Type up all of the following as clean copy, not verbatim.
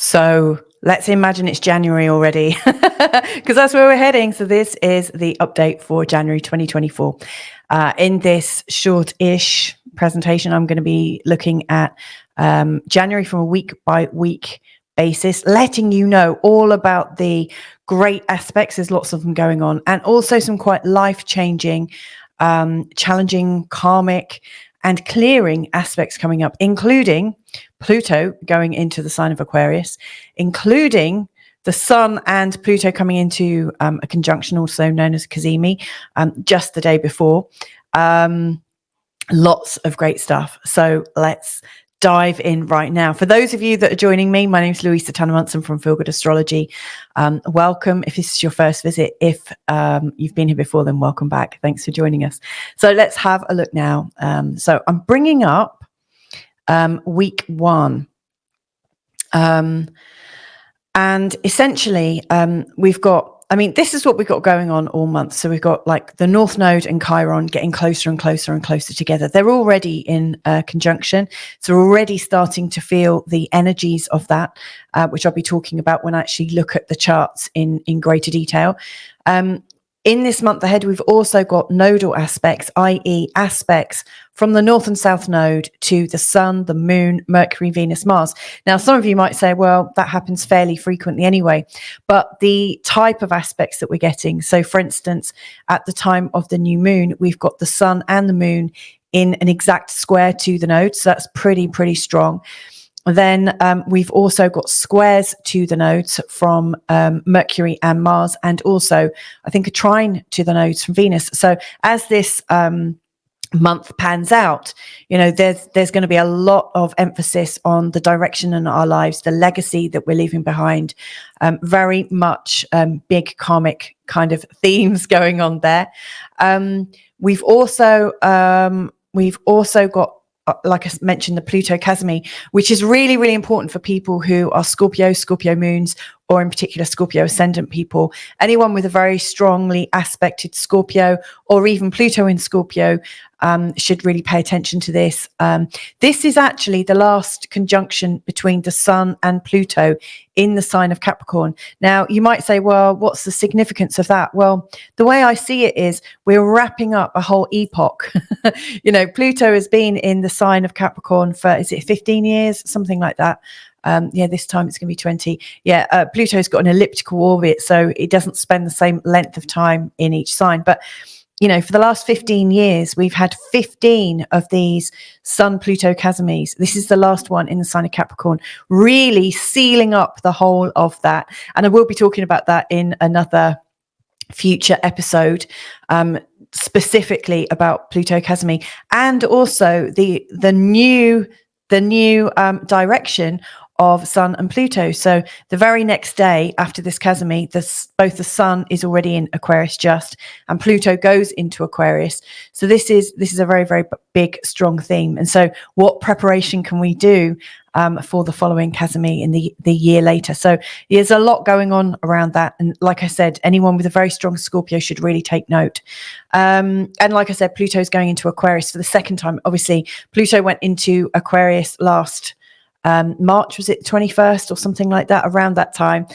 So let's imagine it's January already, because that's where we're heading. So this is the update for January 2024. In this short-ish presentation, I'm going to be looking at January from a week-by-week basis, letting you know all about the great aspects. There's lots of them going on, and also some quite life-changing, challenging, karmic, and clearing aspects coming up, including Pluto going into the sign of Aquarius, including the Sun and Pluto coming into a conjunction, also known as Cazimi, just the day before. Lots of great stuff. So let's dive in right now. For those of you that are joining me, my name is louisatannermunson from Feel Good Astrology. Welcome if this is your first visit. If you've been here before, then welcome back. Thanks for joining us. So let's have a look now. So I'm bringing up week one. And essentially, we've got, this is what we've got going on all month. So we've got like the North Node and Chiron getting closer and closer and closer together. They're already in conjunction. So we're already starting to feel the energies of that, which I'll be talking about when I actually look at the charts in greater detail. In this month ahead, we've also got nodal aspects, i.e. aspects from the North and South Node to the Sun, the Moon, Mercury, Venus, Mars. Now, some of you might say, well, that happens fairly frequently anyway, but the type of aspects that we're getting. So, for instance, at the time of the new moon, we've got the Sun and the Moon in an exact square to the node. So that's pretty strong. Then we've also got squares to the nodes from Mercury and Mars, and also I think a trine to the nodes from Venus. So as this month pans out, there's going to be a lot of emphasis on the direction in our lives, the legacy that we're leaving behind. Very much big karmic kind of themes going on there. We've also got, like I mentioned, the Pluto Cazimi, which is really important for people who are Scorpio moons, or in particular Scorpio ascendant people. Anyone with a very strongly aspected Scorpio or even Pluto in Scorpio should really pay attention to this. This is actually the last conjunction between the Sun and Pluto in the sign of Capricorn. Now, you might say, well, what's the significance of that? Well, the way I see it is we're wrapping up a whole epoch. Pluto has been in the sign of Capricorn for, is it 15 years? Something like that. This time it's going to be 20. Pluto's got an elliptical orbit, so it doesn't spend the same length of time in each sign. But, for the last 15 years, we've had 15 of these Sun-Pluto Cazimis. This is the last one in the sign of Capricorn, really sealing up the whole of that. And I will be talking about that in another future episode, specifically about Pluto Cazimi, and also the new direction of Sun and Pluto. So the very next day after this Cazimi, both the Sun is already in Aquarius just, and Pluto goes into Aquarius. So this is a very big, strong theme. And so what preparation can we do for the following Cazimi in the year later? So there's a lot going on around that. And like I said, anyone with a very strong Scorpio should really take note. And like I said, Pluto's going into Aquarius for the second time. Obviously, Pluto went into Aquarius last March, was it 21st or something like that, around that time,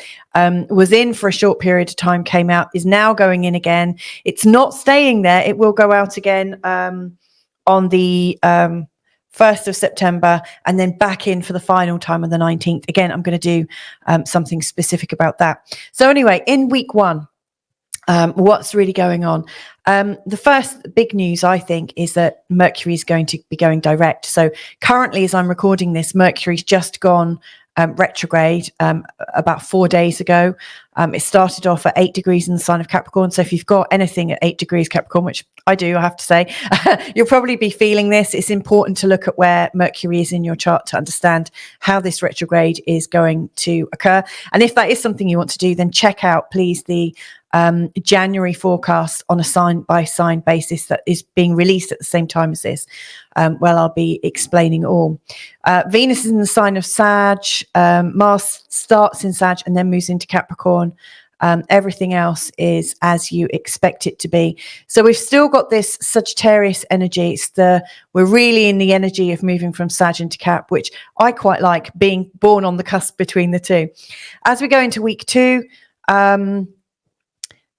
was in for a short period of time, came out, is now going in again. It's not staying there. It will go out again on the 1st of September, and then back in for the final time on the 19th. Again, I'm going to do something specific about that. So anyway, in week one, what's really going on? The first big news, I think, is that Mercury is going to be going direct. So currently, as I'm recording this, Mercury's just gone retrograde about 4 days ago. It started off at 8 degrees in the sign of Capricorn. So if you've got anything at 8 degrees Capricorn, which I do, I have to say, you'll probably be feeling this. It's important to look at where Mercury is in your chart to understand how this retrograde is going to occur. And if that is something you want to do, then check out, please, the January forecast on a sign-by-sign basis that is being released at the same time as this. I'll be explaining all. Venus is in the sign of Sag. Mars starts in Sag and then moves into Capricorn. Everything else is as you expect it to be. So we've still got this Sagittarius energy. We're really in the energy of moving from Sag into Cap, which I quite like, being born on the cusp between the two. As we go into week 2,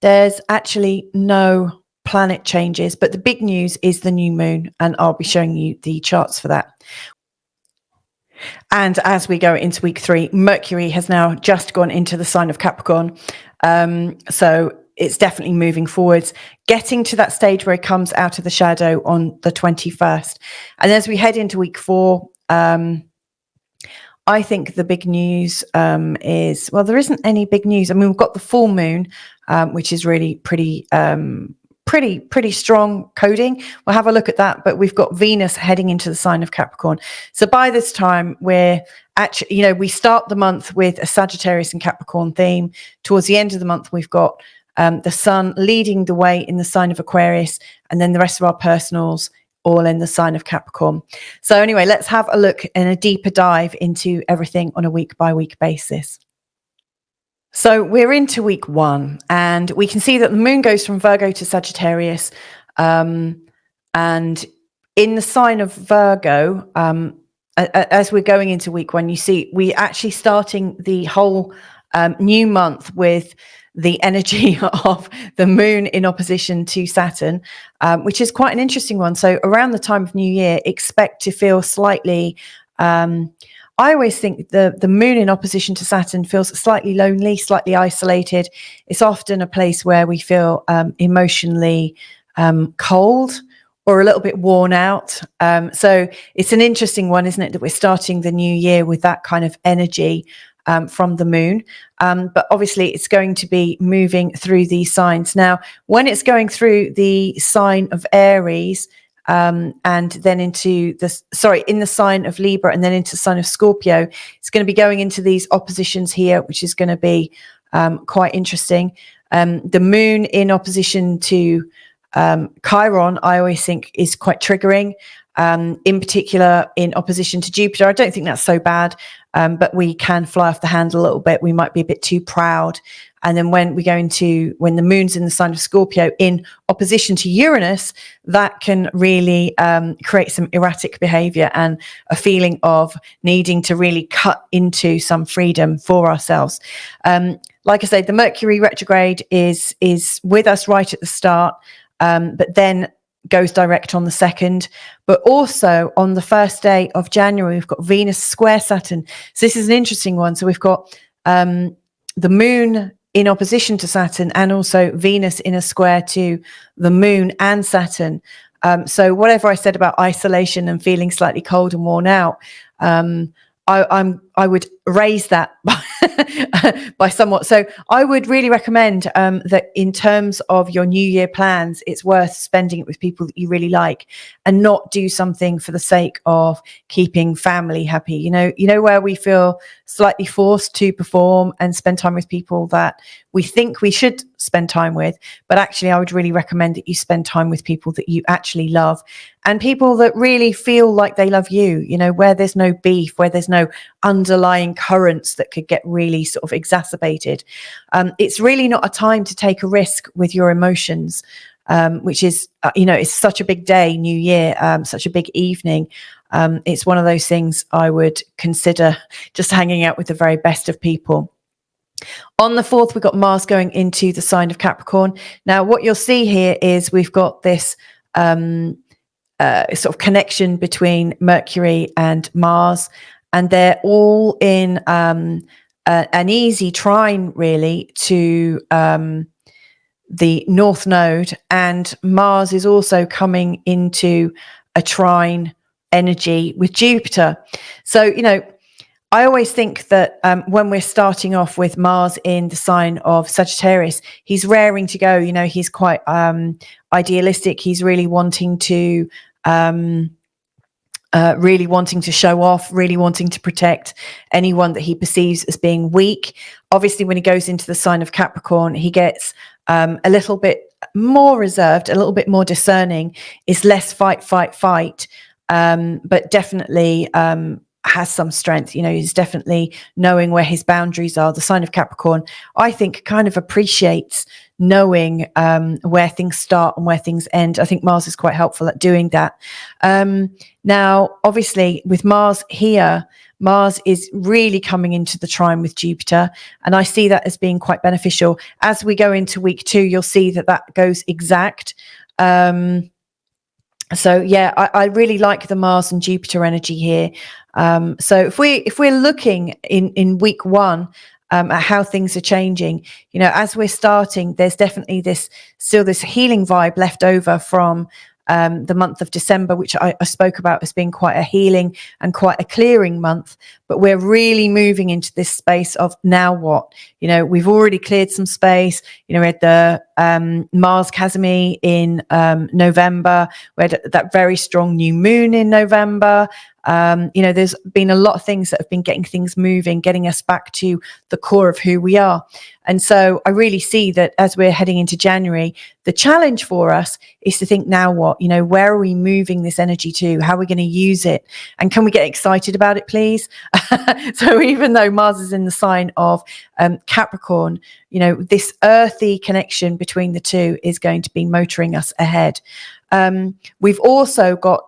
there's actually no planet changes, but the big news is the new moon, and I'll be showing you the charts for that. And as we go into week 3, Mercury has now just gone into the sign of Capricorn. So it's definitely moving forwards, getting to that stage where it comes out of the shadow on the 21st. And as we head into week 4, I think the big news is, well, there isn't any big news. I mean, we've got the full moon, which is really pretty strong coding. We'll have a look at that, but we've got Venus heading into the sign of Capricorn. So by this time, we're actually, we start the month with a Sagittarius and Capricorn theme. Towards the end of the month, we've got the sun leading the way in the sign of Aquarius, and then the rest of our personals all in the sign of Capricorn. So anyway, let's have a look and a deeper dive into everything on a week by week basis. So we're into week 1, and we can see that the moon goes from Virgo to Sagittarius. And in the sign of Virgo, as we're going into week 1, you see we're actually starting the whole new month with the energy of the moon in opposition to Saturn, which is quite an interesting one. So around the time of New Year, expect to feel slightly... I always think the moon in opposition to Saturn feels slightly lonely, slightly isolated. It's often a place where we feel emotionally cold or a little bit worn out. So it's an interesting one, isn't it, that we're starting the new year with that kind of energy from the moon. But obviously it's going to be moving through these signs. Now, when it's going through the sign of Aries, and then into in the sign of Libra, and then into the sign of Scorpio, it's going to be going into these oppositions here, which is going to be quite interesting. The moon in opposition to Chiron, I always think is quite triggering, in particular in opposition to Jupiter. I don't think that's so bad, but we can fly off the handle a little bit. We might be a bit too proud. And then when the moon's in the sign of Scorpio in opposition to Uranus, that can really create some erratic behavior and a feeling of needing to really cut into some freedom for ourselves. Like I say, the Mercury retrograde is with us right at the start, but then goes direct on the 2nd. But also on the 1st day of January, we've got Venus square Saturn. So this is an interesting one. So we've got the moon in opposition to Saturn, and also Venus in a square to the moon and Saturn. So whatever I said about isolation and feeling slightly cold and worn out, I would raise that by somewhat. So I would really recommend that in terms of your New Year plans, it's worth spending it with people that you really like, and not do something for the sake of keeping family happy. You know where we feel slightly forced to perform and spend time with people that we think we should spend time with. But actually, I would really recommend that you spend time with people that you actually love, and people that really feel like they love you, where there's no beef, where there's no underlying currents that could get really sort of exacerbated. It's really not a time to take a risk with your emotions, which is, it's such a big day, New Year, such a big evening. It's one of those things I would consider just hanging out with the very best of people. On the 4th, we've got Mars going into the sign of Capricorn. Now, what you'll see here is we've got this sort of connection between Mercury and Mars, and they're all in an easy trine, really, to the North Node, and Mars is also coming into a trine energy with Jupiter. So, I always think that when we're starting off with Mars in the sign of Sagittarius, he's raring to go. He's quite idealistic. He's really wanting to show off, really wanting to protect anyone that he perceives as being weak. Obviously, when he goes into the sign of Capricorn, he gets a little bit more reserved, a little bit more discerning. It's less fight, but definitely has some strength. You know, he's definitely knowing where his boundaries are. The sign of Capricorn, I think, kind of appreciates knowing where things start and where things end. I think Mars is quite helpful at doing that. Now, obviously, with Mars here, Mars is really coming into the trine with Jupiter, and I see that as being quite beneficial. As we go into week 2, you'll see that that goes exact. So yeah, I really like the Mars and Jupiter energy here. So if we're looking in week 1 at how things are changing, you know, as we're starting, there's definitely this healing vibe left over from the month of December, which I spoke about as being quite a healing and quite a clearing month. But we're really moving into this space of now what? You know, we've already cleared some space. You know, we had the Mars Cazimi in November. We had that very strong new moon in November. You know, there's been a lot of things that have been getting things moving, getting us back to the core of who we are. And so I really see that as we're heading into January, the challenge for us is to think, now what? You know, where are we moving this energy to? How are we going to use it? And can we get excited about it, please? So even though Mars is in the sign of Capricorn, you know, this earthy connection between the two is going to be motoring us ahead. We've also got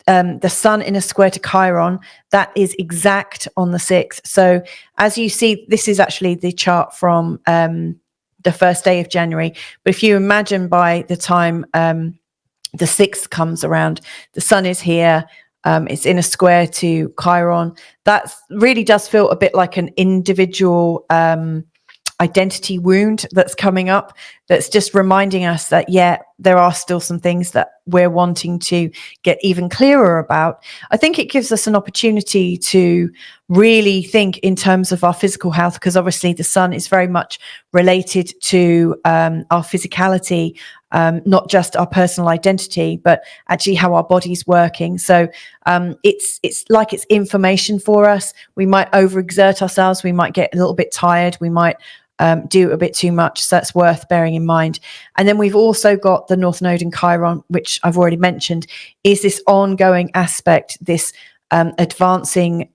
the sun in a square to Chiron. That is exact on the 6th. So as you see, this is actually the chart from the first day of January. But if you imagine by the time the 6th comes around, the sun is here. It's in a square to Chiron. That really does feel a bit like an individual identity wound that's coming up, that's just reminding us that, yeah, there are still some things that we're wanting to get even clearer about. I think it gives us an opportunity to really think in terms of our physical health, because obviously the sun is very much related to our physicality, not just our personal identity, but actually how our body's working. So it's like it's information for us. We might overexert ourselves. We might get a little bit tired. We might do a bit too much. So that's worth bearing in mind. And then we've also got the North Node in Chiron, which I've already mentioned, is this ongoing aspect, this advancing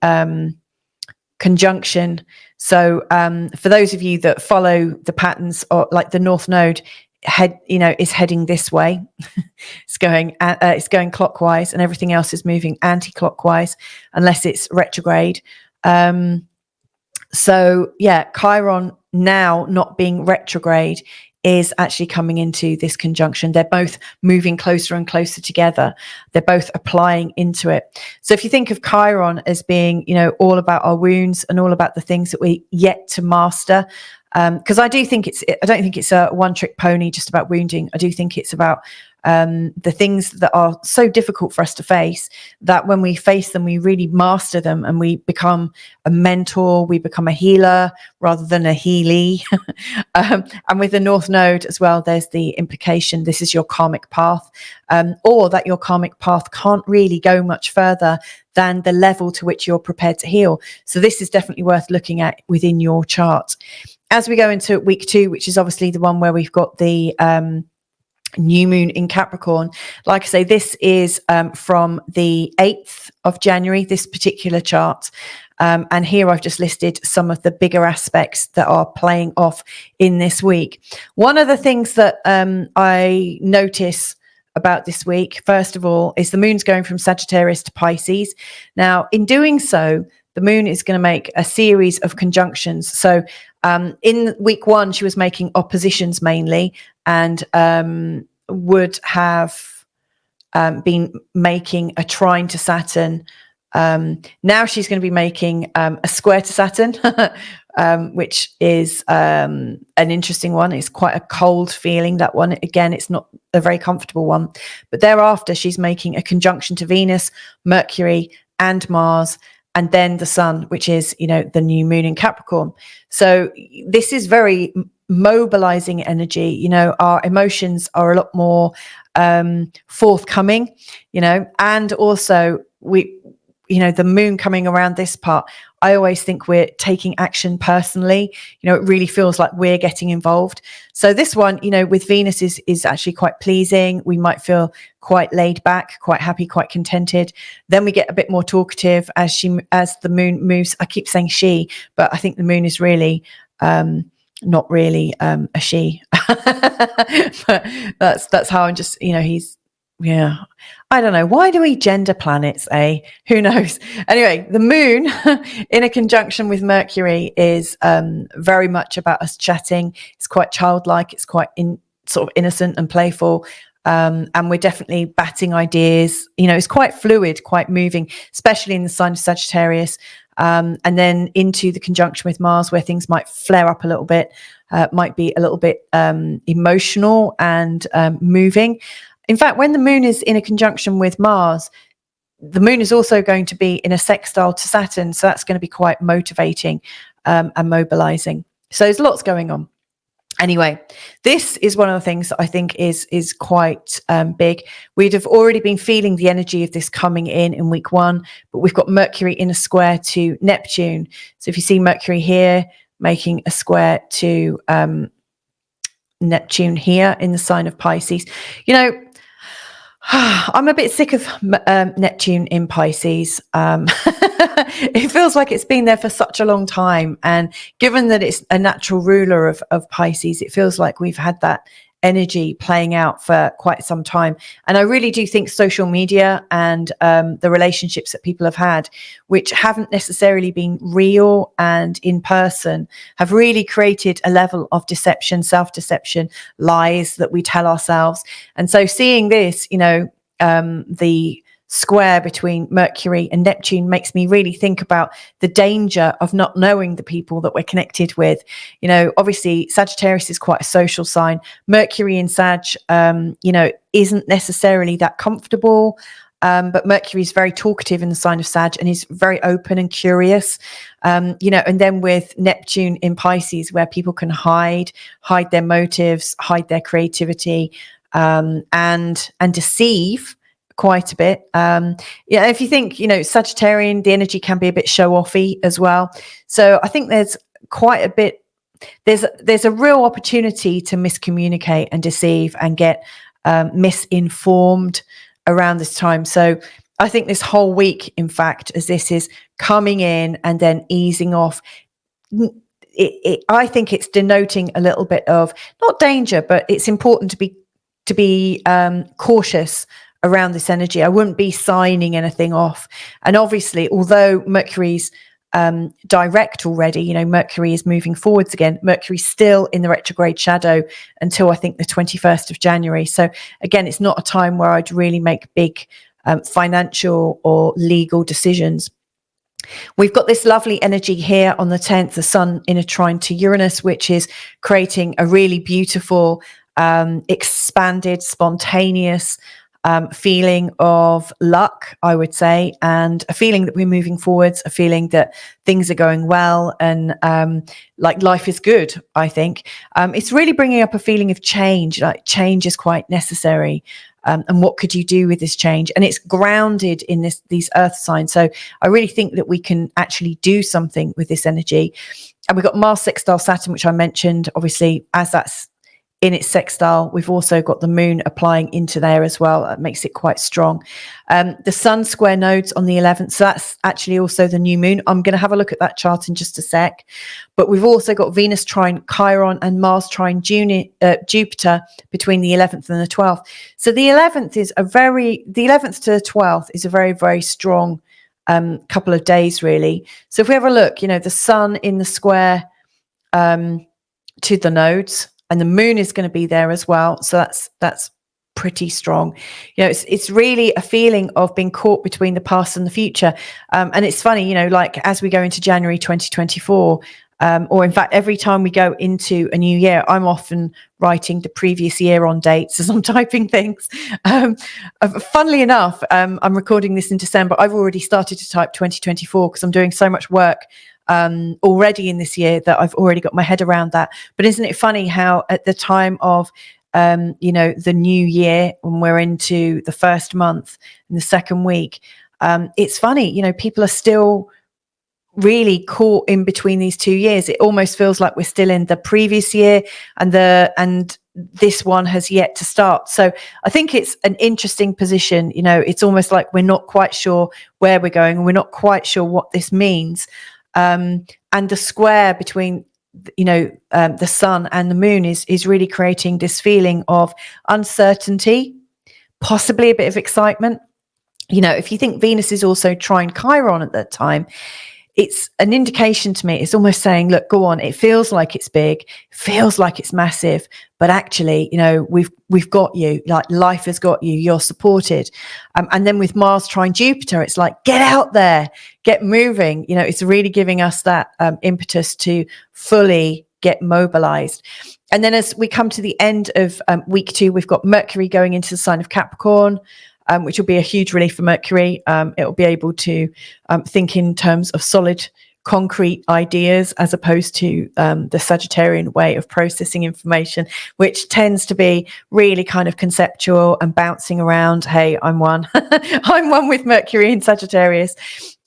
conjunction. So for those of you that follow the patterns, or like the North Node is heading this way. It's going clockwise, and everything else is moving anti-clockwise unless it's retrograde. So yeah, Chiron now not being retrograde is actually coming into this conjunction. They're both moving closer and closer together. They're both applying into it. So if you think of Chiron as being, you know, all about our wounds and all about the things that we yet to master, because I don't think it's a one-trick pony just about wounding. I do think it's about the things that are so difficult for us to face, that when we face them, we really master them, and we become a mentor, we become a healer rather than a healy. And with the North Node as well, there's the implication this is your karmic path, or that your karmic path can't really go much further than the level to which you're prepared to heal. So this is definitely worth looking at within your chart. As we go into week 2, which is obviously the one where we've got the new moon in Capricorn, like I say, this is from the 8th of January, this particular chart. And here I've just listed some of the bigger aspects that are playing off in this week. One of the things that I notice about this week, first of all, is the moon's going from Sagittarius to Pisces. Now, in doing so, the moon is going to make a series of conjunctions. So in week 1, she was making oppositions mainly, and would have been making a trine to Saturn. Now she's going to be making a square to Saturn, which is an interesting one. It's quite a cold feeling, that one. Again, it's not a very comfortable one. But thereafter, she's making a conjunction to Venus, Mercury, and Mars, and then the sun, which is, you know, the new moon in Capricorn. So this is very mobilizing energy. You know, our emotions are a lot more forthcoming, you know, and also the moon coming around this part, I always think we're taking action personally. You know, it really feels like we're getting involved. So this one, you know, with Venus is actually quite pleasing. We might feel quite laid back, quite happy, quite contented. Then we get a bit more talkative as the moon moves. I keep saying she, but I think the moon is really not really a she. But that's how I'm just, you know, yeah, I don't know. Why do we gender planets, eh? Who knows? Anyway, the moon in a conjunction with Mercury is very much about us chatting. It's quite childlike. It's quite sort of innocent and playful. And we're definitely batting ideas. You know, it's quite fluid, quite moving, especially in the sign of Sagittarius. And then into the conjunction with Mars, where things might flare up a little bit, might be a little bit emotional and moving. In fact, when the moon is in a conjunction with Mars, the moon is also going to be in a sextile to Saturn. So that's going to be quite motivating and mobilizing. So there's lots going on. Anyway, this is one of the things that I think is quite big. We'd have already been feeling the energy of this coming in week 1, but we've got Mercury in a square to Neptune. So if you see Mercury here making a square to Neptune here in the sign of Pisces, you know, I'm a bit sick of Neptune in Pisces. It feels like it's been there for such a long time. And given that it's a natural ruler of Pisces, it feels like we've had that energy playing out for quite some time. And I really do think social media and the relationships that people have had, which haven't necessarily been real and in person, have really created a level of deception, self-deception, lies that we tell ourselves. And so seeing this, you know, the square between Mercury and Neptune makes me really think about the danger of not knowing the people that we're connected with. You know, obviously Sagittarius is quite a social sign. Mercury in Sag, you know, isn't necessarily that comfortable. But Mercury is very talkative in the sign of Sag and is very open and curious. You know, and then with Neptune in Pisces, where people can hide their motives, hide their creativity, and deceive quite a bit. Yeah, if you think, you know, Sagittarian, the energy can be a bit show-offy as well. So I think there's quite a bit, there's a real opportunity to miscommunicate and deceive and get misinformed around this time. So I think this whole week, in fact, as this is coming in and then easing off, I think it's denoting a little bit of not danger, but it's important to be cautious around this energy. I wouldn't be signing anything off. And obviously, although Mercury's direct already, you know, Mercury is moving forwards again. Mercury's still in the retrograde shadow until I think the 21st of January. So again, it's not a time where I'd really make big financial or legal decisions. We've got this lovely energy here on the 10th, the sun in a trine to Uranus, which is creating a really beautiful, expanded, spontaneous feeling of luck, I would say, and a feeling that we're moving forwards, a feeling that things are going well and like life is good, I think. It's really bringing up a feeling of change, like change is quite necessary. And what could you do with this change? And it's grounded in these earth signs. So I really think that we can actually do something with this energy. And we've got Mars sextile Saturn, which I mentioned, obviously, as that's in its sextile. We've also got the moon applying into there as well. That makes it quite strong. The sun square nodes on the 11th. So that's actually also the new moon. I'm going to have a look at that chart in just a sec. But we've also got Venus trine Chiron and Mars trine Jupiter between the 11th and the 12th. So the 11th to the 12th is a very, very strong couple of days, really. So if we have a look, you know, the sun in the square to the nodes, and the moon is going to be there as well. So that's pretty strong. You know, it's really a feeling of being caught between the past and the future. And it's funny, you know, like as we go into January 2024, or in fact, every time we go into a new year, I'm often writing the previous year on dates as I'm typing things. Funnily enough, I'm recording this in December. I've already started to type 2024 because I'm doing so much work already in this year that I've already got my head around that. But isn't it funny how at the time of, you know, the new year, when we're into the first month and the second week, it's funny, you know, people are still really caught in between these 2 years. It almost feels like we're still in the previous year, and this one has yet to start. So I think it's an interesting position. You know, it's almost like we're not quite sure where we're going, and we're not quite sure what this means. And the square between, you know, the sun and the moon is really creating this feeling of uncertainty, possibly a bit of excitement. You know, if you think Venus is also trine Chiron at that time, it's an indication to me. It's almost saying, look, go on. It feels like it's big, feels like it's massive, but actually, you know, we've got you. Like, life has got you. You're supported. And then with Mars trine Jupiter, it's like, get out there, get moving. You know, it's really giving us that impetus to fully get mobilized. And then as we come to the end of week 2, we've got Mercury going into the sign of Capricorn, which will be a huge relief for Mercury. It will be able to think in terms of solid, concrete ideas, as opposed to the Sagittarian way of processing information, which tends to be really kind of conceptual and bouncing around. Hey, I'm one. I'm one with Mercury in Sagittarius.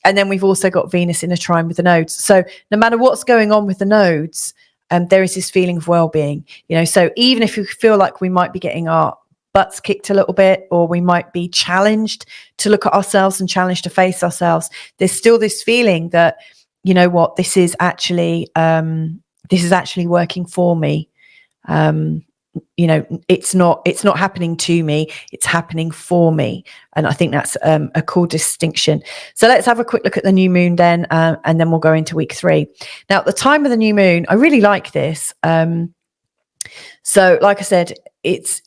And then we've also got Venus in a trine with the nodes. So no matter what's going on with the nodes, there is this feeling of well-being. You know, so even if you feel like we might be getting our butts kicked a little bit, or we might be challenged to look at ourselves and challenged to face ourselves, there's still this feeling that, you know what, this is actually working for me. You know, it's not happening to me, it's happening for me. And I think that's a cool distinction. So let's have a quick look at the new moon then, and then we'll go into week 3. Now, at the time of the new moon, I really like this. So like I said, it's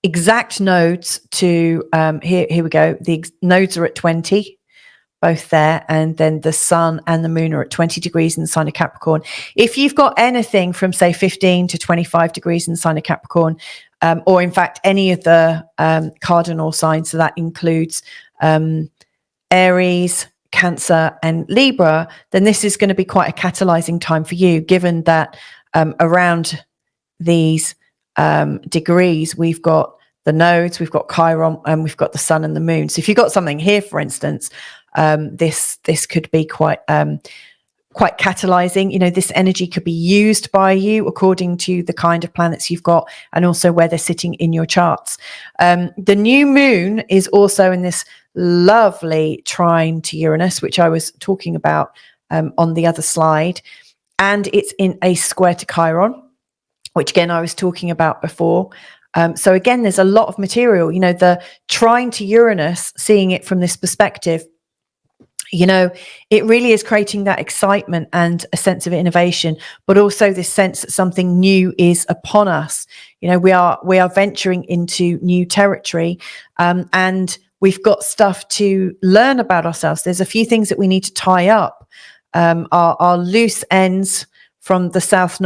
exact nodes to here we go. The nodes are at 20, both there, and then the sun and the moon are at 20 degrees in the sign of Capricorn. If you've got anything from, say, 15 to 25 degrees in the sign of Capricorn, or in fact any of the cardinal signs, so that includes Aries, Cancer and Libra, then this is going to be quite a catalyzing time for you, given that around these degrees we've got the nodes, we've got Chiron, and we've got the sun and the moon. So if you've got something here, for instance, this could be quite catalyzing. You know, this energy could be used by you according to the kind of planets you've got, and also where they're sitting in your charts. The new moon is also in this lovely trine to Uranus, which I was talking about on the other slide, and it's in a square to Chiron, which again I was talking about before. So again, there's a lot of material, you know, the trine to Uranus, seeing it from this perspective, you know, it really is creating that excitement and a sense of innovation, but also this sense that something new is upon us. You know, we are venturing into new territory, and we've got stuff to learn about ourselves. There's a few things that we need to tie up, our loose ends from the south,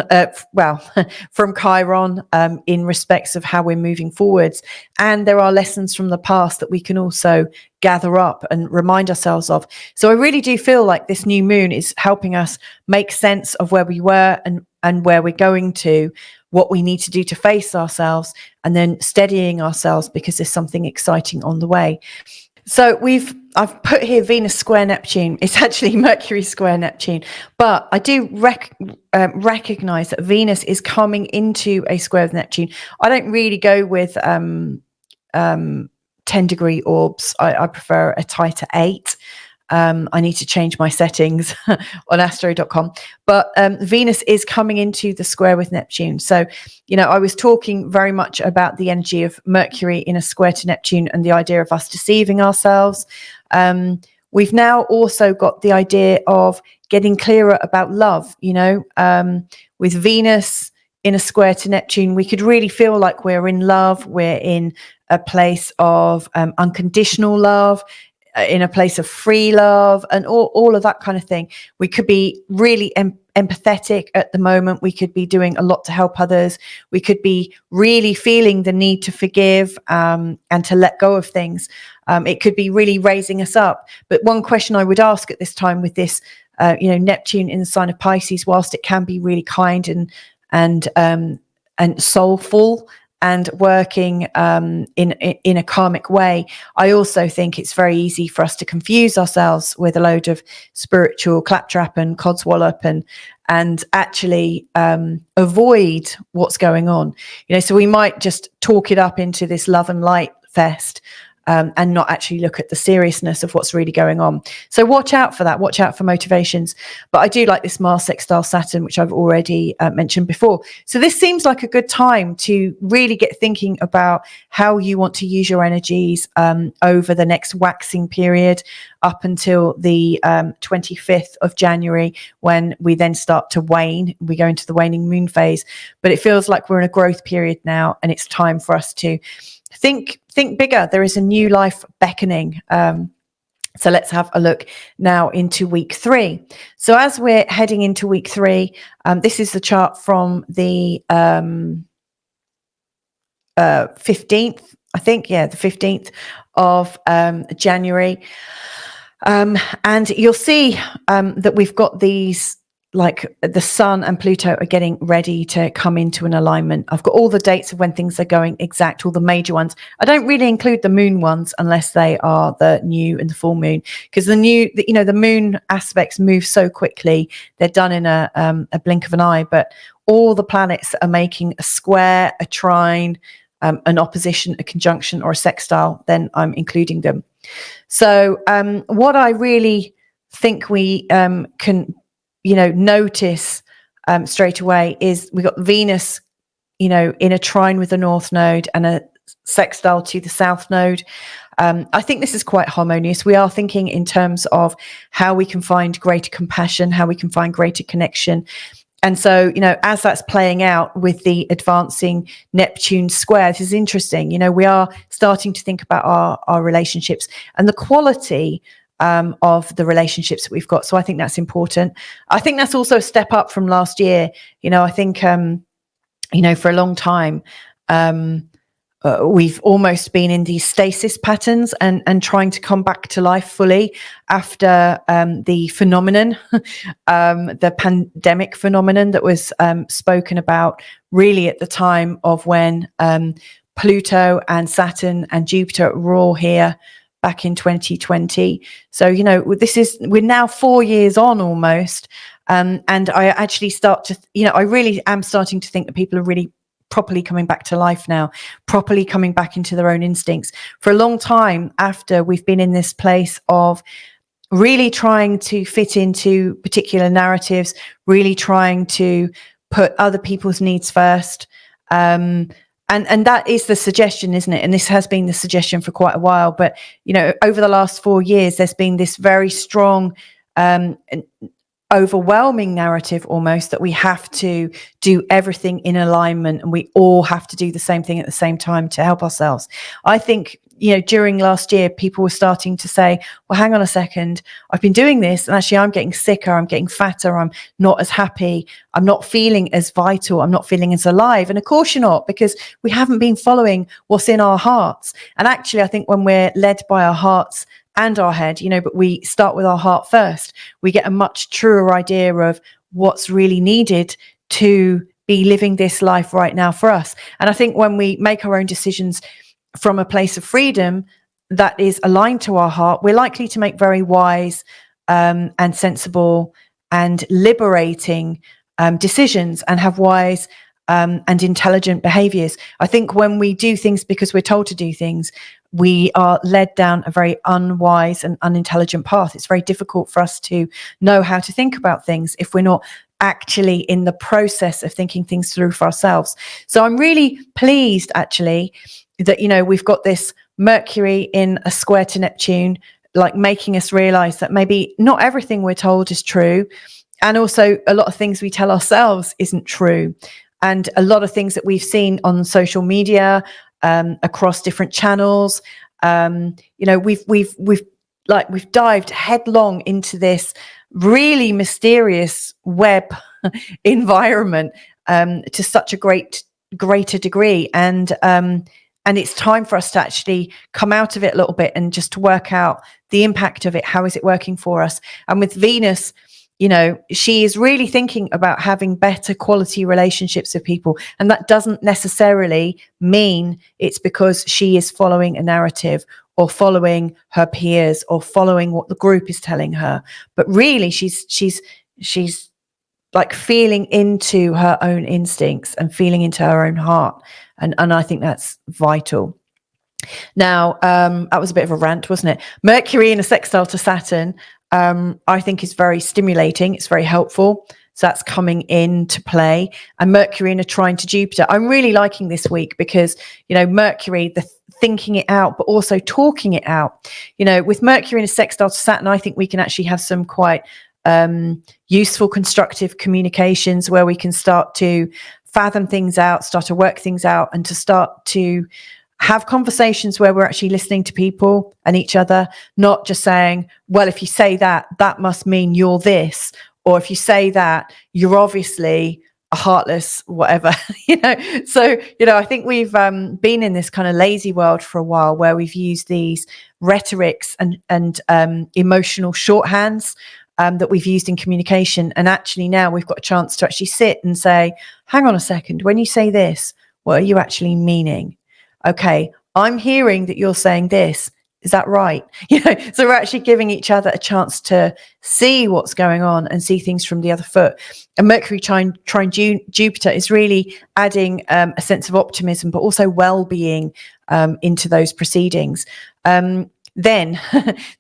from Chiron, in respects of how we're moving forwards. And there are lessons from the past that we can also gather up and remind ourselves of. So I really do feel like this new moon is helping us make sense of where we were and where we're going to, what we need to do to face ourselves, and then steadying ourselves because there's something exciting on the way. So I've put here Venus square Neptune. It's actually Mercury square Neptune, but I do recognize that Venus is coming into a square with Neptune. I don't really go with 10-degree orbs. I prefer a tighter 8. I need to change my settings on astro.com, but Venus is coming into the square with Neptune. So, you know, I was talking very much about the energy of Mercury in a square to Neptune and the idea of us deceiving ourselves. We've now also got the idea of getting clearer about love. You know, with Venus in a square to Neptune, we could really feel like we're in love. We're in a place of unconditional love, in a place of free love, and all of that kind of thing. We could be really empathetic at the moment. We could be doing a lot to help others. We could be really feeling the need to forgive and to let go of things. It could be really raising us up. But one question I would ask at this time with this, you know, Neptune in the sign of Pisces, whilst it can be really kind and soulful, and working in a karmic way, I also think it's very easy for us to confuse ourselves with a load of spiritual claptrap and codswallop and actually avoid what's going on. So we might just talk it up into this love and light fest, and not actually look at the seriousness of what's really going on. So watch out for that. Watch out for motivations. But I do like this Mars sextile Saturn, which I've already mentioned before. So this seems like a good time to really get thinking about how you want to use your energies over the next waxing period up until the 25th of January, when we then start to wane. We go into the waning moon phase. But it feels like we're in a growth period now, and it's time for us to think bigger. There is a new life beckoning. So let's have a look now into week 3. So as we're heading into week 3, this is the chart from the 15th, I think. Yeah, the 15th of January. And you'll see that we've got these, like the Sun and Pluto are getting ready to come into an alignment. I've got all the dates of when things are going exact, all the major ones. I don't really include the moon ones unless they are the new and the full moon, because the moon aspects move so quickly. They're done in a blink of an eye, but all the planets are making a square, a trine, an opposition, a conjunction, or a sextile, then I'm including them. So what I really think we can notice straight away is we got Venus, in a trine with the North Node and a sextile to the South Node. I think this is quite harmonious. We are thinking in terms of how we can find greater compassion, how we can find greater connection. And so, as that's playing out with the advancing Neptune square, this is interesting. We are starting to think about our relationships and the quality of the relationships that we've got. So I think that's important. I think that's also a step up from last year. I think, for a long time, we've almost been in these stasis patterns and trying to come back to life fully after the phenomenon, the pandemic phenomenon that was spoken about really at the time of when Pluto and Saturn and Jupiter were all here back in 2020. So, we're now 4 years on almost. And I actually I really am starting to think that people are really properly coming back to life now, properly coming back into their own instincts. For a long time after we've been in this place of really trying to fit into particular narratives, really trying to put other people's needs first. And that is the suggestion, isn't it? And this has been the suggestion for quite a while. But, over the last 4 years, there's been this very strong, overwhelming narrative almost that we have to do everything in alignment and we all have to do the same thing at the same time to help ourselves. I think, during last year, people were starting to say, well, hang on a second, I've been doing this and actually I'm getting sicker, I'm getting fatter, I'm not as happy, I'm not feeling as vital, I'm not feeling as alive. And of course you're not, because we haven't been following what's in our hearts. And actually, I think when we're led by our hearts and our head, but we start with our heart first, we get a much truer idea of what's really needed to be living this life right now for us. And I think when we make our own decisions from a place of freedom that is aligned to our heart, we're likely to make very wise and sensible and liberating decisions and have wise and intelligent behaviors. I think when we do things because we're told to do things, we are led down a very unwise and unintelligent path. It's very difficult for us to know how to think about things if we're not actually in the process of thinking things through for ourselves. So I'm really pleased actually that, we've got this Mercury in a square to Neptune, like making us realize that maybe not everything we're told is true. And also a lot of things we tell ourselves isn't true. And a lot of things that we've seen on social media, across different channels, we've dived headlong into this really mysterious web environment to such a greater degree, and it's time for us to actually come out of it a little bit and just to work out the impact of it. How is it working for us? And with Venus, you know, she is really thinking about having better quality relationships with people. And that doesn't necessarily mean it's because she is following a narrative or following her peers or following what the group is telling her. But really, she's like feeling into her own instincts and feeling into her own heart. And I think that's vital. Now, that was a bit of a rant, wasn't it? Mercury in a sextile to Saturn, I think is very stimulating. It's very helpful. So that's coming into play. And Mercury in a trine to Jupiter. I'm really liking this week because, you know, Mercury, the thinking it out, but also talking it out. You know, with Mercury in a sextile to Saturn, I think we can actually have some quite useful, constructive communications where we can start to fathom things out, start to work things out, and to start to have conversations where we're actually listening to people and each other, not just saying, well, if you say that, that must mean you're this, or if you say that, you're obviously a heartless whatever, you know. So, you know, I think we've been in this kind of lazy world for a while where we've used these rhetorics and emotional shorthands that we've used in communication. And actually now we've got a chance to actually sit and say, hang on a second, when you say this, what are you actually meaning? Okay, I'm hearing that you're saying this. Is that right? You know, so we're actually giving each other a chance to see what's going on and see things from the other foot. And Mercury trine Jupiter is really adding a sense of optimism, but also well-being into those proceedings. Then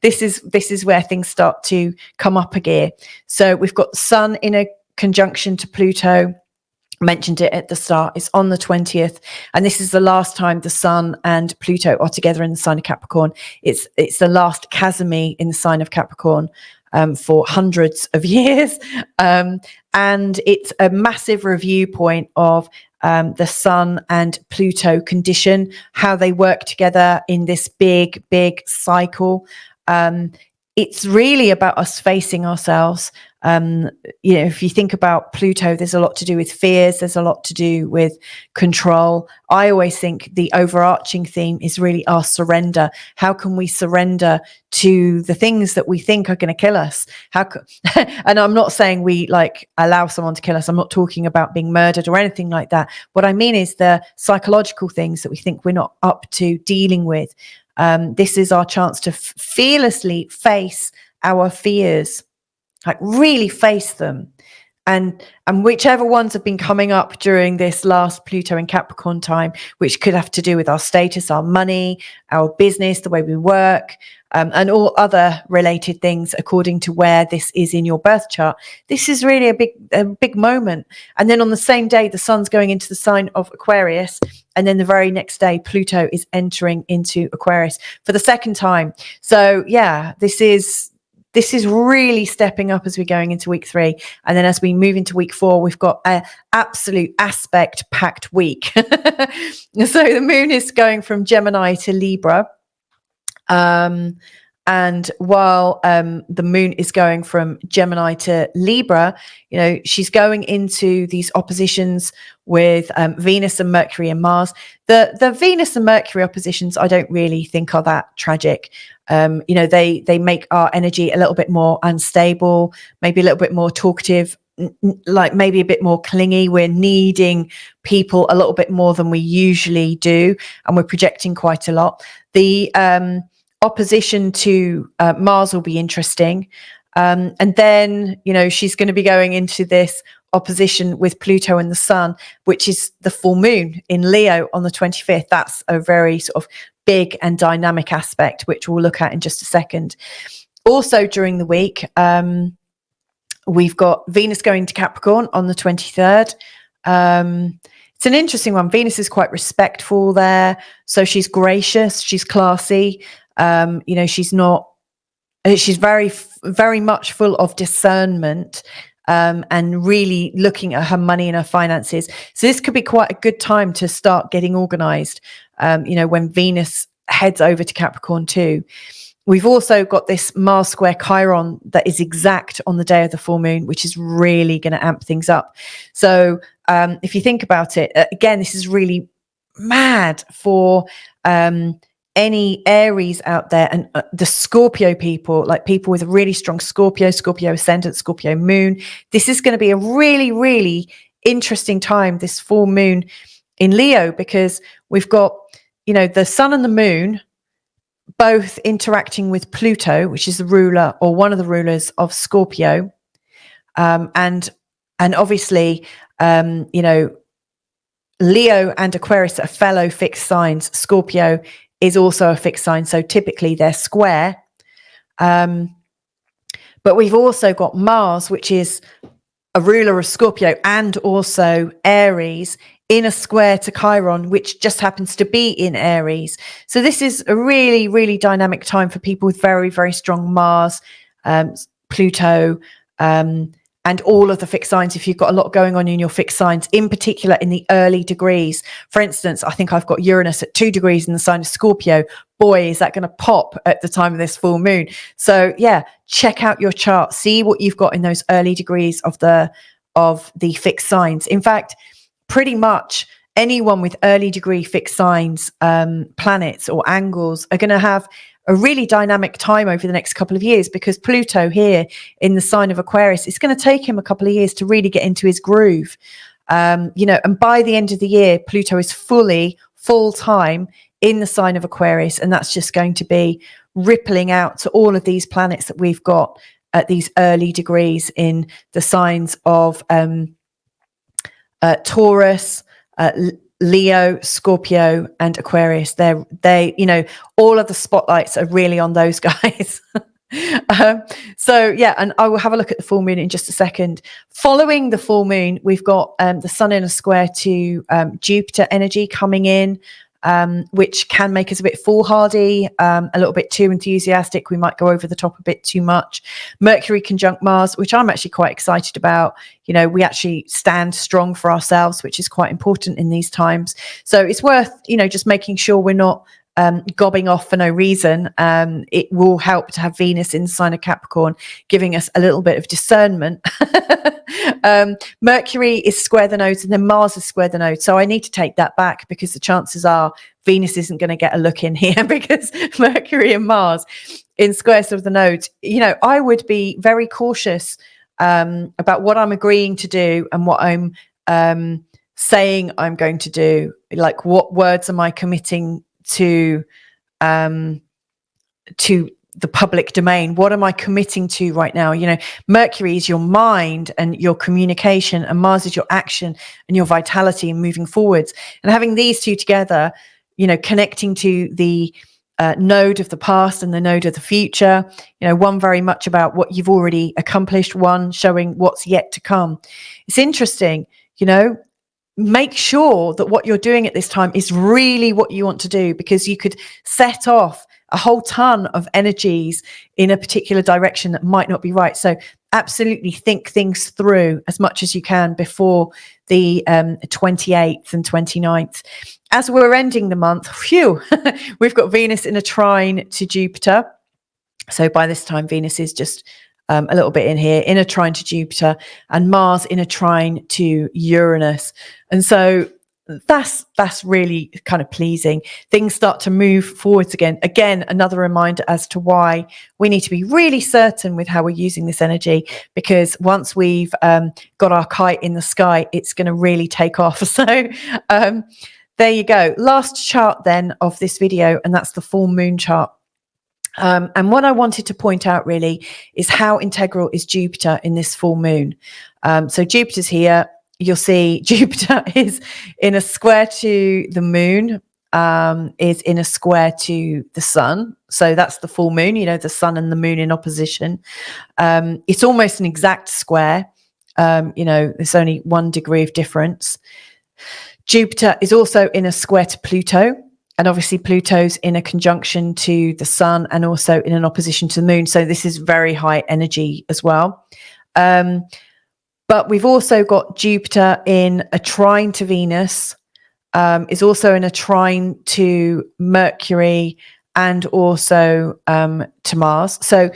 this is where things start to come up a gear. So we've got Sun in a conjunction to Pluto. Mentioned it at the start. It's on the 20th, and this is the last time the Sun and Pluto are together in the sign of Capricorn. It's the last Cazimi in the sign of Capricorn for hundreds of years, and it's a massive review point of the Sun and Pluto condition, how they work together in this big cycle. It's really about us facing ourselves. You know, if you think about Pluto, there's a lot to do with fears. There's a lot to do with control. I always think the overarching theme is really our surrender. How can we surrender to the things that we think are going to kill us? And I'm not saying we like allow someone to kill us. I'm not talking about being murdered or anything like that. What I mean is the psychological things that we think we're not up to dealing with. This is our chance to fearlessly face our fears, like really face them. And whichever ones have been coming up during this last Pluto and Capricorn time, which could have to do with our status, our money, our business, the way we work, and all other related things according to where this is in your birth chart. This is really a big moment. And then on the same day, the Sun's going into the sign of Aquarius. And then the very next day, Pluto is entering into Aquarius for the second time. So yeah, this is really stepping up as we're going into week 3. And then as we move into week 4, we've got an absolute aspect packed week. So the moon is going from Gemini to Libra. And while the moon is going from Gemini to Libra, you know, she's going into these oppositions with Venus and Mercury and Mars. The Venus and Mercury oppositions, I don't really think are that tragic. You know, they make our energy a little bit more unstable, maybe a little bit more talkative, like maybe a bit more clingy. We're needing people a little bit more than we usually do, and we're projecting quite a lot. The opposition to Mars will be interesting. And then, you know, she's going to be going into this opposition with Pluto and the Sun, which is the full moon in Leo on the 25th. That's a very sort of big and dynamic aspect, which we'll look at in just a second. Also during the week, we've got Venus going to Capricorn on the 23rd. It's an interesting one. Venus is quite respectful there. So she's gracious, she's classy. You know, she's very, very much full of discernment, and really looking at her money and her finances. So this could be quite a good time to start getting organized, you know, when Venus heads over to Capricorn too. We've also got this Mars square Chiron that is exact on the day of the full moon, which is really going to amp things up. So if you think about it, again, this is really mad for any Aries out there and the Scorpio people, like people with a really strong Scorpio Ascendant, Scorpio moon, this is going to be a really, really interesting time, this full moon in Leo, because we've got, you know, the sun and the moon both interacting with Pluto, which is the ruler or one of the rulers of Scorpio. And obviously, you know, Leo and Aquarius are fellow fixed signs. Scorpio is also a fixed sign, so typically they're square. But we've also got Mars, which is a ruler of Scorpio, and also Aries in a square to Chiron, which just happens to be in Aries. So this is a really, really dynamic time for people with very, very strong Mars, Pluto, and all of the fixed signs. If you've got a lot going on in your fixed signs, in particular in the early degrees. For instance, I think I've got Uranus at 2 degrees in the sign of Scorpio. Boy, is that going to pop at the time of this full moon. So yeah, check out your chart, see what you've got in those early degrees of the fixed signs. In fact, pretty much anyone with early degree fixed signs, planets or angles are going to have a really dynamic time over the next couple of years, because Pluto here in the sign of Aquarius, it's going to take him a couple of years to really get into his groove. You know, and by the end of the year, Pluto is full time in the sign of Aquarius. And that's just going to be rippling out to all of these planets that we've got at these early degrees in the signs of Taurus, Leo, Scorpio, and Aquarius. They, you know, all of the spotlights are really on those guys. So yeah, and I will have a look at the full moon in just a second. Following the full moon, we've got the sun in a square to Jupiter energy coming in, which can make us a bit foolhardy, a little bit too enthusiastic. We might go over the top a bit too much. Mercury conjunct Mars, which I'm actually quite excited about. You know, we actually stand strong for ourselves, which is quite important in these times. So it's worth, you know, just making sure we're not gobbing off for no reason. It will help to have Venus in the sign of Capricorn, giving us a little bit of discernment. Mercury is square the nodes, and then Mars is square the nodes. So I need to take that back, because the chances are Venus isn't going to get a look in here, because Mercury and Mars in squares of the nodes. You know, I would be very cautious about what I'm agreeing to do and what I'm saying I'm going to do. Like, what words am I committing to the public domain? What am I committing to right now? You know, Mercury is your mind and your communication, and Mars is your action and your vitality and moving forwards. And having these two together, you know, connecting to the node of the past and the node of the future, you know, one very much about what you've already accomplished, one showing what's yet to come. It's interesting, you know. Make sure that what you're doing at this time is really what you want to do, because you could set off a whole ton of energies in a particular direction that might not be right. So absolutely think things through as much as you can before the 28th and 29th. As we're ending the month, phew, we've got Venus in a trine to Jupiter. So by this time, Venus is just a little bit in here, in a trine to Jupiter, and Mars in a trine to Uranus. And so that's really kind of pleasing. Things start to move forwards again. Again, another reminder as to why we need to be really certain with how we're using this energy, because once we've got our kite in the sky, it's going to really take off. So there you go. Last chart then of this video, and that's the full moon chart. And what I wanted to point out really is how integral is Jupiter in this full moon. So Jupiter's here. You'll see Jupiter is in a square to the moon, is in a square to the sun. So that's the full moon, you know, the sun and the moon in opposition. It's almost an exact square. You know, there's only 1 degree of difference. Jupiter is also in a square to Pluto. And obviously Pluto's in a conjunction to the sun and also in an opposition to the moon. So this is very high energy as well. But we've also got Jupiter in a trine to Venus, is also in a trine to Mercury and also to Mars. So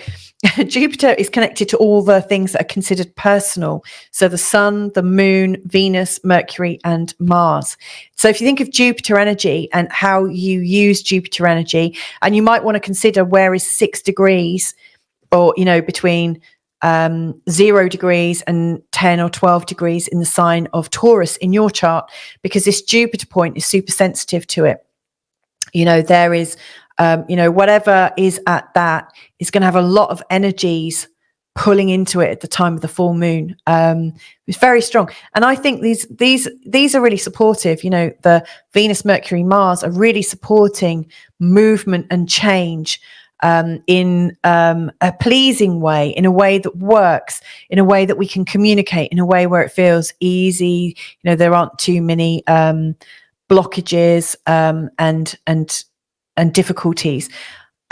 Jupiter is connected to all the things that are considered personal. So the Sun, the Moon, Venus, Mercury, and Mars. So if you think of Jupiter energy and how you use Jupiter energy, and you might want to consider where is 6 degrees, or, you know, between 0 degrees and 10 or 12 degrees in the sign of Taurus in your chart, because this Jupiter point is super sensitive to it. You know, there is, you know, whatever is at that is going to have a lot of energies pulling into it at the time of the full moon. It's very strong. And I think these are really supportive. You know, the Venus, Mercury, Mars are really supporting movement and change in a pleasing way, in a way that works, in a way that we can communicate, in a way where it feels easy. You know, there aren't too many blockages and difficulties.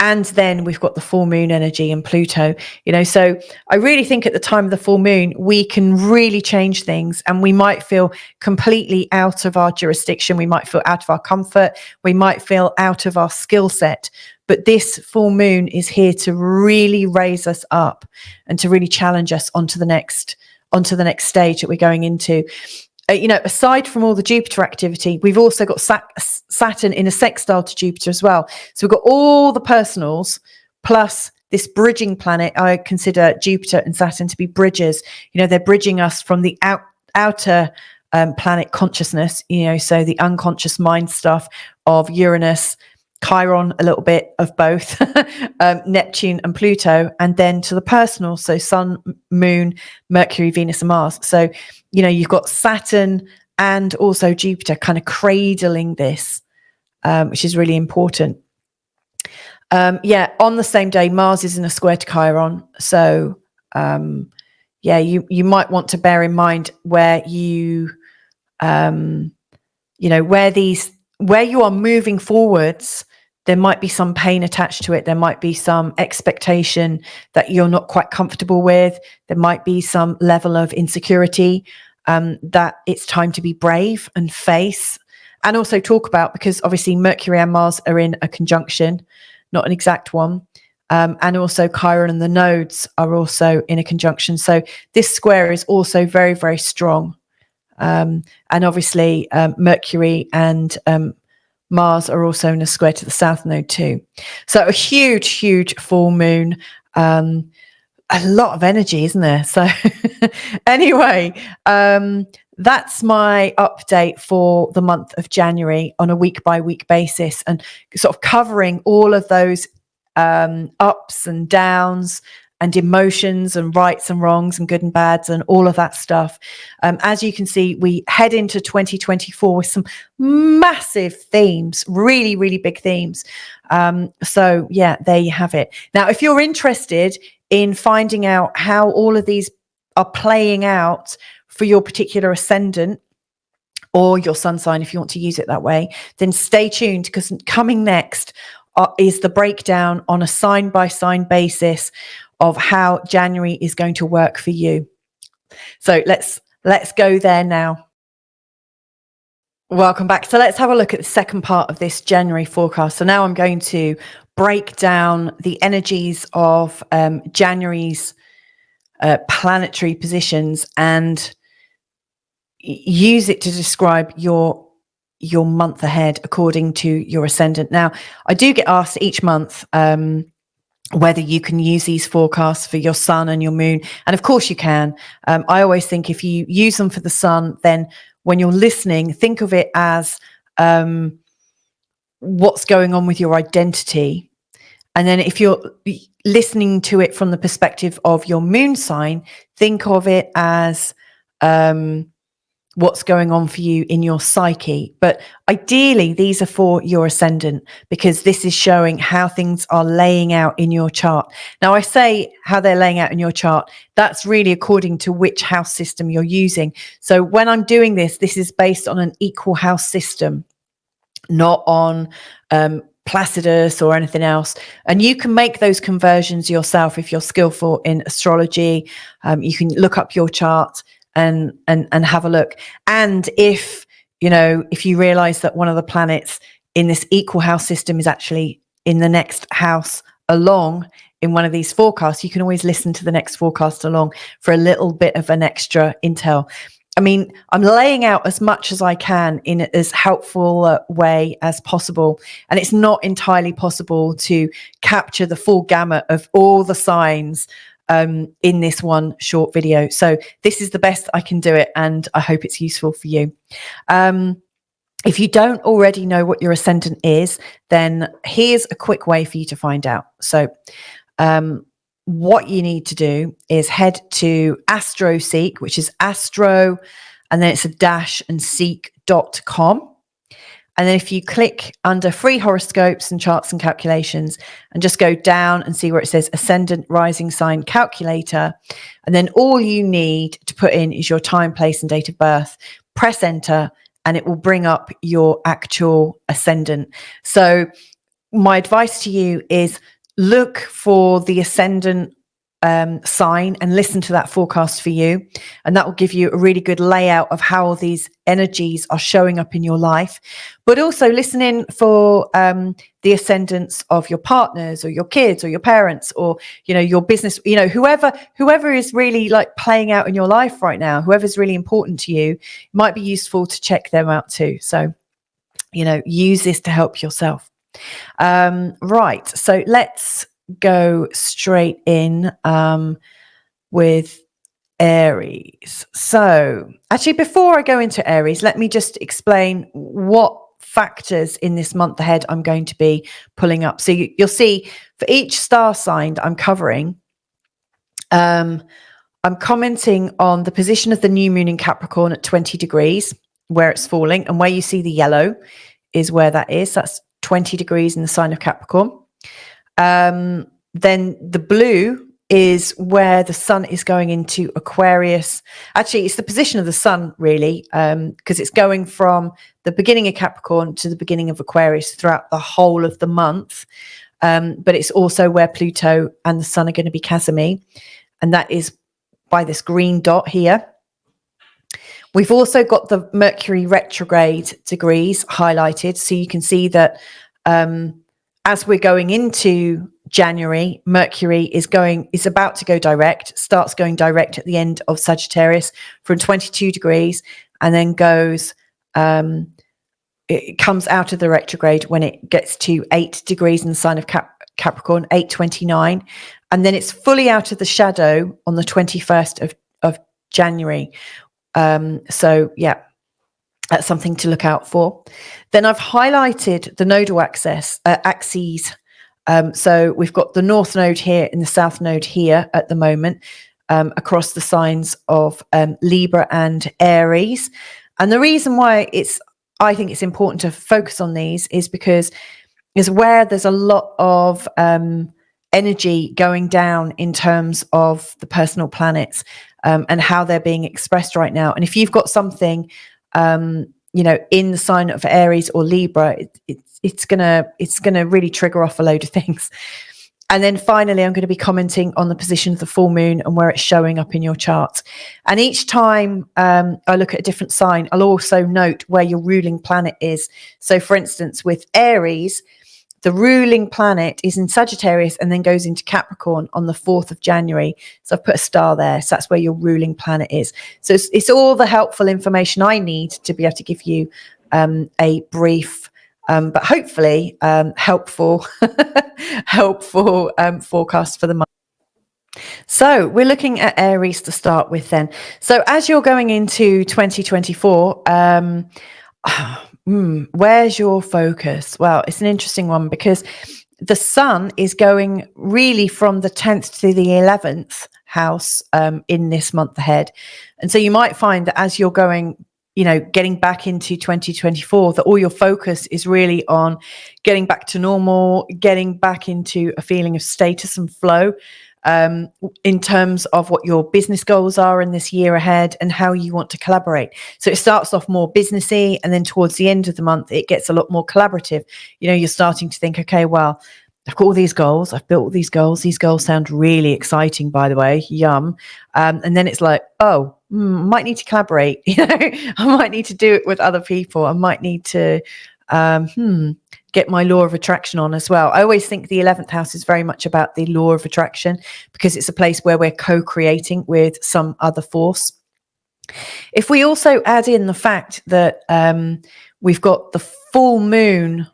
And then we've got the full moon energy and Pluto, you know, so I really think at the time of the full moon, we can really change things, and we might feel completely out of our jurisdiction. We might feel out of our comfort. We might feel out of our skill set. But this full moon is here to really raise us up and to really challenge us onto the next stage that we're going into. You know, aside from all the Jupiter activity, we've also got Saturn in a sextile to Jupiter as well. So we've got all the personals plus this bridging planet. I consider Jupiter and Saturn to be bridges. You know, they're bridging us from the outer planet consciousness, you know, so the unconscious mind stuff of Uranus, Chiron, a little bit of both, Neptune and Pluto, and then to the personal, so Sun, Moon, Mercury, Venus and Mars. So, you know, you've got Saturn and also Jupiter kind of cradling this, which is really important. Yeah, on the same day, Mars is in a square to Chiron. So, yeah, you might want to bear in mind where you know, where you are moving forwards. There might be some pain attached to it. There might be some expectation that you're not quite comfortable with. There might be some level of insecurity that it's time to be brave and face, and also talk about, because obviously Mercury and Mars are in a conjunction, not an exact one. And also Chiron and the nodes are also in a conjunction. So this square is also very, very strong. And obviously Mercury and Mars are also in a square to the south node too. So a huge full moon, a lot of energy, isn't there? So anyway, that's my update for the month of January on a week by week basis, and sort of covering all of those ups and downs and emotions and rights and wrongs and good and bads and all of that stuff. As you can see, we head into 2024 with some massive themes, really, really big themes. So yeah, there you have it. Now, if you're interested in finding out how all of these are playing out for your particular ascendant or your sun sign, if you want to use it that way, then stay tuned, because coming next is the breakdown on a sign by sign basis of how January is going to work for you. So let's go there now. Welcome back. So let's have a look at the second part of this January forecast. So now I'm going to break down the energies of January's planetary positions and use it to describe your month ahead according to your ascendant. Now, I do get asked each month whether you can use these forecasts for your sun and your moon. And of course you can. I always think if you use them for the sun, then when you're listening, think of it as what's going on with your identity. And then if you're listening to it from the perspective of your moon sign, think of it as what's going on for you in your psyche. But ideally, these are for your ascendant, because this is showing how things are laying out in your chart. Now, I say how they're laying out in your chart. That's really according to which house system you're using. So when I'm doing this, this is based on an equal house system, not on Placidus or anything else. And you can make those conversions yourself if you're skillful in astrology. You can look up your chart and have a look. And if you realize that one of the planets in this equal house system is actually in the next house along in one of these forecasts, you can always listen to the next forecast along for a little bit of an extra intel. I mean, I'm laying out as much as I can in as helpful a way as possible. And it's not entirely possible to capture the full gamut of all the signs in this one short video. So this is the best I can do it, and I hope it's useful for you. If you don't already know what your ascendant is, then here's a quick way for you to find out. So what you need to do is head to AstroSeek, which is astro, and then it's a dash and seek.com. And then if you click under free horoscopes and charts and calculations and just go down and see where it says Ascendant Rising Sign Calculator, and then all you need to put in is your time, place, and date of birth. Press enter, and it will bring up your actual ascendant. So my advice to you is look for the ascendant sign and listen to that forecast for you. And that will give you a really good layout of how these energies are showing up in your life. But also listen in for the ascendants of your partners or your kids or your parents or, your business, whoever is really like playing out in your life right now, whoever's really important to you, it might be useful to check them out too. So, use this to help yourself. Right. So let's go straight in with Aries. So actually, before I go into Aries, let me just explain what factors in this month ahead I'm going to be pulling up. So you'll see for each star sign I'm covering, I'm commenting on the position of the new moon in Capricorn at 20 degrees, where it's falling, and where you see the yellow is where that is. That's 20 degrees in the sign of Capricorn. Then the blue is where the sun is going into Aquarius. Actually, it's the position of the sun, really, because it's going from the beginning of Capricorn to the beginning of Aquarius throughout the whole of the month. But it's also where Pluto and the sun are going to be Cazimi, and that is by this green dot here. We've also got the Mercury retrograde degrees highlighted, so you can see that as we're going into January, Mercury is about to go direct, starts going direct at the end of Sagittarius from 22 degrees, and then it comes out of the retrograde when it gets to 8 degrees in the sign of Capricorn, 8:29, and then it's fully out of the shadow on the 21st of January. So yeah, that's something to look out for. Then I've highlighted the nodal axes. So we've got the north node here and the south node here at the moment, across the signs of Libra and Aries. And the reason why I think it's important to focus on these is because is where there's a lot of energy going down in terms of the personal planets and how they're being expressed right now. And if you've got something in the sign of Aries or Libra, it's gonna really trigger off a load of things. And then finally, I'm going to be commenting on the position of the full moon and where it's showing up in your chart. And each time I look at a different sign, I'll also note where your ruling planet is. So for instance, with Aries, the ruling planet is in Sagittarius and then goes into Capricorn on the 4th of January. So I've put a star there. So that's where your ruling planet is. So it's all the helpful information I need to be able to give you a brief, but hopefully helpful forecast for the month. So we're looking at Aries to start with then. So as you're going into 2024, where's your focus? Well, it's an interesting one because the sun is going really from the 10th to the 11th house in this month ahead. And so you might find that as you're going, getting back into 2024, that all your focus is really on getting back to normal, getting back into a feeling of status and flow in terms of what your business goals are in this year ahead and how you want to collaborate. So it starts off more businessy, and then towards the end of the month, it gets a lot more collaborative. You're starting to think, okay, well, I've got all these goals. I've built all these goals. These goals sound really exciting, by the way. Yum. And then it's like, I might need to collaborate. I might need to do it with other people. I might need to get my law of attraction on as well. I always think the 11th house is very much about the law of attraction, because it's a place where we're co-creating with some other force. If we also add in the fact that we've got the full moon,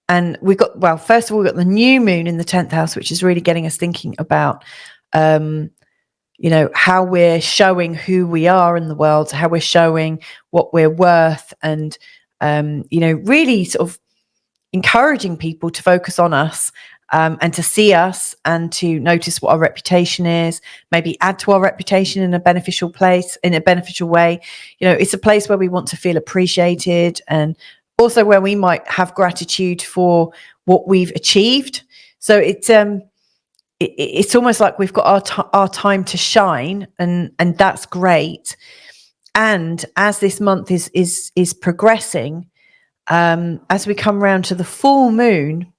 and we've got, well, first of all, we've got the new moon in the 10th house, which is really getting us thinking about, you know, how we're showing who we are in the world, how we're showing what we're worth, and, you know, really sort of encouraging people to focus on us, and to see us, and to notice what our reputation is, maybe add to our reputation in a beneficial place, in a beneficial way. You know, it's a place where we want to feel appreciated, and also where we might have gratitude for what we've achieved. So it's almost like we've got our time to shine, and that's great. And as this month is progressing, as we come around to the full moon,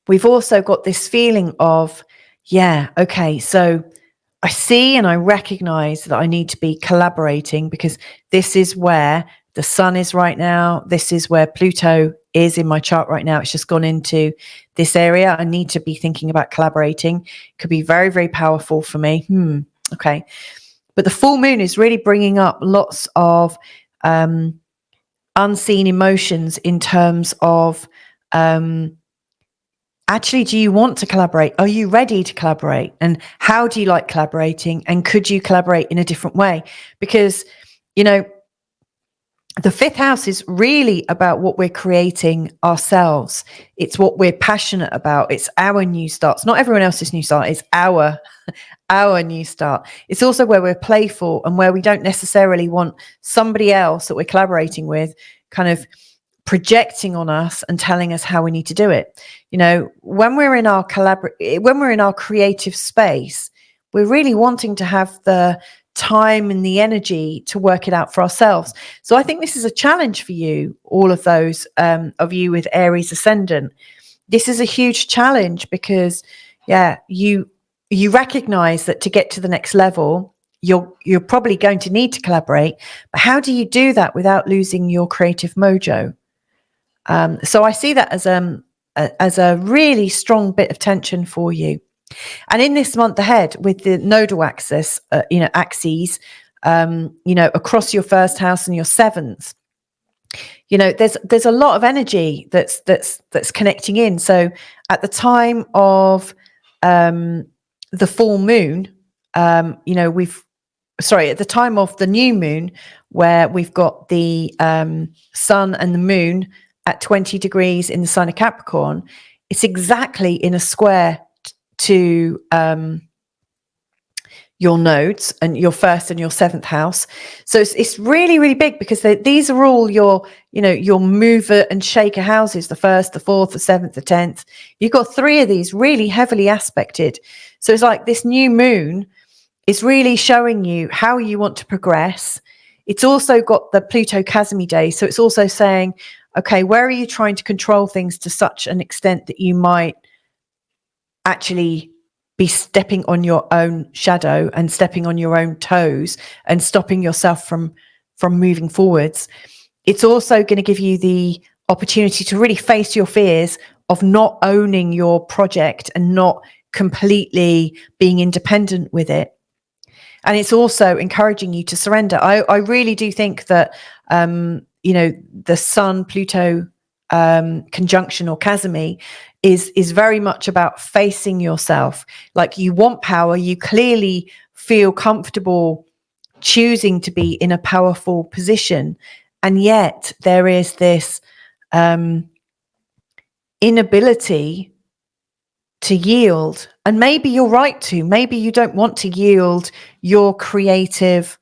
we've also got this feeling of, yeah, okay, so I see and I recognize that I need to be collaborating, because this is where the sun is right now. This is where Pluto is in my chart right now. It's just gone into this area. I need to be thinking about collaborating. It could be very, very powerful for me. Okay. But the full moon is really bringing up lots of unseen emotions in terms of, actually, do you want to collaborate? Are you ready to collaborate? And how do you like collaborating? And could you collaborate in a different way? Because, you know, the 5th house is really about what we're creating ourselves. It's what we're passionate about. It's our new start. It's not everyone else's new start. It's our new start. It's also where we're playful, and where we don't necessarily want somebody else that we're collaborating with kind of projecting on us and telling us how we need to do it. You know, when we're in our creative space, we're really wanting to have the time and the energy to work it out for ourselves. So I think this is a challenge for you, all of those of you with Aries ascendant. This is a huge challenge, because you recognize that to get to the next level, you're probably going to need to collaborate. But how do you do that without losing your creative mojo? So I see that as a really strong bit of tension for you. And in this month ahead, with the nodal axis, axes, across your 1st house and your 7th, there's a lot of energy that's connecting in. So at the time of the full moon, at the time of the new moon, where we've got the sun and the moon at 20 degrees in the sign of Capricorn, it's exactly in a square to your nodes and your 1st and your 7th house. So it's really, really big, because these are all your mover and shaker houses: the 1st, the 4th, the 7th, the 10th. You've got 3 of these really heavily aspected. So it's like this new moon is really showing you how you want to progress. It's also got the Pluto Cazimi day. So it's also saying, okay, where are you trying to control things to such an extent that you might actually be stepping on your own shadow and stepping on your own toes and stopping yourself from moving forwards? It's also going to give you the opportunity to really face your fears of not owning your project and not completely being independent with it. And it's also encouraging you to surrender. I really do think that, the Sun Pluto conjunction, or Cazimi, is very much about facing yourself. Like, you want power. You clearly feel comfortable choosing to be in a powerful position. And yet there is this inability to yield. And maybe you're right to. Maybe you don't want to yield your creative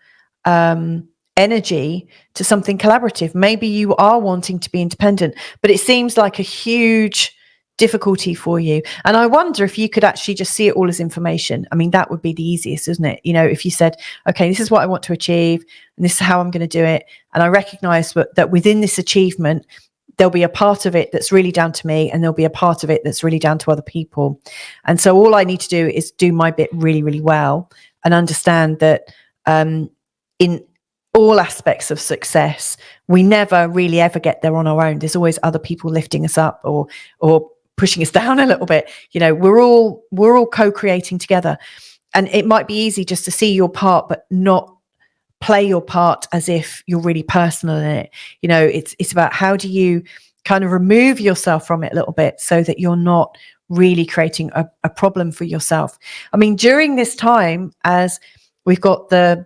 energy to something collaborative. Maybe you are wanting to be independent, but it seems like a huge difficulty for you. And I wonder if you could actually just see it all as information. I mean, that would be the easiest, isn't it? If you said, okay, this is what I want to achieve, and this is how I'm going to do it. And I recognize that within this achievement, there'll be a part of it that's really down to me, and there'll be a part of it that's really down to other people. And so all I need to do is do my bit really, really well, and understand that in all aspects of success, we never really ever get there on our own. There's always other people lifting us up or pushing us down a little bit. You know, we're all co-creating together. And it might be easy just to see your part, but not play your part as if you're really personal in it. You know, it's about how do you kind of remove yourself from it a little bit so that you're not really creating a problem for yourself. I mean, during this time, as we've got the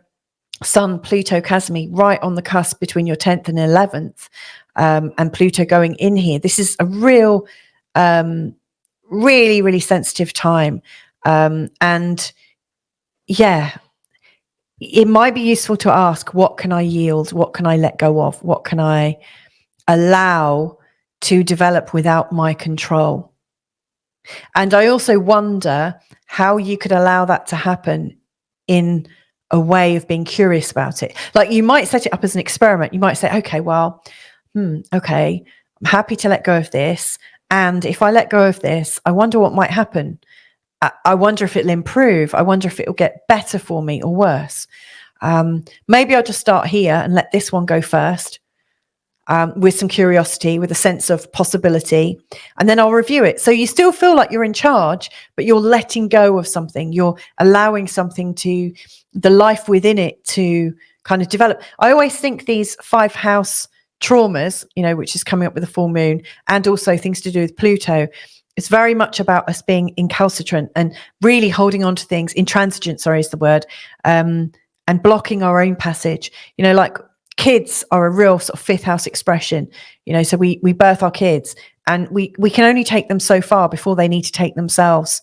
Sun, Pluto Cazimi right on the cusp between your 10th and 11th, and Pluto going in here, this is a real, really, really sensitive time. And yeah, it might be useful to ask, what can I yield? What can I let go of? What can I allow to develop without my control? And I also wonder how you could allow that to happen in a way of being curious about it. Like, you might set it up as an experiment. You might say, okay, well, okay, I'm happy to let go of this. And if I let go of this, I wonder what might happen. I wonder if it'll improve. I wonder if it'll get better for me or worse. Maybe I'll just start here and let this one go first, with some curiosity, with a sense of possibility, and then I'll review it. So you still feel like you're in charge, but you're letting go of something. You're allowing something to, the life within it to kind of develop. I always think these 5 house traumas, you know, which is coming up with the full moon, and also things to do with Pluto, it's very much about us being incalcitrant and really holding on to things, intransigent, sorry, is the word, and blocking our own passage. You know, like kids are a real sort of 5th house expression, you know, so we birth our kids and we can only take them so far before they need to take themselves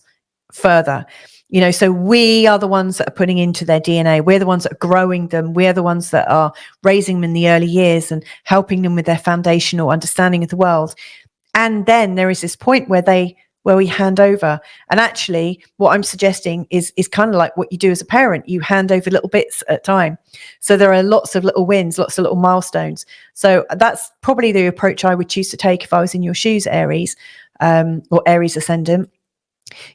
further. You know, so we are the ones that are putting into their DNA. We're the ones that are growing them. We're the ones that are raising them in the early years and helping them with their foundational understanding of the world. And then there is this point where we hand over. And actually, what I'm suggesting is kind of like what you do as a parent. You hand over little bits at a time. So there are lots of little wins, lots of little milestones. So that's probably the approach I would choose to take if I was in your shoes, Aries, or Aries Ascendant.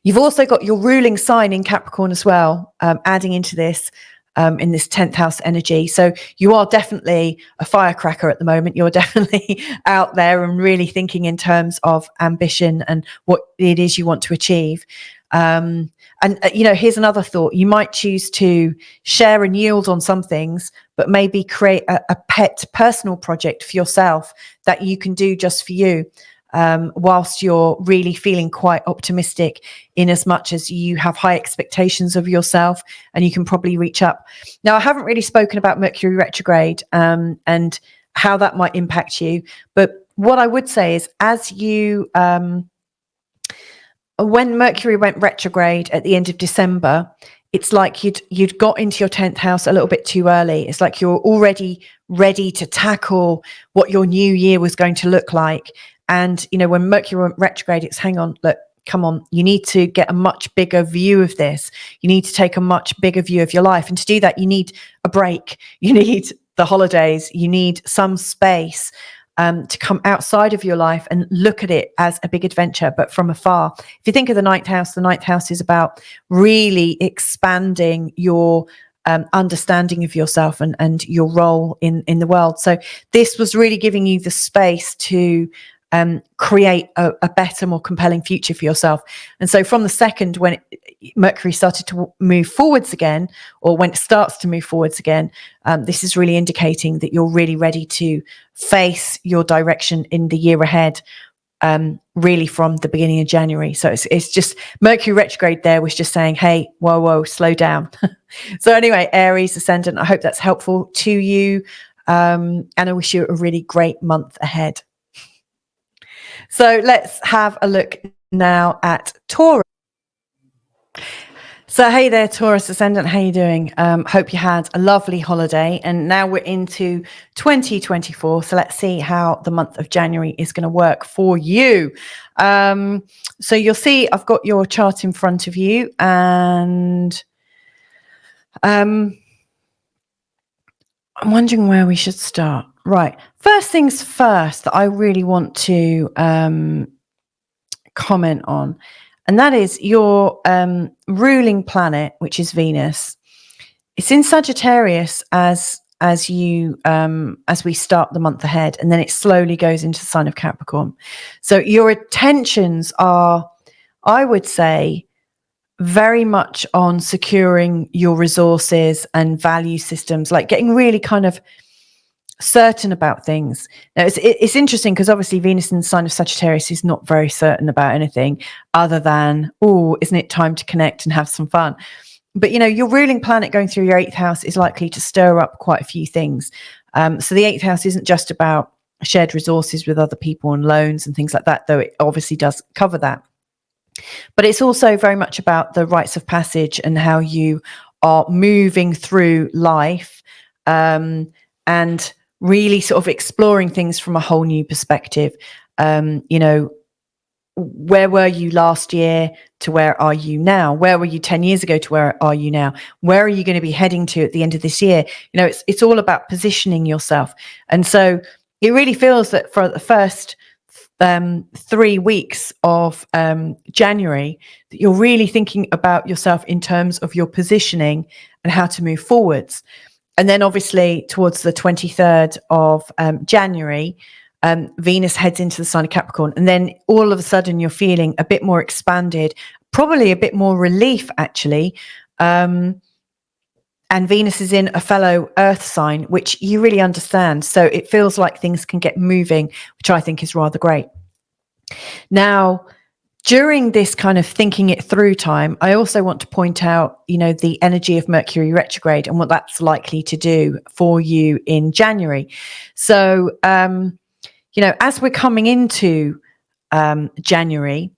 You've also got your ruling sign in Capricorn as well, adding into this, in this 10th house energy. So you are definitely a firecracker at the moment. You're definitely out there and really thinking in terms of ambition and what it is you want to achieve. And you know, here's another thought. You might choose to share and yield on some things, but maybe create a pet personal project for yourself that you can do just for you. Whilst you're really feeling quite optimistic, in as much as you have high expectations of yourself and you can probably reach up. Now, I haven't really spoken about Mercury retrograde, and how that might impact you. But what I would say is, as you, when Mercury went retrograde at the end of December, it's like you'd got into your 10th house a little bit too early. It's like you're already ready to tackle what your new year was going to look like. And, you know, when Mercury went retrograde, it's hang on, look, come on, you need to get a much bigger view of this. You need to take a much bigger view of your life. And to do that, you need a break. You need the holidays. You need some space to come outside of your life and look at it as a big adventure, but from afar. If you think of the ninth house is about really expanding your understanding of yourself and your role in the world. So this was really giving you the space to create a better, more compelling future for yourself. And so from the second, when Mercury started to move forwards again, or when it starts to move forwards again, this is really indicating that you're really ready to face your direction in the year ahead, really from the beginning of January. So it's just Mercury retrograde there was just saying, hey, whoa, slow down. So anyway, Aries Ascendant, I hope that's helpful to you. And I wish you a really great month ahead. So let's have a look now at Taurus. So hey there, Taurus Ascendant, how you doing? Hope you had a lovely holiday, and now we're into 2024. So let's see how the month of January is going to work for you. So you'll see I've got your chart in front of you, and I'm wondering where we should start. Right. First things first that I really want to comment on, and that is your ruling planet, which is Venus. It's in Sagittarius as as we start the month ahead, and then it slowly goes into the sign of Capricorn. So your attentions are, I would say, very much on securing your resources and value systems, like getting really kind of certain about things. Now, it's interesting because obviously Venus in the sign of Sagittarius is not very certain about anything other than, oh, isn't it time to connect and have some fun? But, your ruling planet going through your 8th house is likely to stir up quite a few things. So the 8th house isn't just about shared resources with other people and loans and things like that, though it obviously does cover that. But it's also very much about the rites of passage and how you are moving through life, and really sort of exploring things from a whole new perspective. Where were you last year to where are you now? Where were you 10 years ago to where are you now? Where are you going to be heading to at the end of this year? It's all about positioning yourself. And so it really feels that for the first 3 weeks of January, that you're really thinking about yourself in terms of your positioning and how to move forwards. And then obviously towards the 23rd of January, Venus heads into the sign of Capricorn. And then all of a sudden you're feeling a bit more expanded, probably a bit more relief actually. And Venus is in a fellow earth sign, which you really understand. So it feels like things can get moving, which I think is rather great. Now, during this kind of thinking it through time, I also want to point out, the energy of Mercury retrograde and what that's likely to do for you in January. So, as we're coming into January,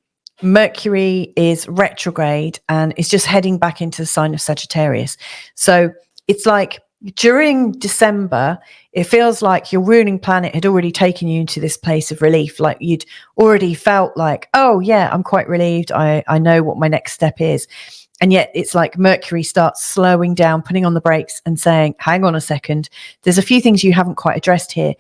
Mercury is retrograde and is just heading back into the sign of Sagittarius. So it's like during December, it feels like your ruling planet had already taken you into this place of relief. Like you'd already felt like, oh yeah, I'm quite relieved. I know what my next step is. And yet it's like Mercury starts slowing down, putting on the brakes and saying, hang on a second, there's a few things you haven't quite addressed here.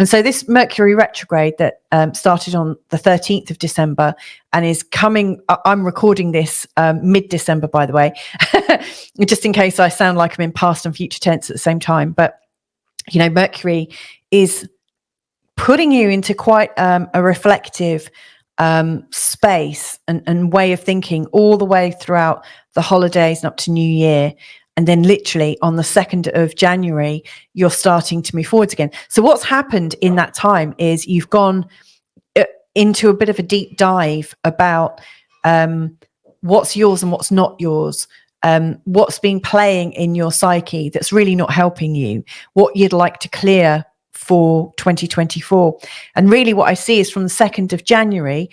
And so this Mercury retrograde that started on the 13th of December and is coming, I'm recording this mid-December, by the way, just in case I sound like I'm in past and future tense at the same time. But, Mercury is putting you into quite a reflective space and way of thinking all the way throughout the holidays and up to New Year. And then literally on the 2nd of January, you're starting to move forwards again. So what's happened in that time is you've gone into a bit of a deep dive about what's yours and what's not yours, what's been playing in your psyche that's really not helping you, what you'd like to clear for 2024. And really what I see is from the 2nd of January,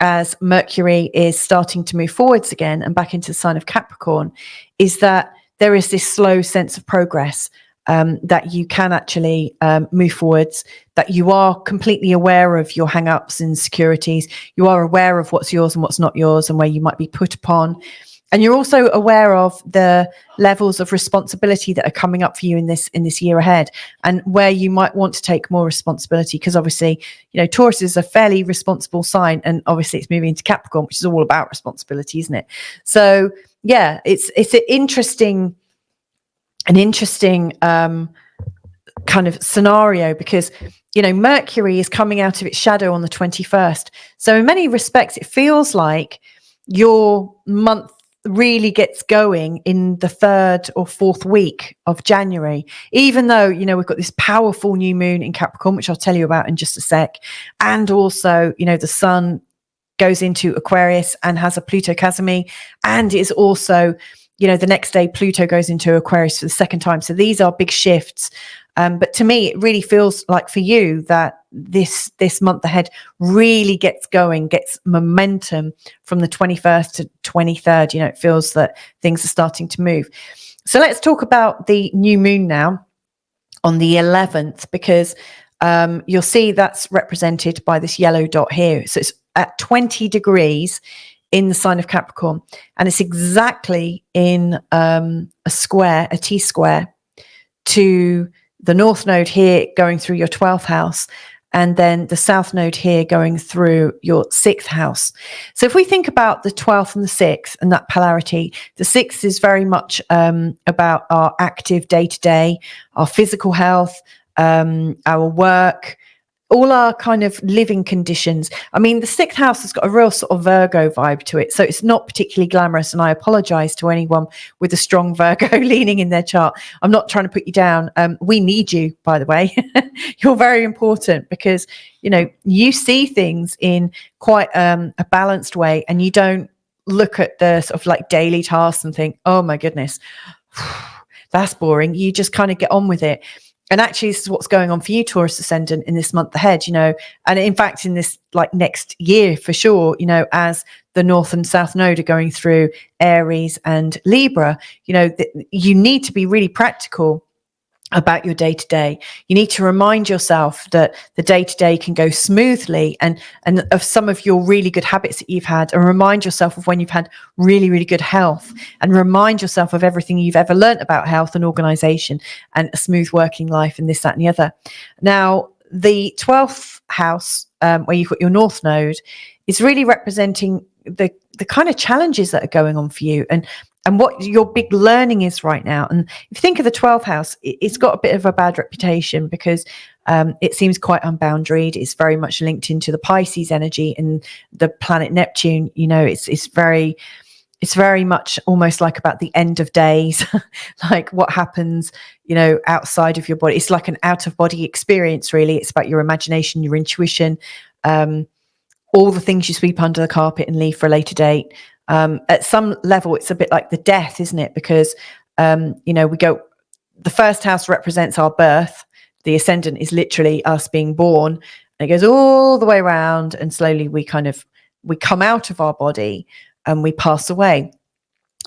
as Mercury is starting to move forwards again and back into the sign of Capricorn, is that there is this slow sense of progress, that you can actually move forwards, that you are completely aware of your hang-ups and insecurities. You are aware of what's yours and what's not yours and where you might be put upon. And you're also aware of the levels of responsibility that are coming up for you in this year ahead, and where you might want to take more responsibility. Because obviously, Taurus is a fairly responsible sign, and obviously it's moving into Capricorn, which is all about responsibility, isn't it? So yeah, it's an interesting kind of scenario, because Mercury is coming out of its shadow on the 21st. So in many respects, it feels like your month really gets going in the 3rd or 4th week of January, even though, we've got this powerful new moon in Capricorn, which I'll tell you about in just a sec. And also, the sun goes into Aquarius and has a Pluto Cazimi, and is also, the next day Pluto goes into Aquarius for the 2nd time. So these are big shifts. But to me, it really feels like for you that this month ahead really gets going, gets momentum from the 21st to 23rd. It feels that things are starting to move. So let's talk about the new moon now on the 11th, because you'll see that's represented by this yellow dot here. So it's at 20 degrees in the sign of Capricorn, and it's exactly in a T-square to the North Node here going through your 12th house. and then the South Node here going through your 6th house. So if we think about the 12th and the 6th and that polarity, the 6th is very much about our active day-to-day, our physical health, our work, all our kind of living conditions. I mean, the 6th house has got a real sort of Virgo vibe to it. So it's not particularly glamorous. And I apologize to anyone with a strong Virgo leaning in their chart. I'm not trying to put you down. We need you, by the way. You're very important because, you know, you see things in quite a balanced way, and you don't look at the sort of like daily tasks and think, oh my goodness, that's boring. You just kind of get on with it. And actually, this is what's going on for you, Taurus Ascendant, in this month ahead, you know, and in fact, in this like next year for sure, you know, as the North and South Node are going through Aries and Libra, you know, you need to be really practical about your day-to-day. You need to remind yourself that the day-to-day can go smoothly and of some of your really good habits that you've had, and remind yourself of when you've had really, really good health, and remind yourself of everything you've ever learnt about health and organization and a smooth working life and this, that, and the other. Now, the 12th house, where you've got your North Node, is really representing the kind of challenges that are going on for you and what your big learning is right now. And if you think of the 12th house, it's got a bit of a bad reputation because it seems quite unboundaried. It's very much linked into the Pisces energy and the planet Neptune. You know, it's very much almost like about the end of days, like what happens, you know, outside of your body. It's like an out of body experience, really. It's about your imagination, your intuition, all the things you sweep under the carpet and leave for a later date. At some level, it's a bit like the death, isn't it? Because, you know, the first house represents our birth. The ascendant is literally us being born. And it goes all the way around, and slowly we come out of our body and we pass away.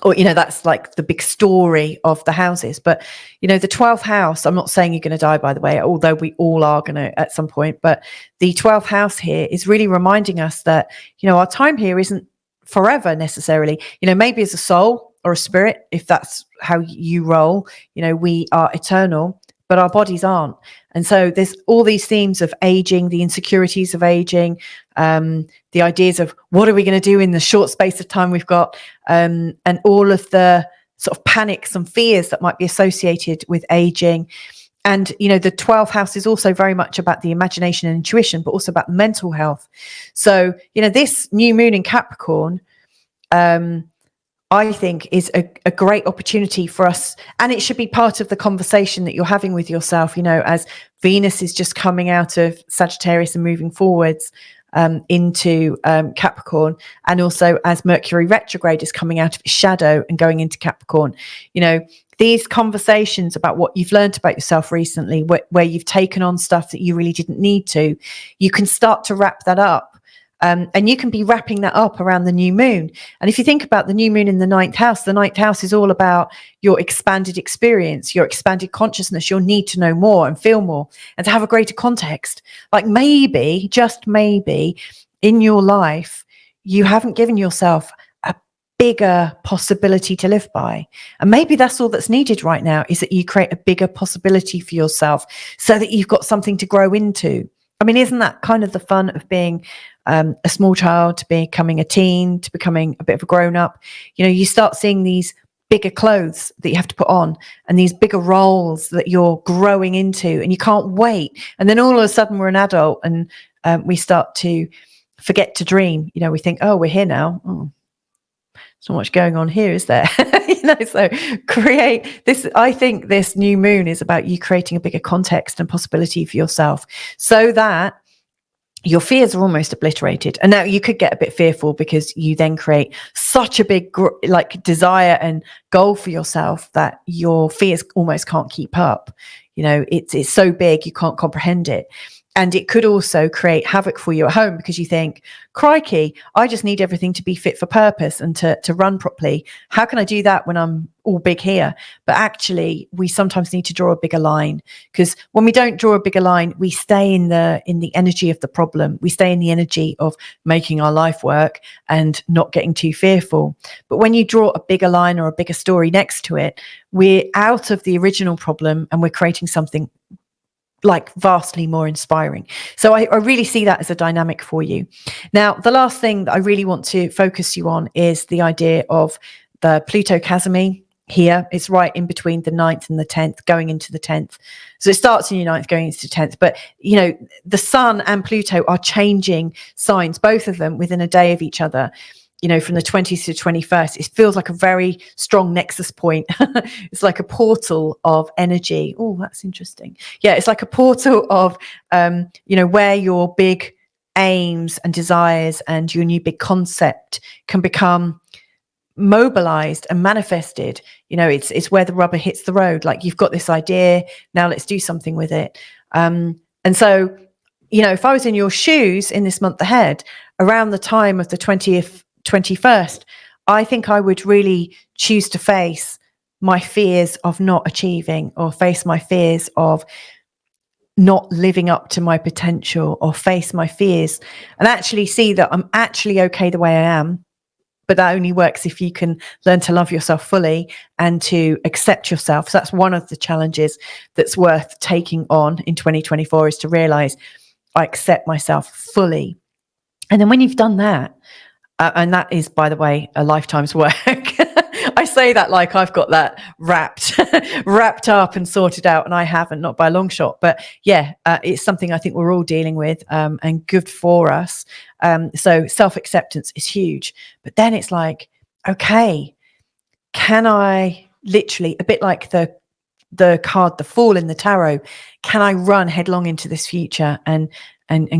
Or, you know, that's like the big story of the houses. But, you know, the 12th house, I'm not saying you're going to die, by the way, although we all are going to at some point. But the 12th house here is really reminding us that, you know, our time here isn't forever necessarily. You know, maybe as a soul or a spirit, if that's how you roll, you know, we are eternal, but our bodies aren't. And so there's all these themes of aging, the insecurities of aging, the ideas of what are we going to do in the short space of time we've got, and all of the sort of panics and fears that might be associated with aging. And, you know, the 12th house is also very much about the imagination and intuition, but also about mental health. So, you know, this new moon in Capricorn, I think is a great opportunity for us. And it should be part of the conversation that you're having with yourself, you know, as Venus is just coming out of Sagittarius and moving forwards into Capricorn. And also as Mercury retrograde is coming out of its shadow and going into Capricorn, you know, these conversations about what you've learned about yourself recently, where you've taken on stuff that you really didn't need to, you can start to wrap that up. And you can be wrapping that up around the new moon. And if you think about the new moon in the 9th house is all about your expanded experience, your expanded consciousness, your need to know more and feel more and to have a greater context. Like maybe, just maybe, in your life, you haven't given yourself a bigger possibility to live by. And maybe that's all that's needed right now, is that you create a bigger possibility for yourself so that you've got something to grow into. I mean, isn't that kind of the fun of being a small child to becoming a teen, to becoming a bit of a grown-up? You know, you start seeing these bigger clothes that you have to put on and these bigger roles that you're growing into, and you can't wait. And then all of a sudden we're an adult and we start to forget to dream. You know, we think, oh, we're here now. Oh, there's not much going on here, is there? You know, so create this. I think this new moon is about you creating a bigger context and possibility for yourself so that your fears are almost obliterated. And now you could get a bit fearful because you then create such a big like desire and goal for yourself that your fears almost can't keep up. You know, it's so big you can't comprehend it. And it could also create havoc for you at home because you think, crikey, I just need everything to be fit for purpose and to run properly. How can I do that when I'm all big here? But actually, we sometimes need to draw a bigger line, because when we don't draw a bigger line, we stay in the energy of the problem. We stay in the energy of making our life work and not getting too fearful. But when you draw a bigger line or a bigger story next to it, we're out of the original problem and we're creating something like vastly more inspiring. So I really see that as a dynamic for you. Now, the last thing that I really want to focus you on is the idea of the Pluto Cazimi here. It's right in between the 9th and the 10th, going into the 10th. So it starts in your 9th, going into the 10th. But, you know, the Sun and Pluto are changing signs, both of them within a day of each other. You know, from the 20th to 21st, it feels like a very strong nexus point. It's like a portal of energy. Oh, that's interesting. Yeah, it's like a portal of, you know, where your big aims and desires and your new big concept can become mobilized and manifested. You know, it's where the rubber hits the road. Like, you've got this idea, now let's do something with it. And so, you know, if I was in your shoes in this month ahead, around the time of the 20th, 21st, I think I would really choose to face my fears of not achieving, or face my fears of not living up to my potential, or face my fears and actually see that I'm actually okay the way I am. But that only works if you can learn to love yourself fully and to accept yourself. So that's one of the challenges that's worth taking on in 2024, is to realize I accept myself fully. And then when you've done that, and that is, by the way, a lifetime's work. I say that like I've got that wrapped up and sorted out, and I haven't, not by a long shot. But yeah, it's something I think we're all dealing with, and good for us. So self-acceptance is huge. But then it's like, okay, can I literally, a bit like the card, the Fool in the tarot, can I run headlong into this future and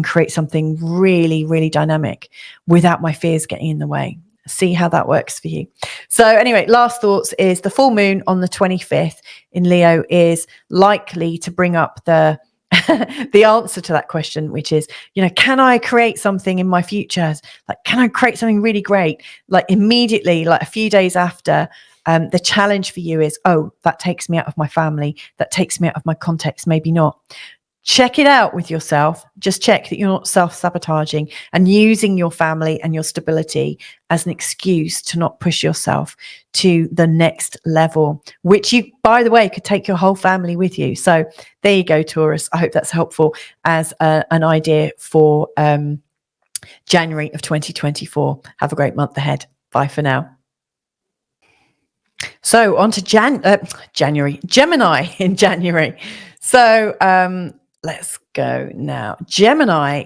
create something really, really dynamic without my fears getting in the way? See how that works for you. So anyway, last thoughts is the full moon on the 25th in Leo is likely to bring up the the answer to that question, which is, you know, can I create something in my future? Like, can I create something really great? Like immediately, like a few days after, the challenge for you is, oh, that takes me out of my family. That takes me out of my context. Maybe not. Check it out with yourself. Just check that you're not self-sabotaging and using your family and your stability as an excuse to not push yourself to the next level, which you, by the way, could take your whole family with you. So there you go, Taurus. I hope that's helpful as an idea for January of 2024. Have a great month ahead. Bye for now. So on to January, Gemini in January. So let's go now. Gemini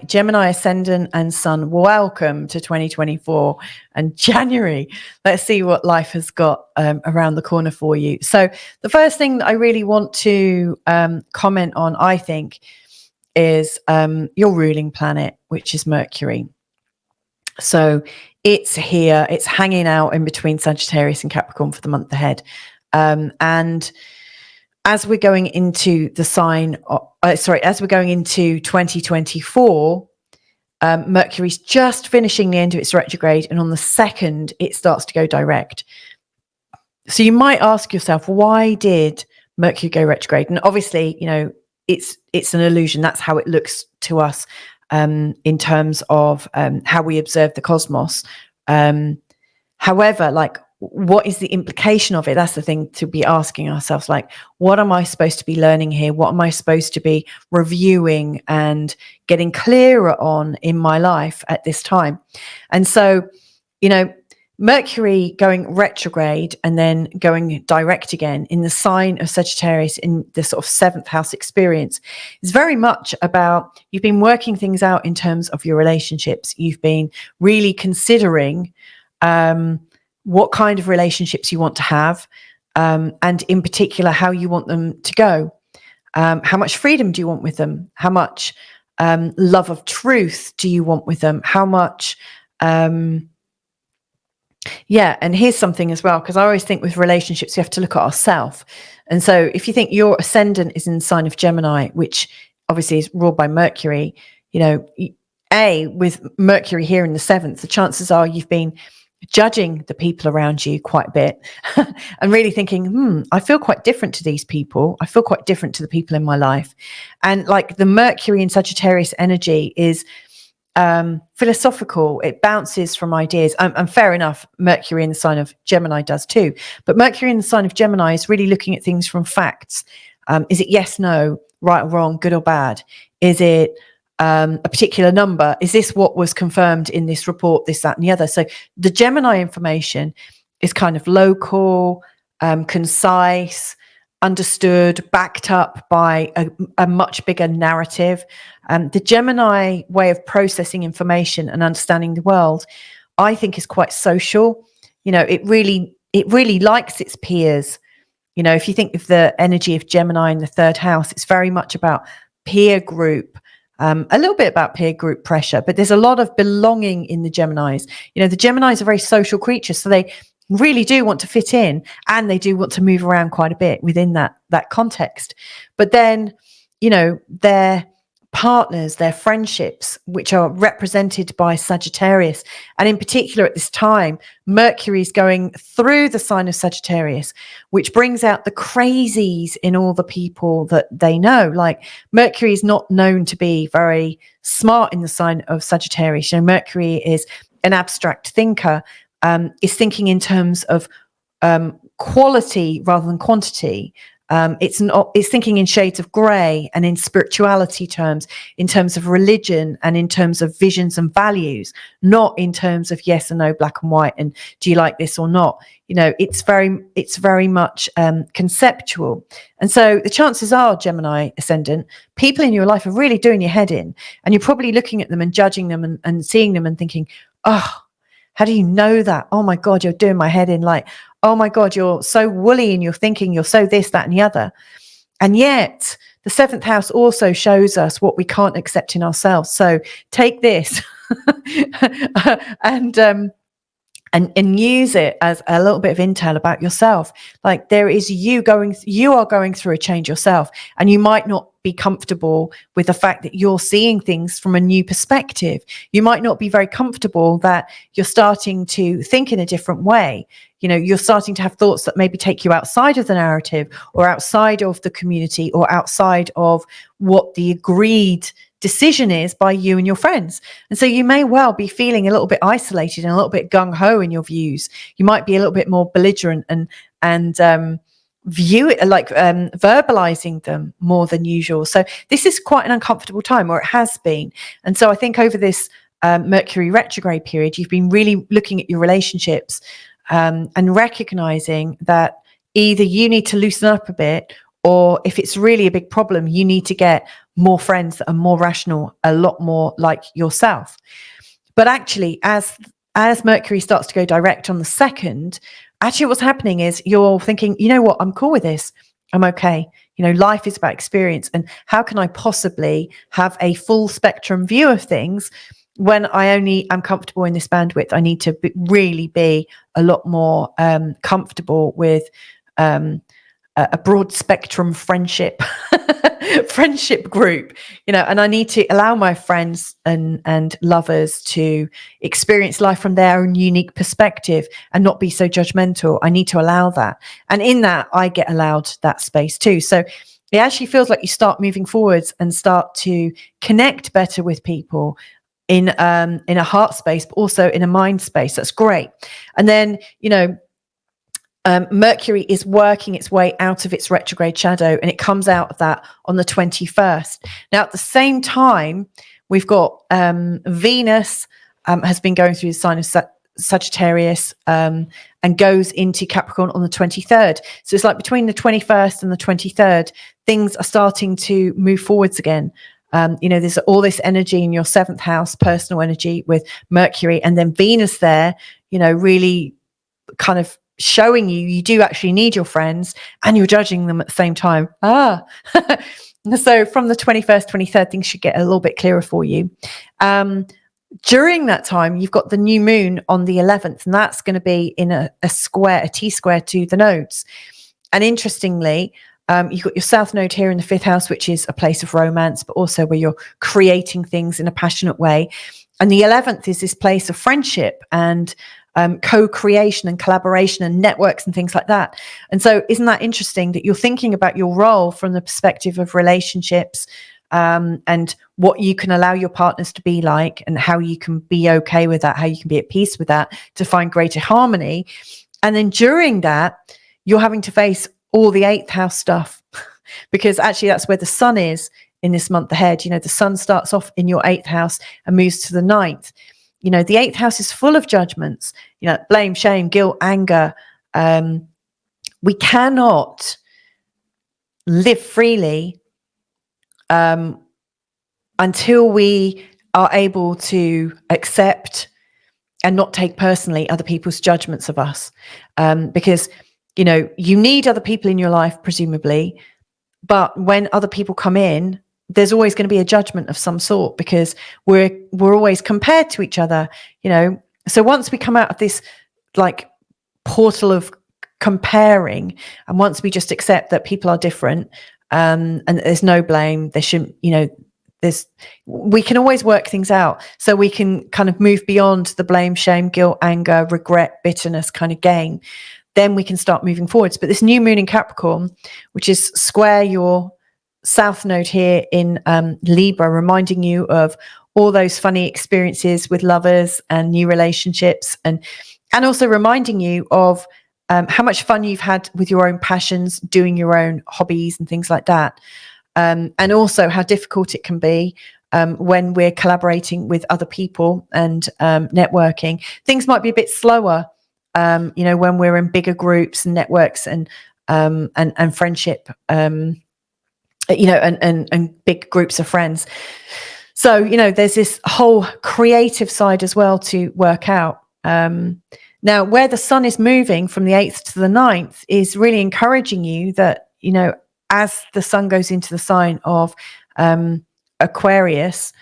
Ascendant and Sun, welcome to 2024 and January. Let's see what life has got around the corner for you. So the first thing that I really want to comment on, I think, is your ruling planet, which is Mercury. So it's here, it's hanging out in between Sagittarius and Capricorn for the month ahead. And as we're going into the sign, as we're going into 2024, Mercury's just finishing the end of its retrograde, and on the 2nd, it starts to go direct. So you might ask yourself, why did Mercury go retrograde? And obviously, you know, it's an illusion. That's how it looks to us in terms of how we observe the cosmos. However, like, what is the implication of it? That's the thing to be asking ourselves. Like, what am I supposed to be learning here? What am I supposed to be reviewing and getting clearer on in my life at this time? And so, you know, Mercury going retrograde and then going direct again in the sign of Sagittarius in the sort of 7th house experience is very much about, you've been working things out in terms of your relationships. You've been really considering what kind of relationships you want to have, and in particular, how you want them to go. How much freedom do you want with them? How much love of truth do you want with them? How much... Yeah, and here's something as well, because I always think with relationships, we have to look at ourselves. And so if you think your ascendant is in the sign of Gemini, which obviously is ruled by Mercury, you know, with Mercury here in the 7th, the chances are you've been judging the people around you quite a bit and really thinking, I feel quite different to these people. I feel quite different to the people in my life. And like the Mercury in Sagittarius energy is philosophical. It bounces from ideas. And fair enough, Mercury in the sign of Gemini does too. But Mercury in the sign of Gemini is really looking at things from facts. Is it yes, no? right or wrong, good or bad? Is it a particular number? Is this what was confirmed in this report, this, that, and the other? So the Gemini information is kind of local, concise, understood, backed up by a much bigger narrative. The Gemini way of processing information and understanding the world, I think, is quite social. You know, it really likes its peers. You know, if you think of the energy of Gemini in the third house, it's very much about peer group, a little bit about peer group pressure, but there's a lot of belonging in the Geminis. You know, the Geminis are very social creatures, so they really do want to fit in, and they do want to move around quite a bit within that context. But then, you know, their partners, their friendships, which are represented by Sagittarius, and in particular at this time, Mercury is going through the sign of Sagittarius, which brings out the crazies in all the people that they know. Like, Mercury is not known to be very smart in the sign of Sagittarius. You know, Mercury is an abstract thinker, is thinking in terms of quality rather than quantity. It's thinking in shades of grey and in spirituality terms, in terms of religion and in terms of visions and values, not in terms of yes and no, black and white, and do you like this or not? You know, it's very much conceptual. And so the chances are, Gemini ascendant, people in your life are really doing your head in, and you're probably looking at them and judging them and seeing them and thinking, oh, how do you know that? Oh my God, you're doing my head in. Like, oh my God, you're so woolly in your thinking, you're so this, that, and the other. And yet the seventh house also shows us what we can't accept in ourselves. So take this and use it as a little bit of intel about yourself. Like, you are going through a change yourself, and you might not be comfortable with the fact that you're seeing things from a new perspective. You might not be very comfortable that you're starting to think in a different way. You know, you're starting to have thoughts that maybe take you outside of the narrative, or outside of the community, or outside of what the agreed decision is by you and your friends. And so you may well be feeling a little bit isolated and a little bit gung-ho in your views. You might be a little bit more belligerent and view it like verbalizing them more than usual. So this is quite an uncomfortable time, or it has been. And so I think over this Mercury retrograde period, you've been really looking at your relationships and recognizing that either you need to loosen up a bit, or if it's really a big problem, you need to get more friends that are more rational, a lot more like yourself. But actually, as Mercury starts to go direct on the 2nd, actually what's happening is you're thinking, you know what, I'm cool with this. I'm okay. You know, life is about experience. And how can I possibly have a full spectrum view of things when I only am comfortable in this bandwidth? I need to really be a lot more comfortable with a broad spectrum friendship group, you know, and I need to allow my friends and lovers to experience life from their own unique perspective and not be so judgmental. I need to allow that. And in that, I get allowed that space too. So it actually feels like you start moving forwards and start to connect better with people in a heart space, but also in a mind space. That's great. And then, you know, Mercury is working its way out of its retrograde shadow, and it comes out of that on the 21st. Now, at the same time, we've got Venus has been going through the sign of Sagittarius and goes into Capricorn on the 23rd. So it's like between the 21st and the 23rd, things are starting to move forwards again. You know, there's all this energy in your 7th house, personal energy with Mercury, and then Venus there, you know, really kind of showing you do actually need your friends, and you're judging them at the same time. So from the 21st, 23rd, things should get a little bit clearer for you. During that time, you've got the new moon on the 11th, and that's going to be in a T-square to the nodes. And interestingly, you've got your South Node here in the 5th house, which is a place of romance, but also where you're creating things in a passionate way. And the 11th is this place of friendship and co-creation and collaboration and networks and things like that. And so isn't that interesting that you're thinking about your role from the perspective of relationships and what you can allow your partners to be like, and how you can be okay with that, how you can be at peace with that to find greater harmony. And then during that, you're having to face all the 8th house stuff. because actually that's where the sun is in this month ahead. You know, the sun starts off in your 8th house and moves to the 9th. You know, the 8th house is full of judgments, you know, blame, shame, guilt, anger. We cannot live freely until we are able to accept and not take personally other people's judgments of us. Because, you know, you need other people in your life, presumably, but when other people come in, there's always going to be a judgment of some sort, because we're always compared to each other, you know. So once we come out of this like portal of comparing, and once we just accept that people are different, and there's no blame, there shouldn't, you know, we can always work things out, so we can kind of move beyond the blame, shame, guilt, anger, regret, bitterness kind of game. Then we can start moving forwards. But this new moon in Capricorn, which is square your south node here in Libra, reminding you of all those funny experiences with lovers and new relationships, and also reminding you of how much fun you've had with your own passions, doing your own hobbies and things like that. And also how difficult it can be when we're collaborating with other people and networking. Things might be a bit slower, you know, when we're in bigger groups and networks and friendship, you know, and big groups of friends. So, you know, there's this whole creative side as well to work out. Now, where the sun is moving from the 8th to the 9th is really encouraging you that, you know, as the sun goes into the sign of Aquarius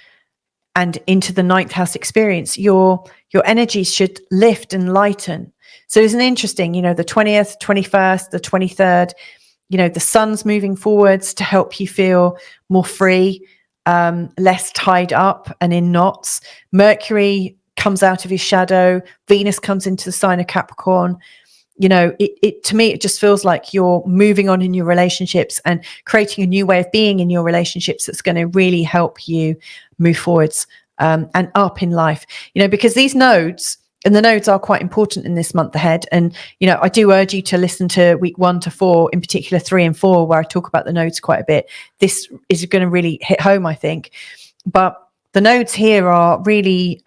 and into the 9th house experience, your energies should lift and lighten. So isn't it interesting, you know, the 20th, 21st, the 23rd, you know, the sun's moving forwards to help you feel more free, less tied up and in knots. Mercury comes out of his shadow. Venus comes into the sign of Capricorn. You know, it to me, it just feels like you're moving on in your relationships and creating a new way of being in your relationships that's going to really help you move forwards and up in life. You know, because these nodes, and the nodes are quite important in this month ahead. And, you know, I do urge you to listen to week 1 to 4, in particular 3 and 4, where I talk about the nodes quite a bit. This is going to really hit home, I think. But the nodes here are really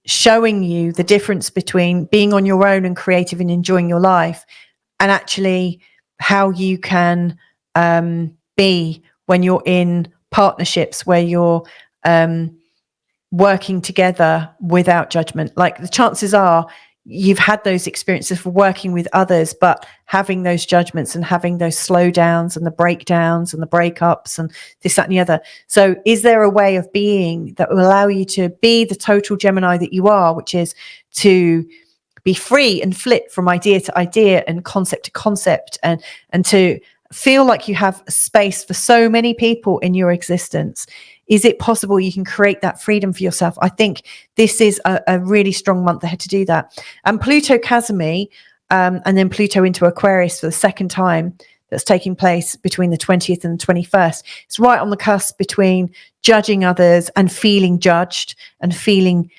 showing you the difference between being on your own and creative and enjoying your life, and actually how you can be when you're in partnerships where you're working together without judgment. Like, the chances are you've had those experiences for working with others, but having those judgments and having those slowdowns and the breakdowns and the breakups and this, that, and the other. So is there a way of being that will allow you to be the total Gemini that you are, which is to be free and flit from idea to idea and concept to concept, and to feel like you have space for so many people in your existence? Is it possible you can create that freedom for yourself? I think this is a really strong month ahead to do that. And Pluto Cazimi, and then Pluto into Aquarius for the second time, that's taking place between the 20th and the 21st. It's right on the cusp between judging others and feeling judged and feeling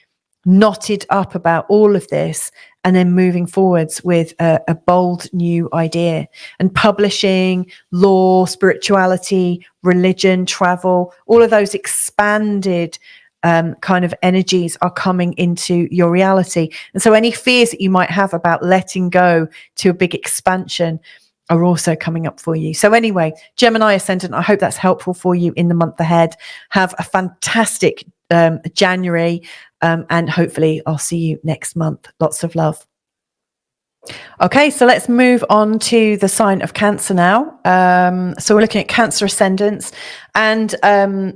knotted up about all of this, and then moving forwards with a bold new idea. And publishing, law, spirituality, religion, travel, all of those expanded kind of energies are coming into your reality. And so any fears that you might have about letting go to a big expansion are also coming up for you. So anyway, Gemini Ascendant, I hope that's helpful for you in the month ahead. Have a fantastic January, and hopefully I'll see you next month. Lots of love. Okay, so let's move on to the sign of Cancer now. So we're looking at Cancer ascendants, and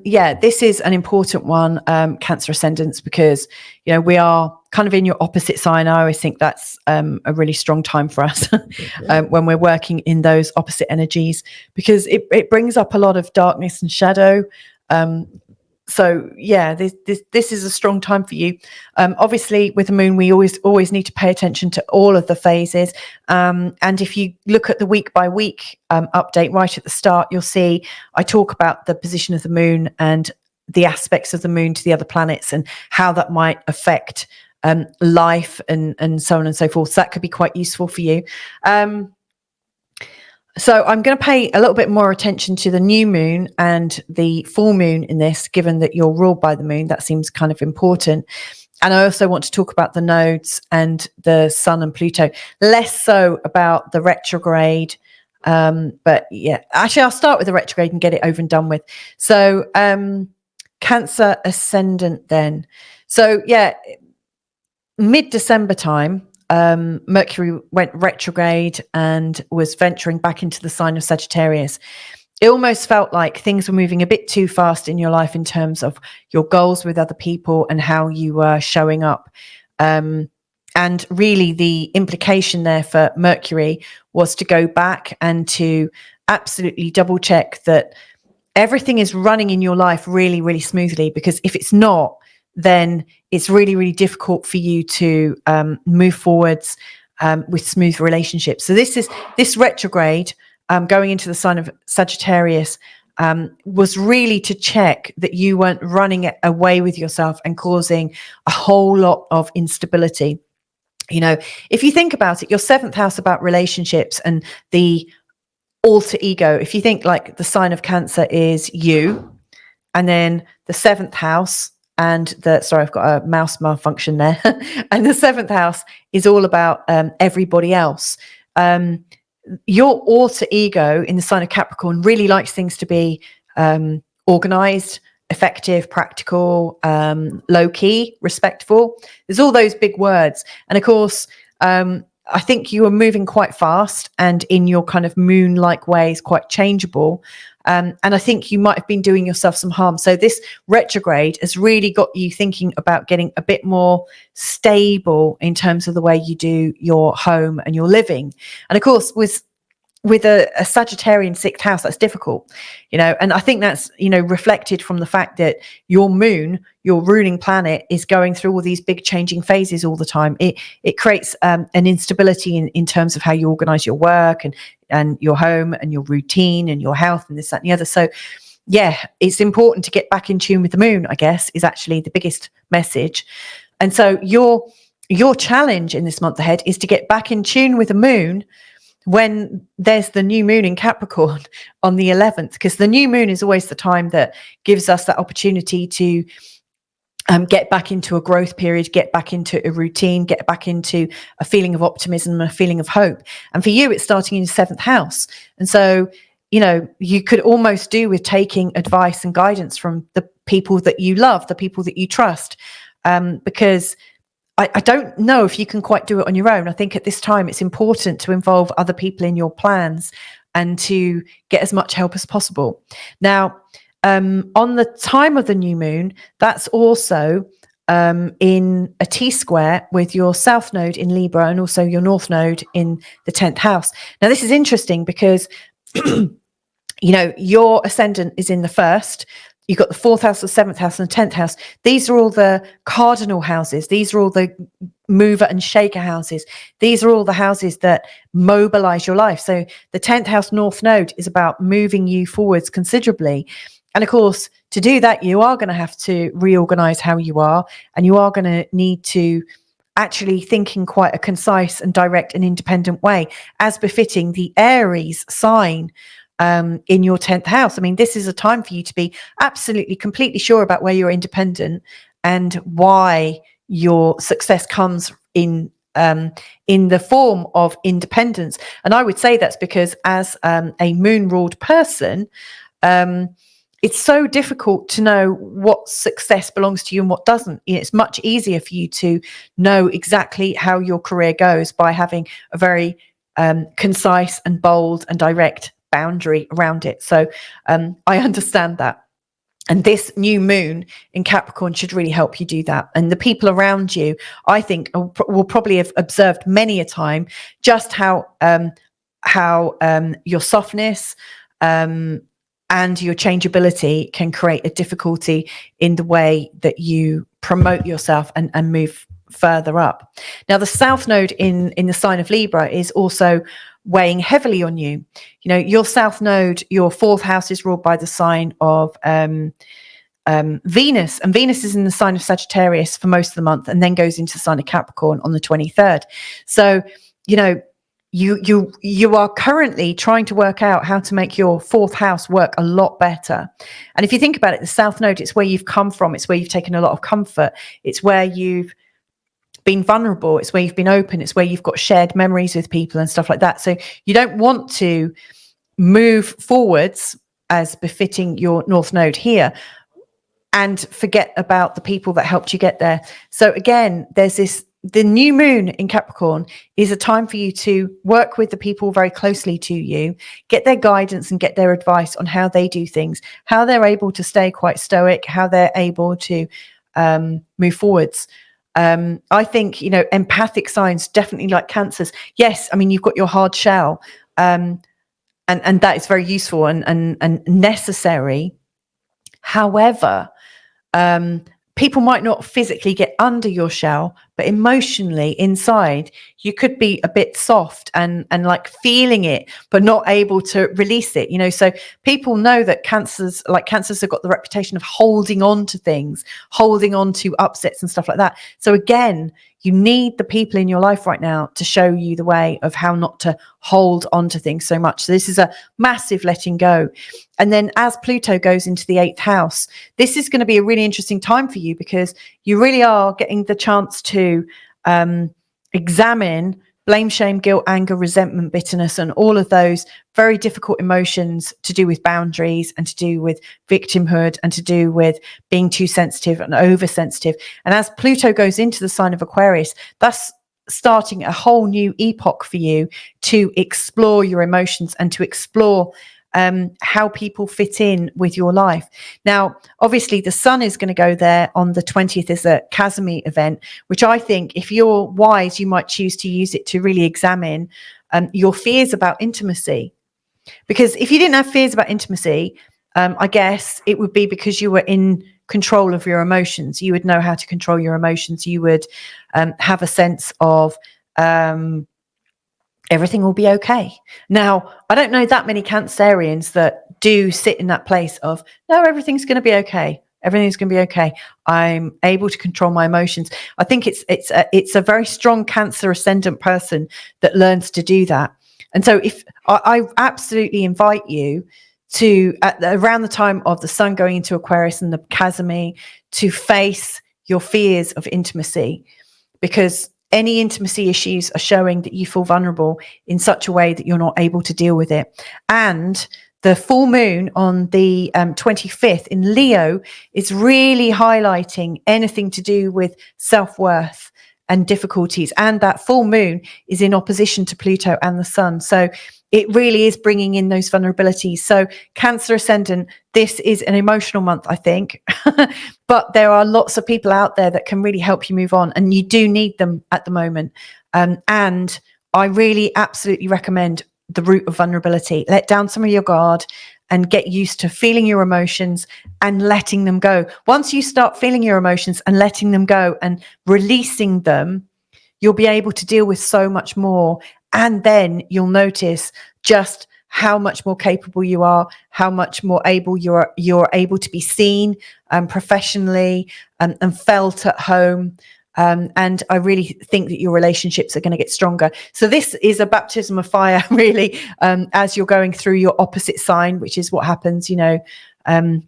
yeah, this is an important one, Cancer ascendants, because, you know, we are kind of in your opposite sign. I always think that's a really strong time for us when we're working in those opposite energies, because it brings up a lot of darkness and shadow. So yeah, this is a strong time for you. Obviously, with the moon, we always need to pay attention to all of the phases. And if you look at the week by week update right at the start, you'll see I talk about the position of the moon and the aspects of the moon to the other planets and how that might affect life and so on and so forth. So that could be quite useful for you. So I'm going to pay a little bit more attention to the new moon and the full moon in this, given that you're ruled by the moon. That seems kind of important. And I also want to talk about the nodes and the Sun and Pluto, less so about the retrograde. But yeah, actually, I'll start with the retrograde and get it over and done with. So Cancer Ascendant then. So yeah, mid-December time, Mercury went retrograde and was venturing back into the sign of Sagittarius. It almost felt like things were moving a bit too fast in your life in terms of your goals with other people and how you were showing up. And really the implication there for Mercury was to go back and to absolutely double check that everything is running in your life really, really smoothly, because if it's not, then it's really, really difficult for you to move forwards with smooth relationships. So this retrograde going into the sign of Sagittarius was really to check that you weren't running away with yourself and causing a whole lot of instability. You know, if you think about it, your seventh house about relationships and the alter ego, if you think like the sign of Cancer is you, and then the seventh house and sorry, I've got a mouse malfunction there. And the seventh house is all about everybody else. Your alter ego in the sign of Capricorn really likes things to be organized, effective, practical, low key, respectful. There's all those big words. And of course, I think you are moving quite fast and in your kind of moon-like ways, quite changeable. And I think you might have been doing yourself some harm. So this retrograde has really got you thinking about getting a bit more stable in terms of the way you do your home and your living. And of course, with a Sagittarian sixth house, that's difficult, you know, and I think that's, you know, reflected from the fact that your moon, your ruling planet, is going through all these big changing phases all the time. It creates an instability in terms of how you organize your work and your home and your routine and your health and this, that, and the other. So yeah, it's important to get back in tune with the moon, I guess, is actually the biggest message. And so your challenge in this month ahead is to get back in tune with the moon when there's the new moon in Capricorn on the 11th, because the new moon is always the time that gives us that opportunity to get back into a growth period, get back into a routine, get back into a feeling of optimism and a feeling of hope. And for you, it's starting in your seventh house. And so, you know, you could almost do with taking advice and guidance from the people that you love, the people that you trust, because I don't know if you can quite do it on your own. I think at this time it's important to involve other people in your plans and to get as much help as possible. Now, on the time of the new moon, that's also in a T-square with your south node in Libra and also your north node in the 10th house. Now, this is interesting because, you know, your ascendant is in the first. You've got the 4th house, the 7th house, and the 10th house. These are all the cardinal houses. These are all the mover and shaker houses. These are all the houses that mobilize your life. So the 10th house north node is about moving you forwards considerably. And of course, to do that, you are going to have to reorganize how you are, and you are going to need to actually think in quite a concise and direct and independent way, as befitting the Aries sign in your 10th house. I mean, this is a time for you to be absolutely, completely sure about where you're independent and why your success comes in the form of independence. And I would say that's because as a moon-ruled person, it's so difficult to know what success belongs to you and what doesn't. It's much easier for you to know exactly how your career goes by having a very concise and bold and direct boundary around it. So I understand that. And this new moon in Capricorn should really help you do that. And the people around you, I think, will probably have observed many a time just how your softness and your changeability can create a difficulty in the way that you promote yourself and move further up. Now, the south node in the sign of Libra is also weighing heavily on you. You know, your south node, your 4th house, is ruled by the sign of Venus, and Venus is in the sign of Sagittarius for most of the month and then goes into the sign of Capricorn on the 23rd. So, you know, you are currently trying to work out how to make your fourth house work a lot better. And if you think about it, the South Node, it's where you've come from. It's where you've taken a lot of comfort. It's where you've been vulnerable. It's where you've been open. It's where you've got shared memories with people and stuff like that. So you don't want to move forwards as befitting your North Node here and forget about the people that helped you get there. So again, there's the new moon in Capricorn is a time for you to work with the people very closely to you, get their guidance and get their advice on how they do things, how they're able to stay quite stoic, how they're able to move forwards. I think, empathic signs, definitely like Cancers. Yes, I mean, you've got your hard shell, and that is very useful and necessary. However, people might not physically get under your shell, but emotionally inside, you could be a bit soft and like feeling it, but not able to release it, So people know that cancers have got the reputation of holding on to things, holding on to upsets and stuff like that. So again, you need the people in your life right now to show you the way of how not to hold on to things so much. So this is a massive letting go. And then as Pluto goes into the 8th house, this is going to be a really interesting time for you because you really are getting the chance to examine blame, shame, guilt, anger, resentment, bitterness, and all of those very difficult emotions to do with boundaries and to do with victimhood and to do with being too sensitive and oversensitive. And as Pluto goes into the sign of Aquarius, that's starting a whole new epoch for you to explore your emotions and to explore how people fit in with your life. Now, obviously, the sun is going to go there on the 20th as a Cazimi event, which I think if you're wise, you might choose to use it to really examine your fears about intimacy. Because if you didn't have fears about intimacy, I guess it would be because you were in control of your emotions. You would know how to control your emotions. You would have a sense of everything will be okay. Now, I don't know that many Cancerians that do sit in that place of, no, everything's going to be okay. Everything's going to be okay. I'm able to control my emotions. I think it's a very strong Cancer ascendant person that learns to do that. And so if I absolutely invite you to, around the time of the sun going into Aquarius and the Cazimi, to face your fears of intimacy, because any intimacy issues are showing that you feel vulnerable in such a way that you're not able to deal with it. And the full moon on the 25th in Leo is really highlighting anything to do with self-worth and difficulties. And that full moon is in opposition to Pluto and the sun. So it really is bringing in those vulnerabilities. So Cancer ascendant, this is an emotional month, I think. But there are lots of people out there that can really help you move on. And you do need them at the moment. And I really absolutely recommend the route of vulnerability. Let down some of your guard and get used to feeling your emotions and letting them go. Once you start feeling your emotions and letting them go and releasing them, you'll be able to deal with so much more. And then you'll notice just how much more capable you are, how much more able you're able to be seen professionally and felt at home. And I really think that your relationships are going to get stronger. So this is a baptism of fire, really, as you're going through your opposite sign, which is what happens, when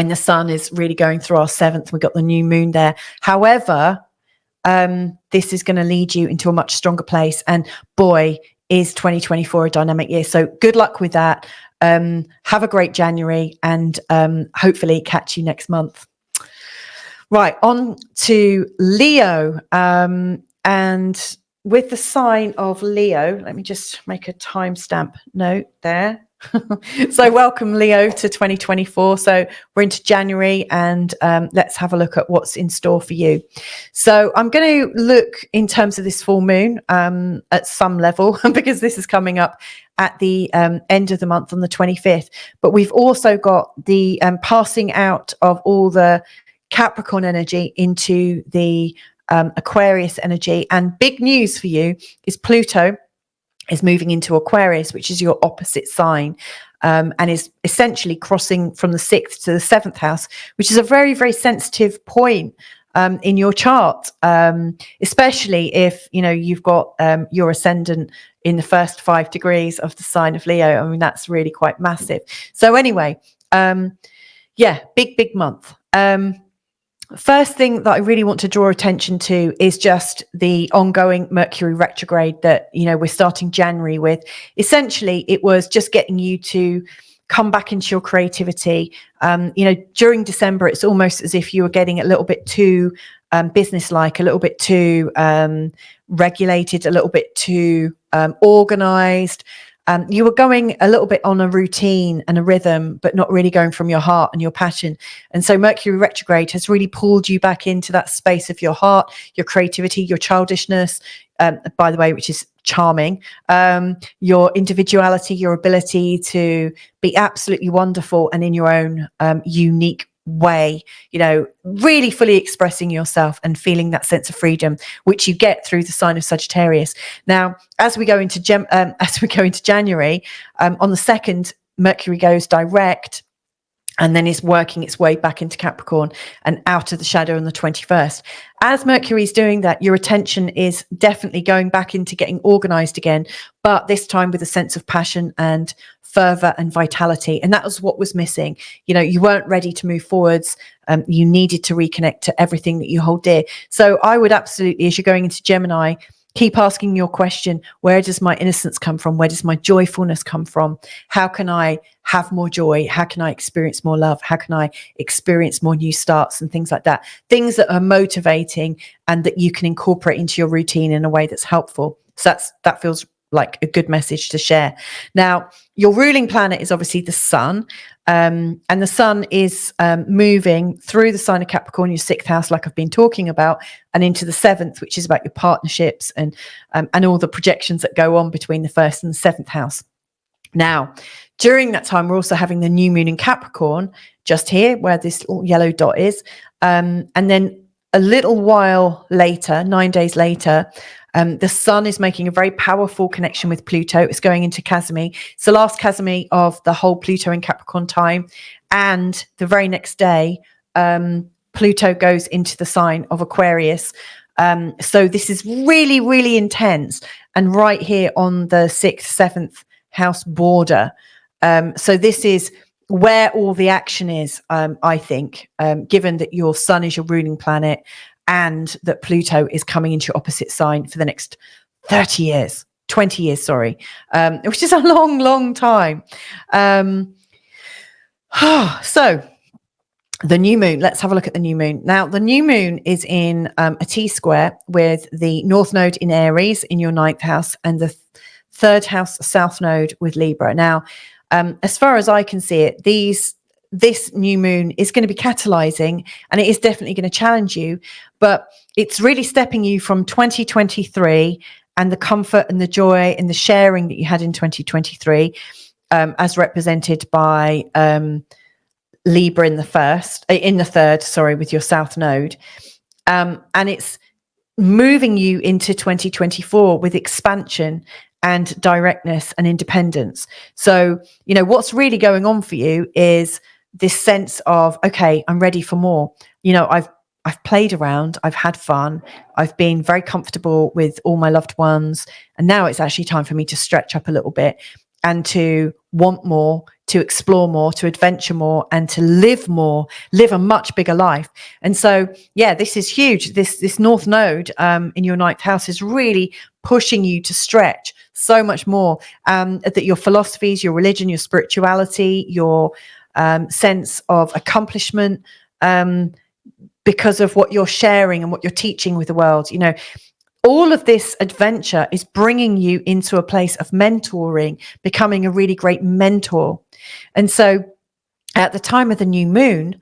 the sun is really going through our 7th. We've got the new moon there. However, this is going to lead you into a much stronger place. And boy, is 2024 a dynamic year. So good luck with that. Have a great January and hopefully catch you next month. Right, on to Leo. And with the sign of Leo, let me just make a timestamp note there. So welcome, Leo, to 2024. So we're into January and let's have a look at what's in store for you. So I'm going to look in terms of this full moon at some level because this is coming up at the end of the month on the 25th. But we've also got the passing out of all the Capricorn energy into the Aquarius energy. And big news for you is Pluto is moving into Aquarius, which is your opposite sign, and is essentially crossing from the 6th to the 7th house, which is a very, very sensitive point in your chart, especially if, you know, you've got your ascendant in the first 5 degrees of the sign of Leo. I mean, that's really quite massive. So anyway, yeah, big month. First thing that I really want to draw attention to is just the ongoing Mercury retrograde that, you know, we're starting January with. Essentially, it was just getting you to come back into your creativity. You know, during December, it's almost as if you were getting a little bit too business-like, a little bit too regulated, a little bit too organized. You were going a little bit on a routine and a rhythm, but not really going from your heart and your passion. And so Mercury retrograde has really pulled you back into that space of your heart, your creativity, your childishness, by the way, which is charming, your individuality, your ability to be absolutely wonderful and in your own unique way, you know, really fully expressing yourself and feeling that sense of freedom, which you get through the sign of Sagittarius. Now, as we go into January, on the 2nd, Mercury goes direct and then is working its way back into Capricorn and out of the shadow on the 21st. As Mercury is doing that, your attention is definitely going back into getting organized again, but this time with a sense of passion and fervor and vitality. And that was what was missing. You know, you weren't ready to move forwards. You needed to reconnect to everything that you hold dear. So I would absolutely, as you're going into Gemini, keep asking your question, where does my innocence come from? Where does my joyfulness come from? How can I have more joy? How can I experience more love? How can I experience more new starts and things like that? Things that are motivating and that you can incorporate into your routine in a way that's helpful. So that feels like a good message to share. Now, your ruling planet is obviously the sun. And the sun is moving through the sign of Capricorn, your 6th house, like I've been talking about, and into the 7th, which is about your partnerships and all the projections that go on between the 1st and the 7th house. Now, during that time, we're also having the new moon in Capricorn, just here where this little yellow dot is. And then a little while later, 9 days later, the sun is making a very powerful connection with Pluto. It's going into Cazimi. It's the last Cazimi of the whole Pluto in Capricorn time. And the very next day, Pluto goes into the sign of Aquarius. So this is really, really intense. And right here on the 6th, 7th house border. So this is where all the action is, I think, given that your sun is your ruling planet and that Pluto is coming into your opposite sign for the next 20 years, which is a long, long time. So the new moon, let's have a look at the new moon. Now, the new moon is in a T-square with the North Node in Aries in your 9th house and the 3rd house South Node with Libra. Now, as far as I can see it, this new moon is going to be catalyzing and it is definitely going to challenge you, but it's really stepping you from 2023 and the comfort and the joy and the sharing that you had in 2023, as represented by Libra in the 3rd, with your South Node. And it's moving you into 2024 with expansion and directness and independence. So, you know, what's really going on for you is this sense of, okay, I'm ready for more. You know, I've played around, I've had fun, I've been very comfortable with all my loved ones, and now it's actually time for me to stretch up a little bit and to want more, to explore more, to adventure more, and to live more, live a much bigger life. And so, yeah, this is huge. This North Node in your 9th house is really pushing you to stretch so much more, that your philosophies, your religion, your spirituality, your sense of accomplishment, because of what you're sharing and what you're teaching with the world. You know, all of this adventure is bringing you into a place of mentoring, becoming a really great mentor. And so at the time of the new moon,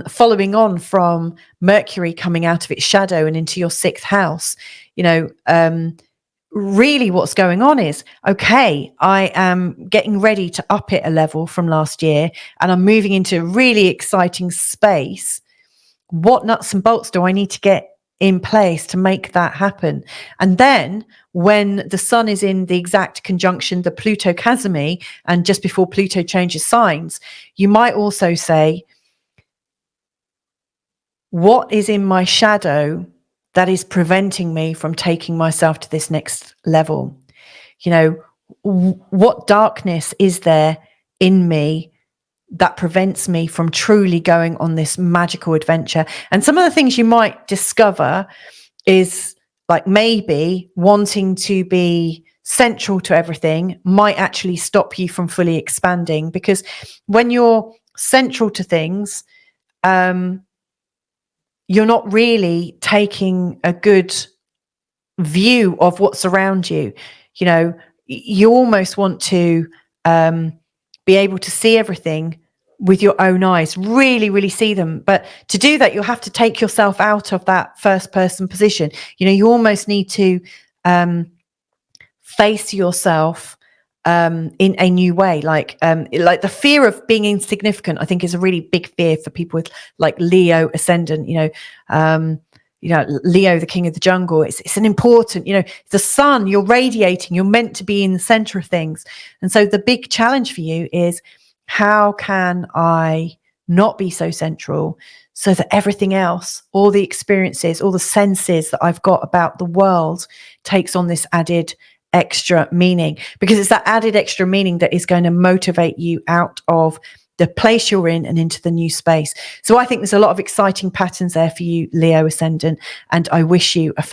following on from Mercury coming out of its shadow and into your 6th house, you know, really what's going on is, okay, I am getting ready to up it a level from last year and I'm moving into a really exciting space. What nuts and bolts do I need to get in place to make that happen? And then when the sun is in the exact conjunction, the Pluto Cazimi, and just before Pluto changes signs, you might also say, what is in my shadow that is preventing me from taking myself to this next level? You know, what darkness is there in me that prevents me from truly going on this magical adventure? And some of the things you might discover is like maybe wanting to be central to everything might actually stop you from fully expanding, because when you're central to things, you're not really taking a good view of what's around you. You know, you almost want to be able to see everything with your own eyes, really, really see them. But to do that, you'll have to take yourself out of that first person position. You know, you almost need to face yourself in a new way. Like the fear of being insignificant, I think, is a really big fear for people with like Leo ascendant, Leo, the king of the jungle. It's an important, the sun, you're radiating, you're meant to be in the center of things. And so the big challenge for you is, how can I not be so central so that everything else, all the experiences, all the senses that I've got about the world takes on this added extra meaning? Because it's that added extra meaning that is going to motivate you out of the place you're in and into the new space. So I think there's a lot of exciting patterns there for you, Leo ascendant, and I wish you a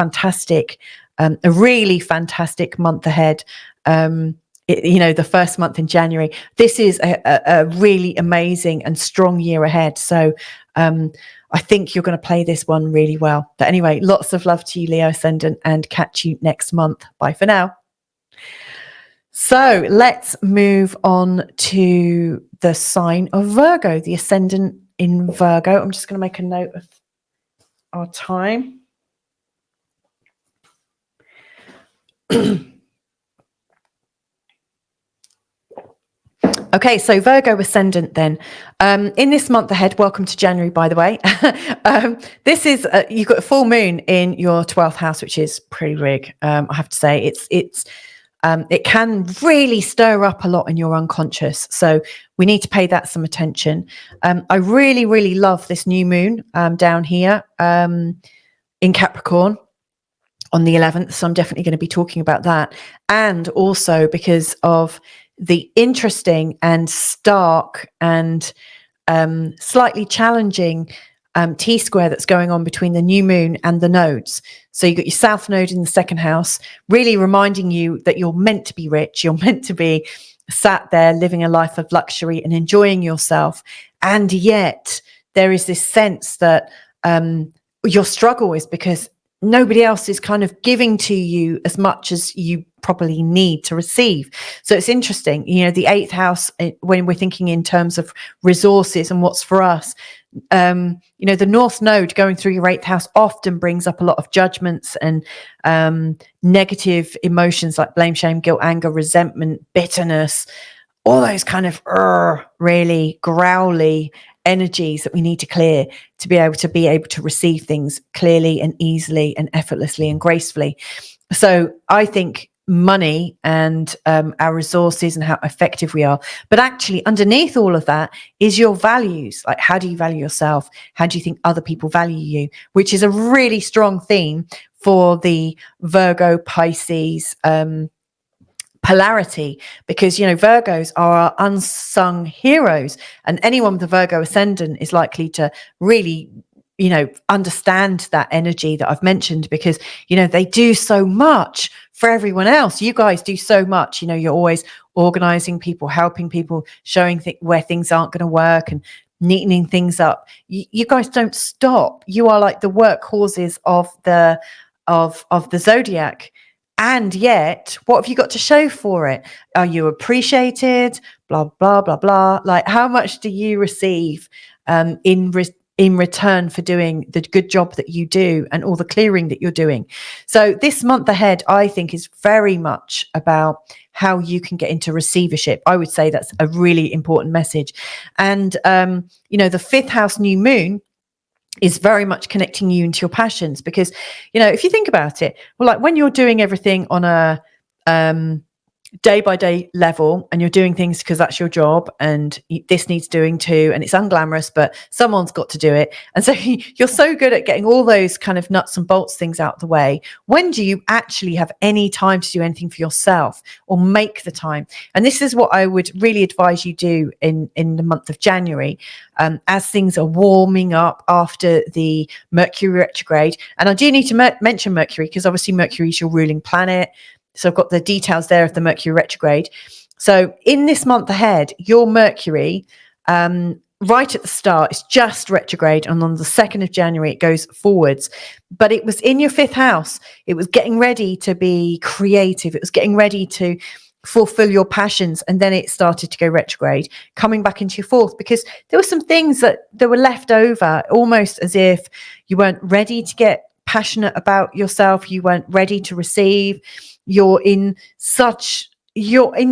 really fantastic month ahead. The first month in January. This is a really amazing and strong year ahead. So I think you're going to play this one really well. But anyway, lots of love to you, Leo ascendant, and catch you next month. Bye for now. So let's move on to the sign of Virgo, the ascendant in Virgo. I'm just going to make a note of our time. Okay, so Virgo ascendant then. In this month ahead, welcome to January, by the way. This is, you've got a full moon in your 12th house, which is pretty big. I have to say, it can really stir up a lot in your unconscious. So we need to pay that some attention. I really, really love this new moon down here in Capricorn on the 11th. So I'm definitely going to be talking about that. And also because of the interesting and stark and slightly challenging T-square that's going on between the new moon and the nodes. So you've got your south node in the second house, really reminding you that you're meant to be rich. You're meant to be sat there living a life of luxury and enjoying yourself. And yet there is this sense that your struggle is because nobody else is kind of giving to you as much as you probably need to receive. So it's interesting, the 8th house, when we're thinking in terms of resources and what's for us, the North Node going through your 8th house often brings up a lot of judgments and negative emotions like blame, shame, guilt, anger, resentment, bitterness, all those kind of really growly energies that we need to clear to be able to receive things clearly and easily and effortlessly and gracefully. So I think money and our resources and how effective we are, but actually underneath all of that is your values. Like, how do you value yourself? How do you think other people value you? Which is a really strong theme for the Virgo Pisces polarity, because Virgos are our unsung heroes, and anyone with a Virgo ascendant is likely to really understand that energy that I've mentioned, because they do so much for everyone else. You guys do so much. You're always organizing people, helping people, showing where things aren't going to work and neatening things up. You guys don't stop. You are like the workhorses of the zodiac. And yet, what have you got to show for it? Are you appreciated? Blah, blah, blah, blah. Like, how much do you receive in return for doing the good job that you do and all the clearing that you're doing? So this month ahead, I think, is very much about how you can get into receivership. I would say that's a really important message. And, the 5th house new moon is very much connecting you into your passions, because if you think about it, well, like when you're doing everything on a day by day level, and you're doing things because that's your job, and this needs doing too, and it's unglamorous, but someone's got to do it. And so you're so good at getting all those kind of nuts and bolts things out of the way. When do you actually have any time to do anything for yourself, or make the time? And this is what I would really advise you do in the month of January, as things are warming up after the Mercury retrograde. And I do need to mention Mercury, because obviously Mercury is your ruling planet. So I've got the details there of the Mercury retrograde. So in this month ahead, your Mercury, right at the start, it's just retrograde. And on the 2nd of January, it goes forwards. But it was in your 5th house. It was getting ready to be creative. It was getting ready to fulfill your passions. And then it started to go retrograde, coming back into your 4th, because there were some things that were left over, almost as if you weren't ready to get passionate about yourself. You weren't ready to receive. You're in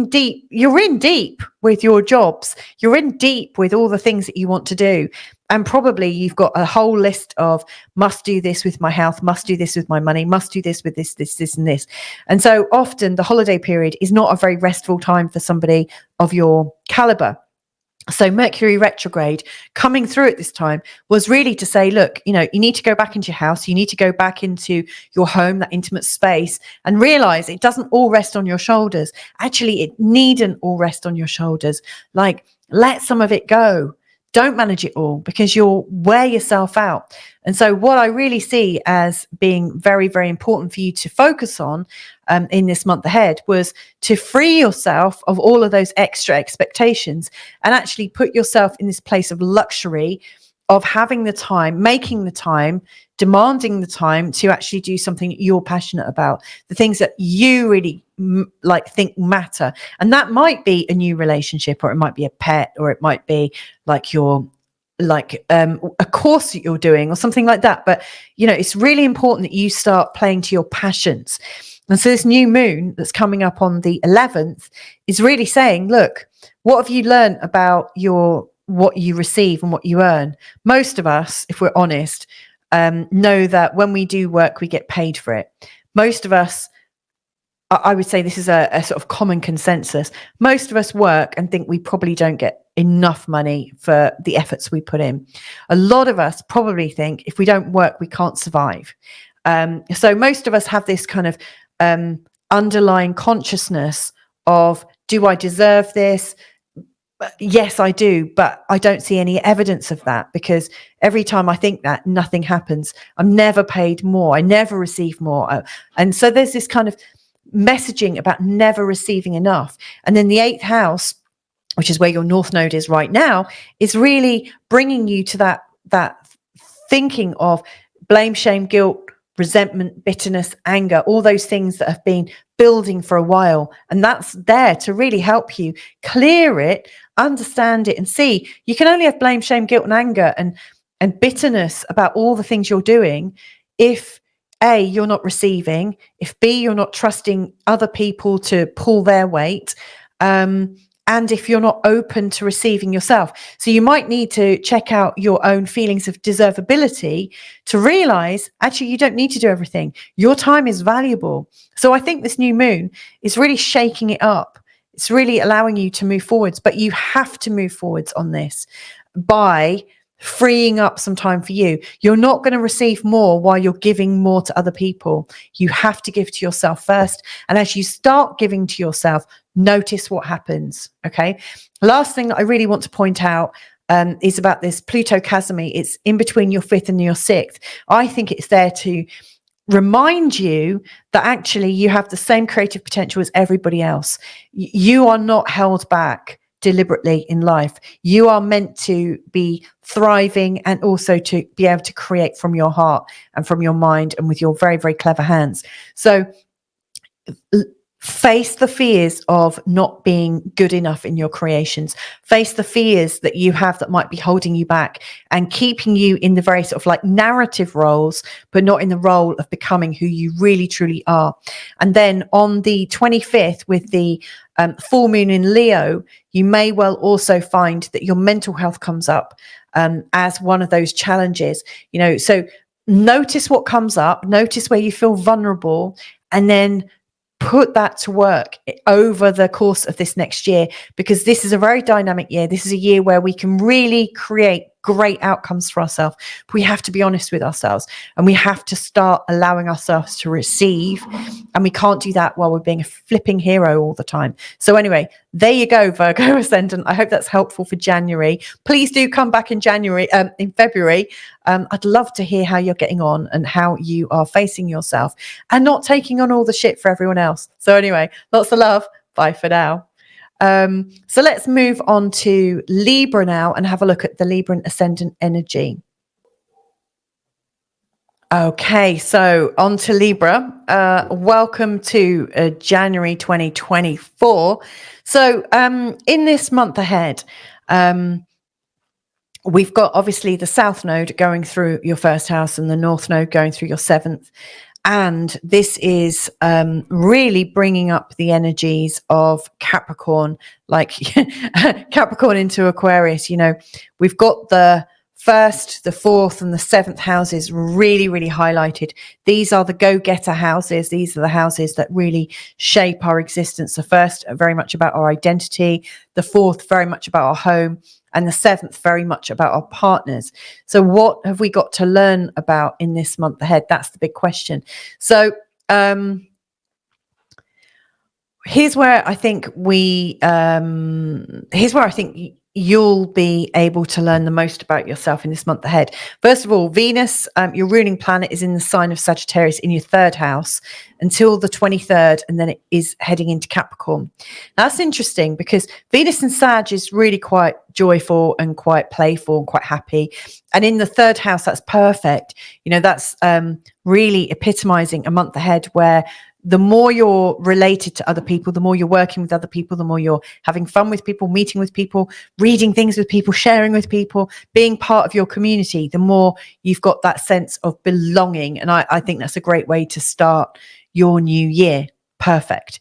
deep with your jobs. You're in deep with all the things that you want to do. And probably you've got a whole list of must do this with my health, must do this with my money, must do this with this, and this. And so often the holiday period is not a very restful time for somebody of your caliber. So Mercury retrograde coming through at this time was really to say, look, you need to go back into your house. You need to go back into your home, that intimate space, and realize it doesn't all rest on your shoulders. Actually, it needn't all rest on your shoulders. Like, let some of it go. Don't manage it all, because you'll wear yourself out. And so what I really see as being very, very important for you to focus on in this month ahead was to free yourself of all of those extra expectations and actually put yourself in this place of luxury, of having the time, making the time, demanding the time to actually do something you're passionate about, the things that you really think matter. And that might be a new relationship, or it might be a pet, or it might be like your a course that you're doing or something like that. But it's really important that you start playing to your passions. And so this new moon that's coming up on the 11th is really saying, look, what have you learned about what you receive and what you earn? Most of us, if we're honest, know that when we do work, we get paid for it. Most of us, I would say this is a sort of common consensus. Most of us work and think we probably don't get enough money for the efforts we put in. A lot of us probably think if we don't work, we can't survive. So most of us have this kind of underlying consciousness of, do I deserve this? Yes, I do, but I don't see any evidence of that, because every time I think that, nothing happens. I'm never paid more. I never receive more. And so there's this kind of messaging about never receiving enough. And then the 8th house, which is where your North Node is right now, is really bringing you to that thinking of blame, shame, guilt, resentment, bitterness, anger, all those things that have been building for a while. And that's there to really help you clear it, understand it, and see you can only have blame, shame, guilt, and anger and bitterness about all the things you're doing if A, you're not receiving, if B, you're not trusting other people to pull their weight, and if you're not open to receiving yourself. So you might need to check out your own feelings of deservability to realize, actually, you don't need to do everything. Your time is valuable. So I think this new moon is really shaking it up. It's really allowing you to move forwards, but you have to move forwards on this by freeing up some time for you. You're not going to receive more while you're giving more to other people. You have to give to yourself first. And as you start giving to yourself, notice what happens. Okay. Last thing that I really want to point out is about this Pluto Cazimi. It's in between your 5th and your 6th. I think it's there to remind you that actually you have the same creative potential as everybody else. You are not held back deliberately in life. You are meant to be thriving and also to be able to create from your heart and from your mind and with your very, very clever hands. So face the fears of not being good enough in your creations. Face the fears that you have that might be holding you back and keeping you in the very sort of like narrative roles, but not in the role of becoming who you really, truly are. And then on the 25th, with the full moon in Leo, you may well also find that your mental health comes up as one of those challenges. So notice what comes up, notice where you feel vulnerable, and then put that to work over the course of this next year, because this is a very dynamic year. This is a year where we can really create great outcomes for ourselves. But we have to be honest with ourselves, and we have to start allowing ourselves to receive. And we can't do that while we're being a flipping hero all the time. So anyway, there you go, Virgo Ascendant. I hope that's helpful for January. Please do come back in February. I'd love to hear how you're getting on and how you are facing yourself and not taking on all the shit for everyone else. So anyway, lots of love. Bye for now. So let's move on to Libra now and have a look at the Libra Ascendant energy. Okay, so on to Libra. Welcome to January 2024. So in this month ahead, we've got obviously the South Node going through your first house and the North Node going through your seventh. And this is really bringing up the energies of Capricorn, like Capricorn into Aquarius. You know, we've got the first, the fourth, and the seventh houses really, really highlighted. These are the go-getter houses. These are the houses that really shape our existence. The first, very much about our identity. The fourth, very much about our home. And the seventh, very much about our partners. So what have we got to learn about in this month ahead? That's the big question. So here's where I think you'll be able to learn the most about yourself in this month ahead. First of all, Venus, your ruling planet, is in the sign of Sagittarius in your third house until the 23rd, and then it is heading into Capricorn. Now, that's interesting because Venus and Sag is really quite joyful and quite playful and quite happy. And in the third house, that's perfect. You know, that's really epitomizing a month ahead where the more you're related to other people, the more you're working with other people, the more you're having fun with people, meeting with people, reading things with people, sharing with people, being part of your community, the more you've got that sense of belonging. And I think that's a great way to start your new year. Perfect.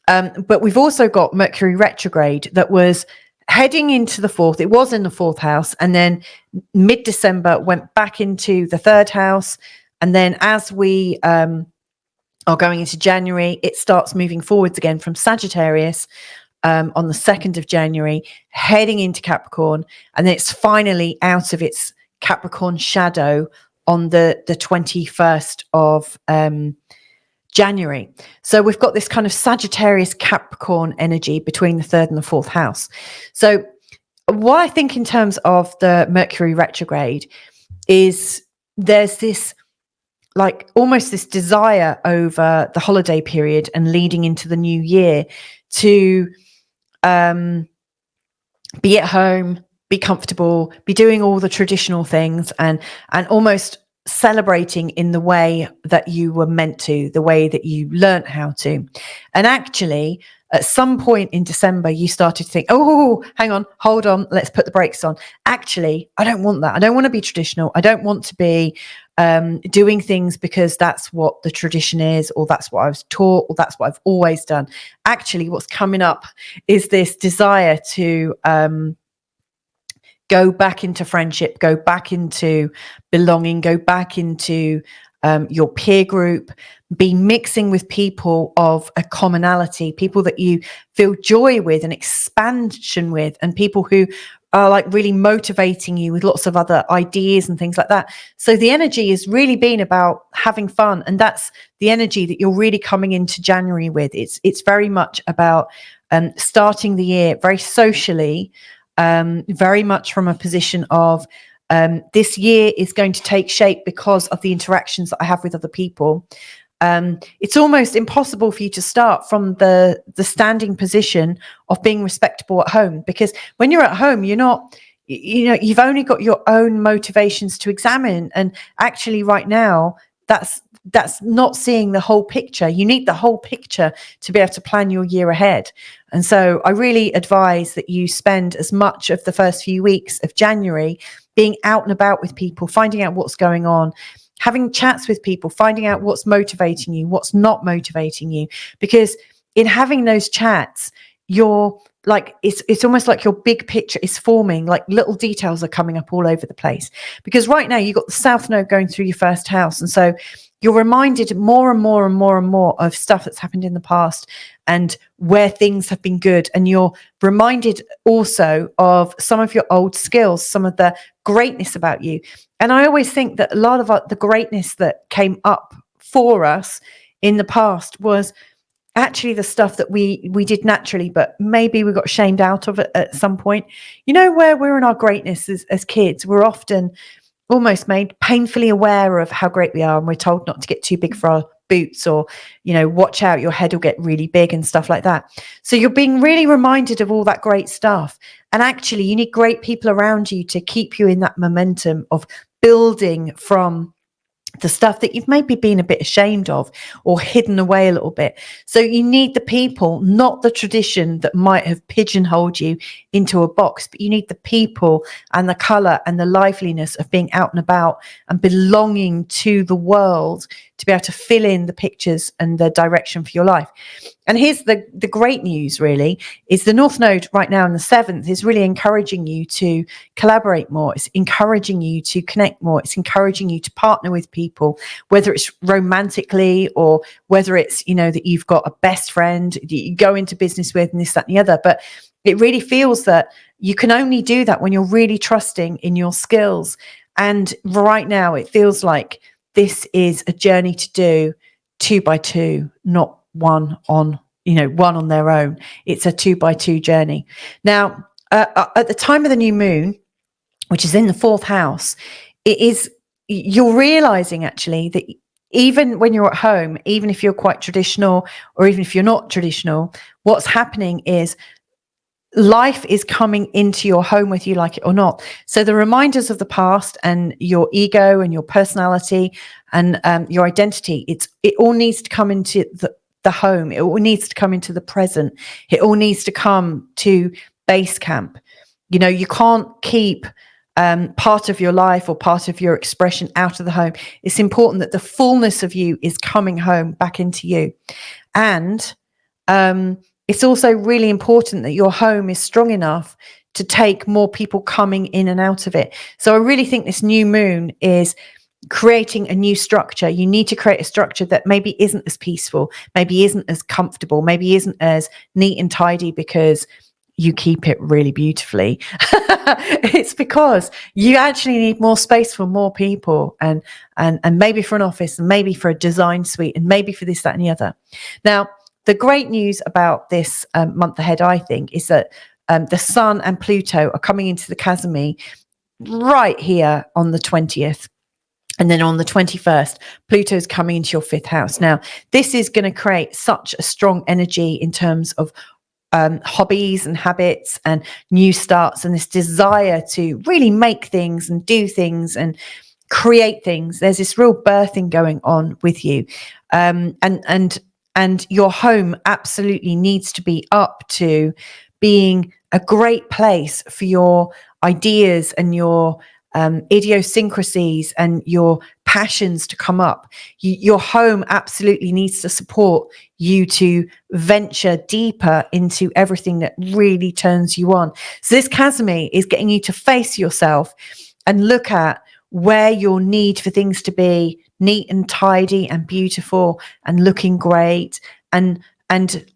But we've also got Mercury retrograde that was heading into the fourth. It was in the fourth house, and then mid-December went back into the third house. And then as we are going into January, it starts moving forwards again from Sagittarius on the 2nd of January, heading into Capricorn, and then it's finally out of its Capricorn shadow on the 21st of January. So we've got this kind of Sagittarius Capricorn energy between the third and the fourth house. So what I think in terms of the Mercury retrograde is there's this like almost this desire over the holiday period and leading into the new year to be at home, be comfortable, be doing all the traditional things and almost celebrating in the way that you were meant to, the way that you learnt how to. And actually, at some point in December, you started to think, oh, hang on, hold on, let's put the brakes on. Actually, I don't want that. I don't want to be traditional. I don't want to be doing things because that's what the tradition is, or that's what I was taught, or that's what I've always done. Actually, what's coming up is this desire to go back into friendship, go back into belonging, go back into your peer group, be mixing with people of a commonality, people that you feel joy with and expansion with, and people who are like really motivating you with lots of other ideas and things like that. So the energy has really been about having fun, and that's the energy that you're really coming into January with. It's very much about starting the year very socially, very much from a position of this year is going to take shape because of the interactions that I have with other people. It's almost impossible for you to start from the standing position of being respectable at home, because when you're at home, you're not, you've only got your own motivations to examine. And actually right now, that's not seeing the whole picture. You need the whole picture to be able to plan your year ahead. And so I really advise that you spend as much of the first few weeks of January being out and about with people, finding out what's going on, having chats with people, finding out what's motivating you, what's not motivating you. Because in having those chats, you're like, it's almost like your big picture is forming, like little details are coming up all over the place. Because right now you've got the South Node going through your first house. And so you're reminded more and more and more and more of stuff that's happened in the past and where things have been good. And you're reminded also of some of your old skills, some of the greatness about you. And I always think that a lot of the greatness that came up for us in the past was actually the stuff that we did naturally, but maybe we got shamed out of it at some point. You know, where we're in our greatness as kids, we're often almost made painfully aware of how great we are, and we're told not to get too big for our boots, or, you know, watch out, your head will get really big and stuff like that. So you're being really reminded of all that great stuff. And actually, you need great people around you to keep you in that momentum of building from the stuff that you've maybe been a bit ashamed of or hidden away a little bit. So you need the people, not the tradition that might have pigeonholed you into a box, but you need the people and the color and the liveliness of being out and about and belonging to the world to be able to fill in the pictures and the direction for your life. And here's the great news, really, is the North Node right now in the 7th is really encouraging you to collaborate more. It's encouraging you to connect more. It's encouraging you to partner with people, whether it's romantically or whether it's, you know, that you've got a best friend that you go into business with and this, that, and the other. But it really feels that you can only do that when you're really trusting in your skills. And right now it feels like this is a journey to do 2 by 2, not one on their own. It's a 2 by 2 journey. Now, at the time of the new moon, which is in the 4th house, you're realizing actually that even when you're at home, even if you're quite traditional or even if you're not traditional, what's happening is life is coming into your home with you, like it or not. So the reminders of the past and your ego and your personality and your identity, it all needs to come into the home. It all needs to come into the present. It all needs to come to base camp. You know, you can't keep part of your life or part of your expression out of the home. It's important that the fullness of you is coming home back into you. And it's also really important that your home is strong enough to take more people coming in and out of it. So I really think this new moon is creating a new structure. You need to create a structure that maybe isn't as peaceful, maybe isn't as comfortable, maybe isn't as neat and tidy because you keep it really beautifully. It's because you actually need more space for more people, and maybe for an office, and maybe for a design suite, and maybe for this, that, and the other. Now, the great news about this month ahead, I think, is that the Sun and Pluto are coming into the Cazimi right here on the 20th. And then on the 21st, Pluto's coming into your 5th house. Now, this is going to create such a strong energy in terms of hobbies and habits and new starts and this desire to really make things and do things and create things. There's this real birthing going on with you. And your home absolutely needs to be up to being a great place for your ideas and your idiosyncrasies and your passions to come up. Your home absolutely needs to support you to venture deeper into everything that really turns you on. So this Cazimi is getting you to face yourself and look at where your need for things to be neat and tidy and beautiful and looking great and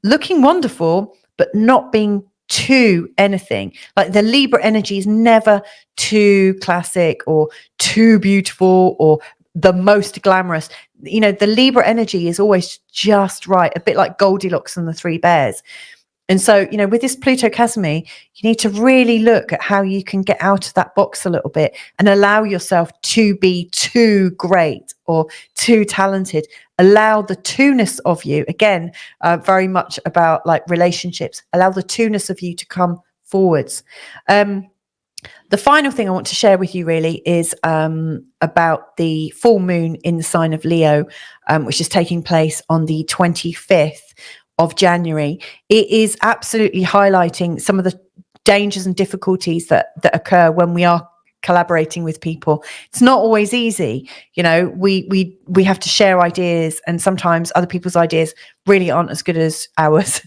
looking wonderful, but not being too anything. Like the Libra energy is never too classic or too beautiful or the most glamorous. You know, the Libra energy is always just right, a bit like Goldilocks and the Three Bears. And so, you know, with this Pluto Cazimi, you need to really look at how you can get out of that box a little bit and allow yourself to be too great or too talented. Allow the two-ness of you, again, very much about like relationships, allow the two-ness of you to come forwards. The final thing I want to share with you really is about the full moon in the sign of Leo, which is taking place on the 25th of January. It is absolutely highlighting some of the dangers and difficulties that occur when we are collaborating with people. It's not always easy. You know, we have to share ideas, and sometimes other people's ideas really aren't as good as ours.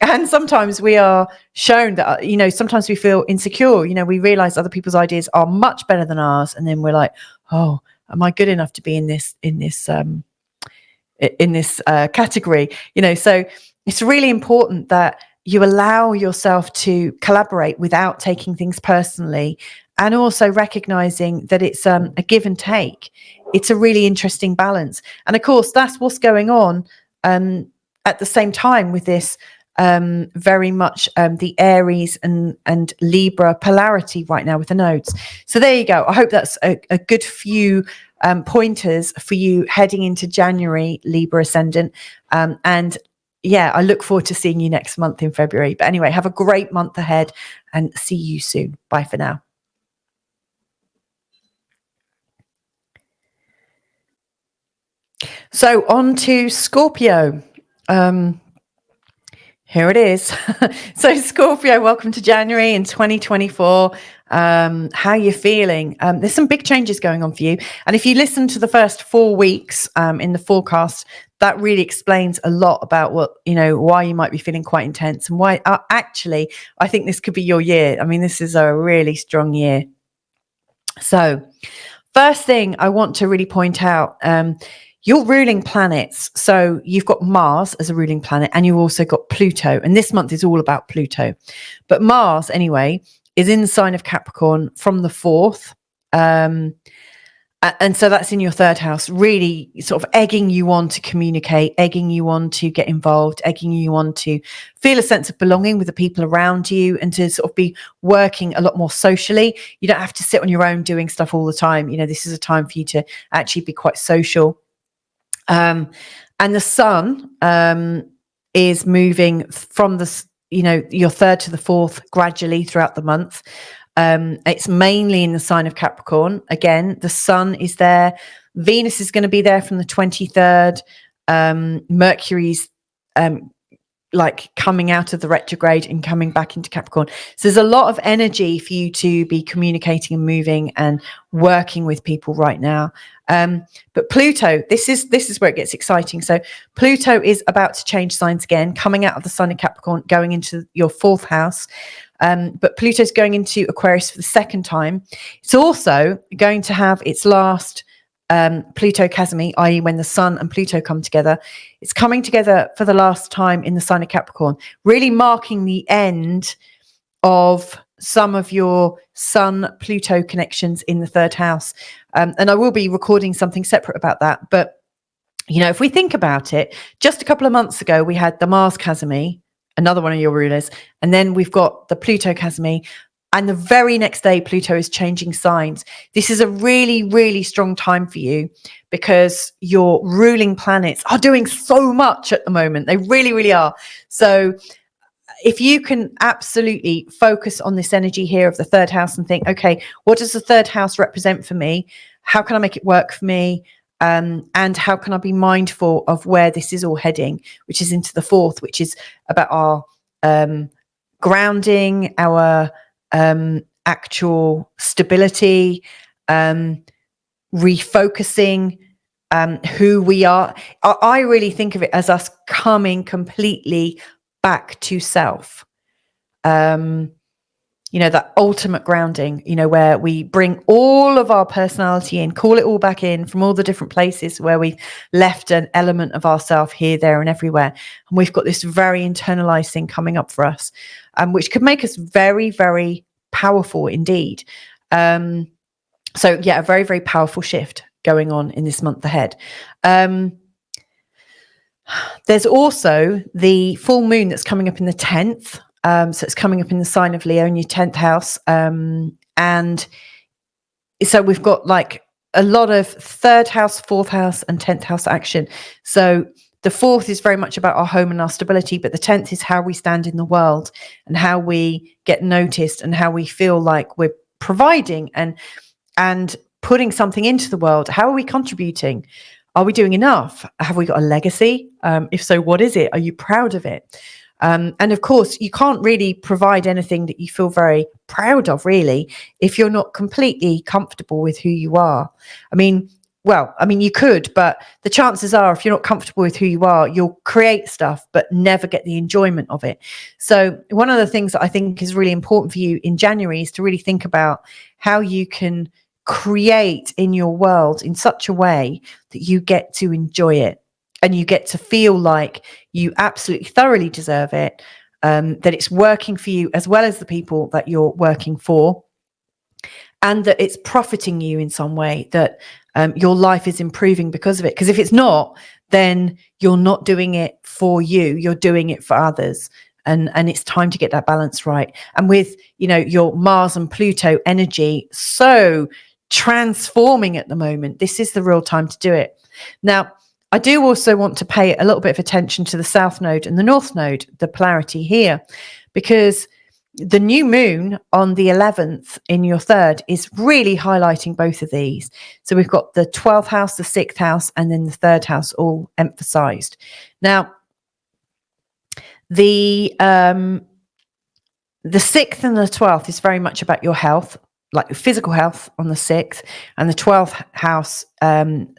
And sometimes we are shown that, you know, sometimes we feel insecure. You know, we realize other people's ideas are much better than ours, and then we're like, oh, am I good enough to be in this in this category, you know. So it's really important that you allow yourself to collaborate without taking things personally, and also recognizing that it's a give and take. It's a really interesting balance. And of course, that's what's going on at the same time with this very much the Aries and Libra polarity right now with the nodes. So there you go. I hope that's a good few pointers for you heading into January, Libra Ascendant. And yeah, I look forward to seeing you next month in February. But anyway, have a great month ahead and see you soon. Bye for now. So on to Scorpio. Here it is. So Scorpio, welcome to January in 2024. How you feeling? There's some big changes going on for you. And if you listen to the first 4 weeks in the forecast, that really explains a lot about what, you know, why you might be feeling quite intense and why actually I think this could be your year. I mean, this is a really strong year. So first thing I want to really point out, your ruling planets. So you've got Mars as a ruling planet, and you've also got Pluto. And this month is all about Pluto. But Mars, anyway, is in the sign of Capricorn from the 4th. And so that's in your 3rd house, really sort of egging you on to communicate, egging you on to get involved, egging you on to feel a sense of belonging with the people around you, and to sort of be working a lot more socially. You don't have to sit on your own doing stuff all the time. You know, this is a time for you to actually be quite social. And the sun is moving from the, you know, your 3rd to the 4th gradually throughout the month. It's mainly in the sign of Capricorn. Again, the sun is there. Venus is going to be there from the 23rd. Mercury's like coming out of the retrograde and coming back into Capricorn. So there's a lot of energy for you to be communicating and moving and working with people right now. But Pluto, this is where it gets exciting. So Pluto is about to change signs again, coming out of the sign of Capricorn, going into your 4th house. But Pluto's going into Aquarius for the 2nd time. It's also going to have its last Pluto Cazimi, i.e. when the sun and Pluto come together. It's coming together for the last time in the sign of Capricorn, really marking the end of some of your Sun-Pluto connections in the 3rd house. And I will be recording something separate about that. But, you know, if we think about it, just a couple of months ago, we had the Mars Cazimi, another one of your rulers, and then we've got the Pluto Cazimi, and the very next day Pluto is changing signs. This is a really, really strong time for you because your ruling planets are doing so much at the moment. They really, really are. So if you can absolutely focus on this energy here of the 3rd house and think, okay, what does the 3rd house represent for me? How can I make it work for me? And how can I be mindful of where this is all heading, which is into the 4th, which is about our grounding, our actual stability, refocusing who we are. I really think of it as us coming completely back to self. You know, that ultimate grounding, you know, where we bring all of our personality in, call it all back in from all the different places where we've left an element of ourself here, there, and everywhere. And we've got this very internalized thing coming up for us, which could make us very, very powerful indeed. So yeah, a very, very powerful shift going on in this month ahead. There's also the full moon that's coming up in the 10th. So it's coming up in the sign of Leo in your 10th house. And so we've got like a lot of 3rd house, 4th house and 10th house action. So the 4th is very much about our home and our stability, but the 10th is how we stand in the world and how we get noticed and how we feel like we're providing and putting something into the world. How are we contributing? Are we doing enough? Have we got a legacy? If so, what is it? Are you proud of it? And of course, you can't really provide anything that you feel very proud of, really, if you're not completely comfortable with who you are. I mean, you could, but the chances are, if you're not comfortable with who you are, you'll create stuff, but never get the enjoyment of it. So one of the things that I think is really important for you in January is to really think about how you can create in your world in such a way that you get to enjoy it. and you get to feel like you absolutely thoroughly deserve it, that it's working for you as well as the people that you're working for, and that it's profiting you in some way, that your life is improving because of it. Because if it's not, then you're not doing it for you, you're doing it for others. And it's time to get that balance right. And with, your Mars and Pluto energy so transforming at the moment, this is the real time to do it. Now, I do also want to pay a little bit of attention to the South Node and the North Node, the polarity here, because the new moon on the 11th in your third is really highlighting both of these. So we've got the 12th house, the 6th house, and then the third house all emphasized. Now, the 6th and the 12th is very much about your health, like your physical health on the 6th, and the 12th house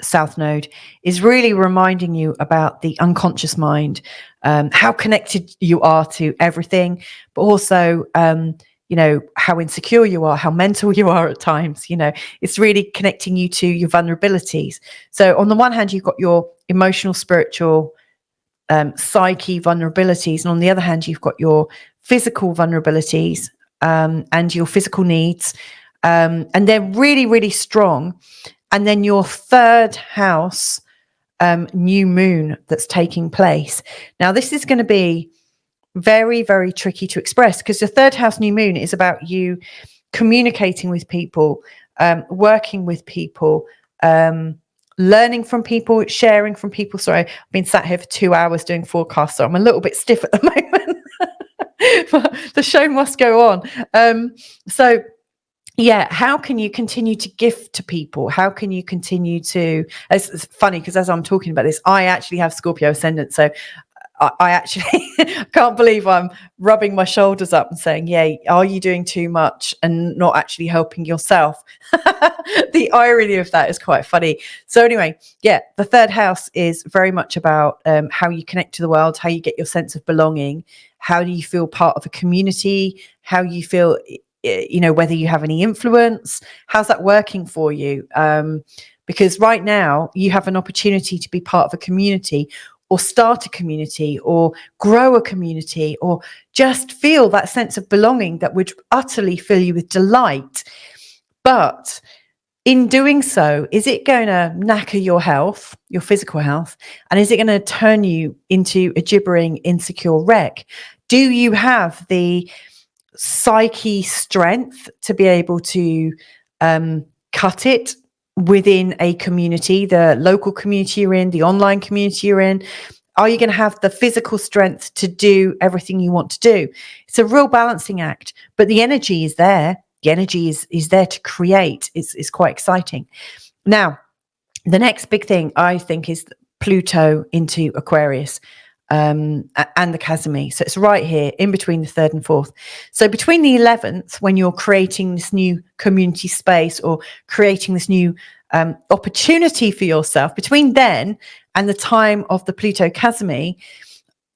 South Node is really reminding you about the unconscious mind, how connected you are to everything, but also how insecure you are, how mental you are at times. It's really connecting you to your vulnerabilities. So on the one hand, you've got your emotional, spiritual, psyche vulnerabilities, and on the other hand, you've got your physical vulnerabilities and your physical needs, and they're really, really strong. And then your third house new moon that's taking place. Now, this is going to be very, very tricky to express, because the third house new moon is about you communicating with people, working with people, learning from people, sharing from people. Sorry, I've been sat here for 2 hours doing forecasts, so I'm a little bit stiff at the moment. But the show must go on. So yeah, how can you continue to gift to people? How can you continue to, it's funny because as I'm talking about this, I actually have Scorpio Ascendant. So I actually can't believe I'm rubbing my shoulders up and saying, yeah, are you doing too much and not actually helping yourself? The irony of that is quite funny. So anyway, yeah, the third house is very much about how you connect to the world, how you get your sense of belonging, how do you feel part of a community, how you feel, whether you have any influence, how's that working for you? Because right now you have an opportunity to be part of a community, or start a community, or grow a community, or just feel that sense of belonging that would utterly fill you with delight. But in doing so, is it going to knacker your health, your physical health? And is it going to turn you into a gibbering, insecure wreck? Do you have the psyche strength to be able to cut it within a community, the local community you're in, the online community you're in? Are you going to have the physical strength to do everything you want to do? It's a real balancing act, but the energy is there. The energy is there to create. It's quite exciting. Now, the next big thing I think is Pluto into Aquarius, and the Cazimi. So it's right here in between the 3rd and 4th. So between the 11th, when you're creating this new community space or creating this new opportunity for yourself, between then and the time of the Pluto Cazimi,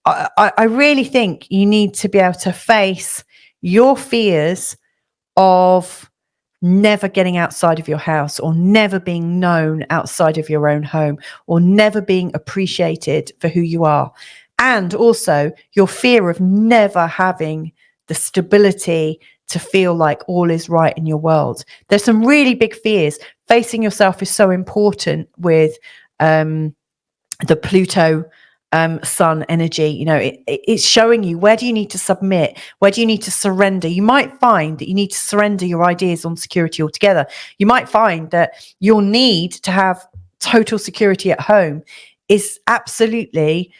I really think you need to be able to face your fears of never getting outside of your house, or never being known outside of your own home, or never being appreciated for who you are. And also your fear of never having the stability to feel like all is right in your world. There's some really big fears. Facing yourself is so important with the Pluto sun energy. It's showing you, where do you need to submit? Where do you need to surrender? You might find that you need to surrender your ideas on security altogether. You might find that your need to have total security at home is absolutely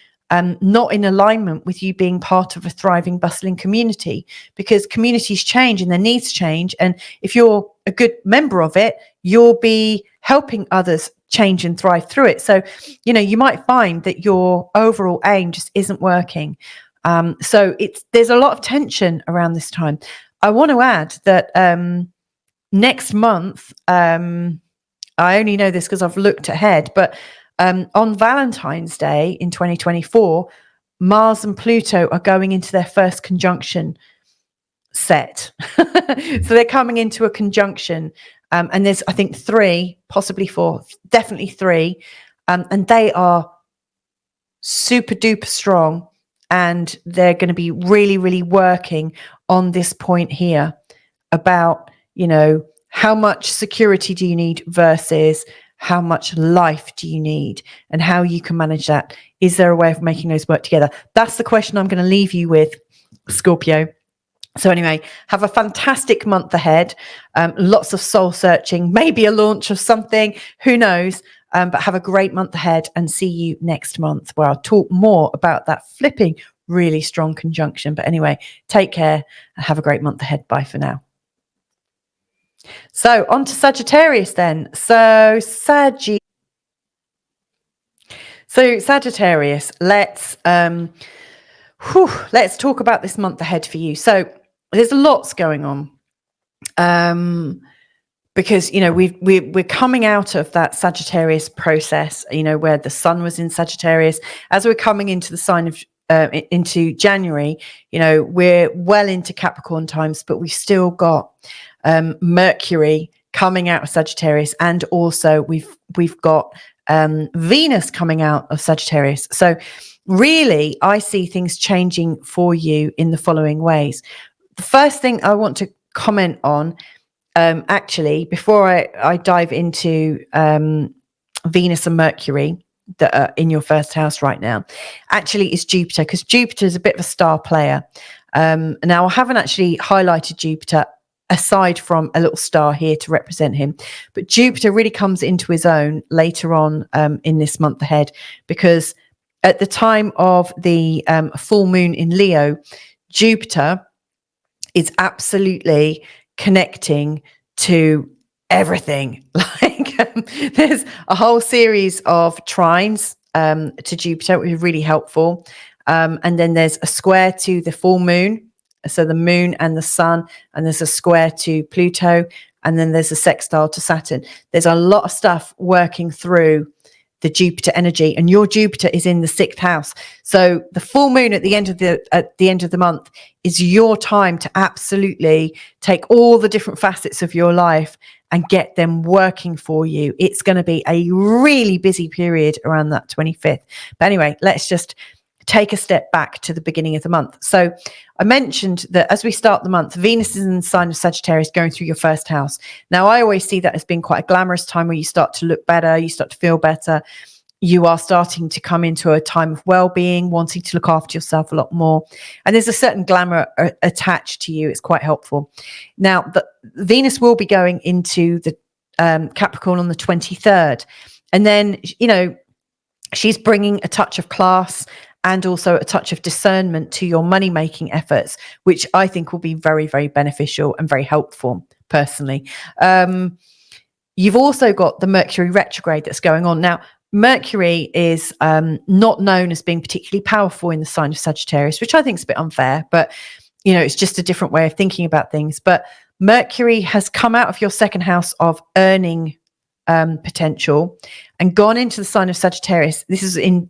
not in alignment with you being part of a thriving, bustling community, because communities change and their needs change. And if you're a good member of it, you'll be helping others change and thrive through it. So, you might find that your overall aim just isn't working. So there's a lot of tension around this time. I want to add that next month, I only know this because I've looked ahead, but on Valentine's Day in 2024, Mars and Pluto are going into their first conjunction set. So they're coming into a conjunction. And there's, I think, 3, possibly 4, definitely 3. And they are super duper strong, and they're going to be really, really working on this point here about, you know, how much security do you need versus how much life do you need, and how you can manage that. Is there a way of making those work together? That's the question I'm going to leave you with, Scorpio. So anyway, have a fantastic month ahead. Lots of soul searching, maybe a launch of something, who knows? But have a great month ahead, and see you next month, where I'll talk more about that flipping really strong conjunction. But anyway, take care and have a great month ahead. Bye for now. So on to Sagittarius then. So Sagittarius, let's talk about this month ahead for you. So there's lots going on, because, you know, we're coming out of that Sagittarius process, you know, where the sun was in Sagittarius. As we're coming into the sign of into January, you know, we're well into Capricorn times, but we've still got Mercury coming out of Sagittarius, and also we've got Venus coming out of Sagittarius. So really, I see things changing for you in the following ways. The first thing I want to comment on, actually, before I dive into Venus and Mercury that are in your first house right now, actually is Jupiter, because Jupiter is a bit of a star player. Now, I haven't actually highlighted Jupiter aside from a little star here to represent him, but Jupiter really comes into his own later on in this month ahead, because at the time of the full moon in Leo, Jupiter is absolutely connecting to everything. Like there's a whole series of trines to Jupiter, which is really helpful. And then there's a square to the full moon, so the moon and the sun, and there's a square to Pluto, and then there's a sextile to Saturn. There's a lot of stuff working through the Jupiter energy, and your Jupiter is in the 6th house. So the full moon at the end of the month is your time to absolutely take all the different facets of your life and get them working for you. It's going to be a really busy period around that 25th. But anyway, let's just take a step back to the beginning of the month. So I mentioned that as we start the month, Venus is in the sign of Sagittarius, going through your first house. Now, I always see that as being quite a glamorous time where you start to look better, you start to feel better. You are starting to come into a time of well-being, wanting to look after yourself a lot more. And there's a certain glamour attached to you. It's quite helpful. Now, the Venus will be going into the Capricorn on the 23rd. And then, you know, she's bringing a touch of class and also a touch of discernment to your money-making efforts, which I think will be very, very beneficial and very helpful, personally. You've also got the Mercury retrograde that's going on. Now, Mercury is not known as being particularly powerful in the sign of Sagittarius, which I think is a bit unfair, but, you know, it's just a different way of thinking about things. But Mercury has come out of your 2nd house of earning potential and gone into the sign of Sagittarius. This is in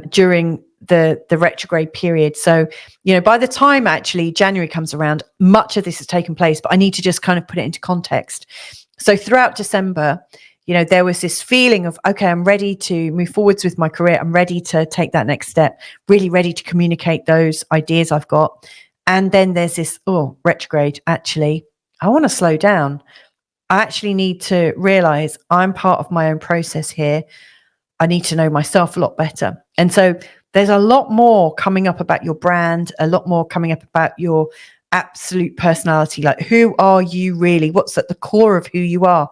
during the retrograde period. So, you know, by the time actually January comes around, much of this has taken place, but I need to just kind of put it into context. So throughout December, you know, there was this feeling of, okay, I'm ready to move forwards with my career. I'm ready to take that next step, really ready to communicate those ideas I've got. And then there's this, retrograde, actually, I want to slow down. I actually need to realize I'm part of my own process here. I need to know myself a lot better. And so there's a lot more coming up about your brand, a lot more coming up about your absolute personality. Like, who are you really? What's at the core of who you are?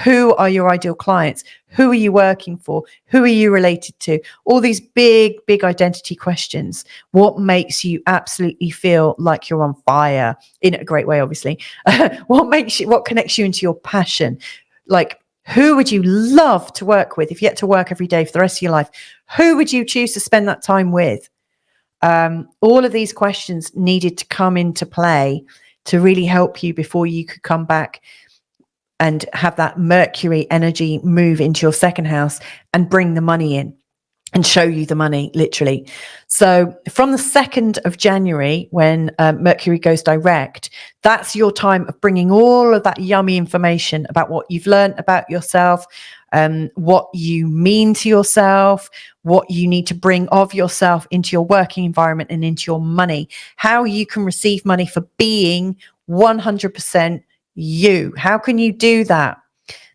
Who are your ideal clients? Who are you working for? Who are you related to? All these big, big identity questions. What makes you absolutely feel like you're on fire, in a great way, obviously? What connects you into your passion? Like, who would you love to work with if you had to work every day for the rest of your life? Who would you choose to spend that time with? All of these questions needed to come into play to really help you before you could come back and have that Mercury energy move into your 2nd house and bring the money in and show you the money, literally. So from the 2nd of January, when Mercury goes direct, that's your time of bringing all of that yummy information about what you've learned about yourself, what you mean to yourself, what you need to bring of yourself into your working environment and into your money, how you can receive money for being 100% you. How can you do that?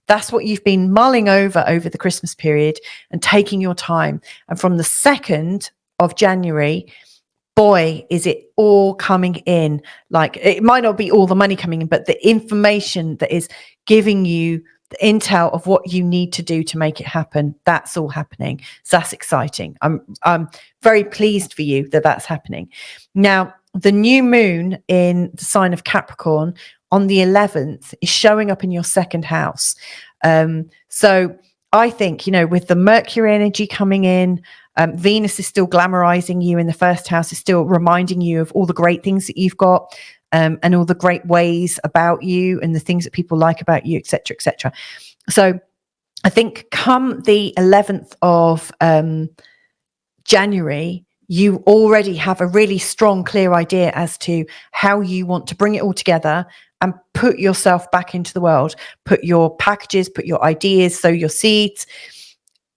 That's what you've been mulling over the Christmas period and taking your time. And from the 2nd of January, boy, is it all coming in. Like, it might not be all the money coming in, but the information that is giving you the intel of what you need to do to make it happen, that's all happening. So that's exciting. I'm very pleased for you that that's happening. Now, the new moon in the sign of Capricorn on the 11th is showing up in your 2nd house. So I think, with the Mercury energy coming in, Venus is still glamorizing you in the 1st house, is still reminding you of all the great things that you've got, and all the great ways about you and the things that people like about you, etc., etc. So I think come the 11th of January, you already have a really strong, clear idea as to how you want to bring it all together and put yourself back into the world, put your packages, put your ideas, sow your seeds.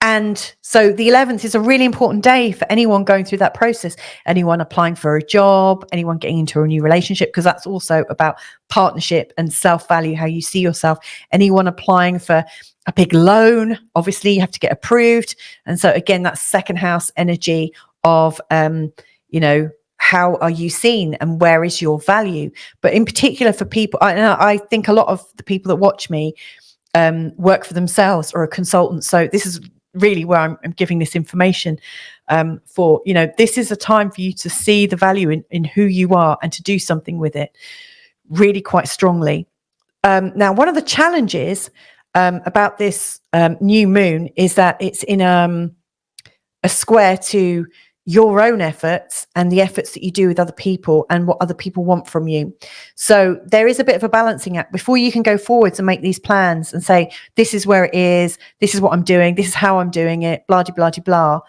And so the 11th is a really important day for anyone going through that process, anyone applying for a job, anyone getting into a new relationship, because that's also about partnership and self-value, how you see yourself. Anyone applying for a big loan, obviously you have to get approved. And so again, that's 2nd house energy of, how are you seen and where is your value? But in particular for people, I think a lot of the people that watch me work for themselves or a consultant. So this is really where I'm giving this information for, this is a time for you to see the value in who you are and to do something with it really quite strongly. Now, one of the challenges about this new moon is that it's in a square to your own efforts and the efforts that you do with other people and what other people want from you. So there is a bit of a balancing act before you can go forwards and make these plans and say, this is where it is, this is what I'm doing, this is how I'm doing it, blah, blah, blah, blah.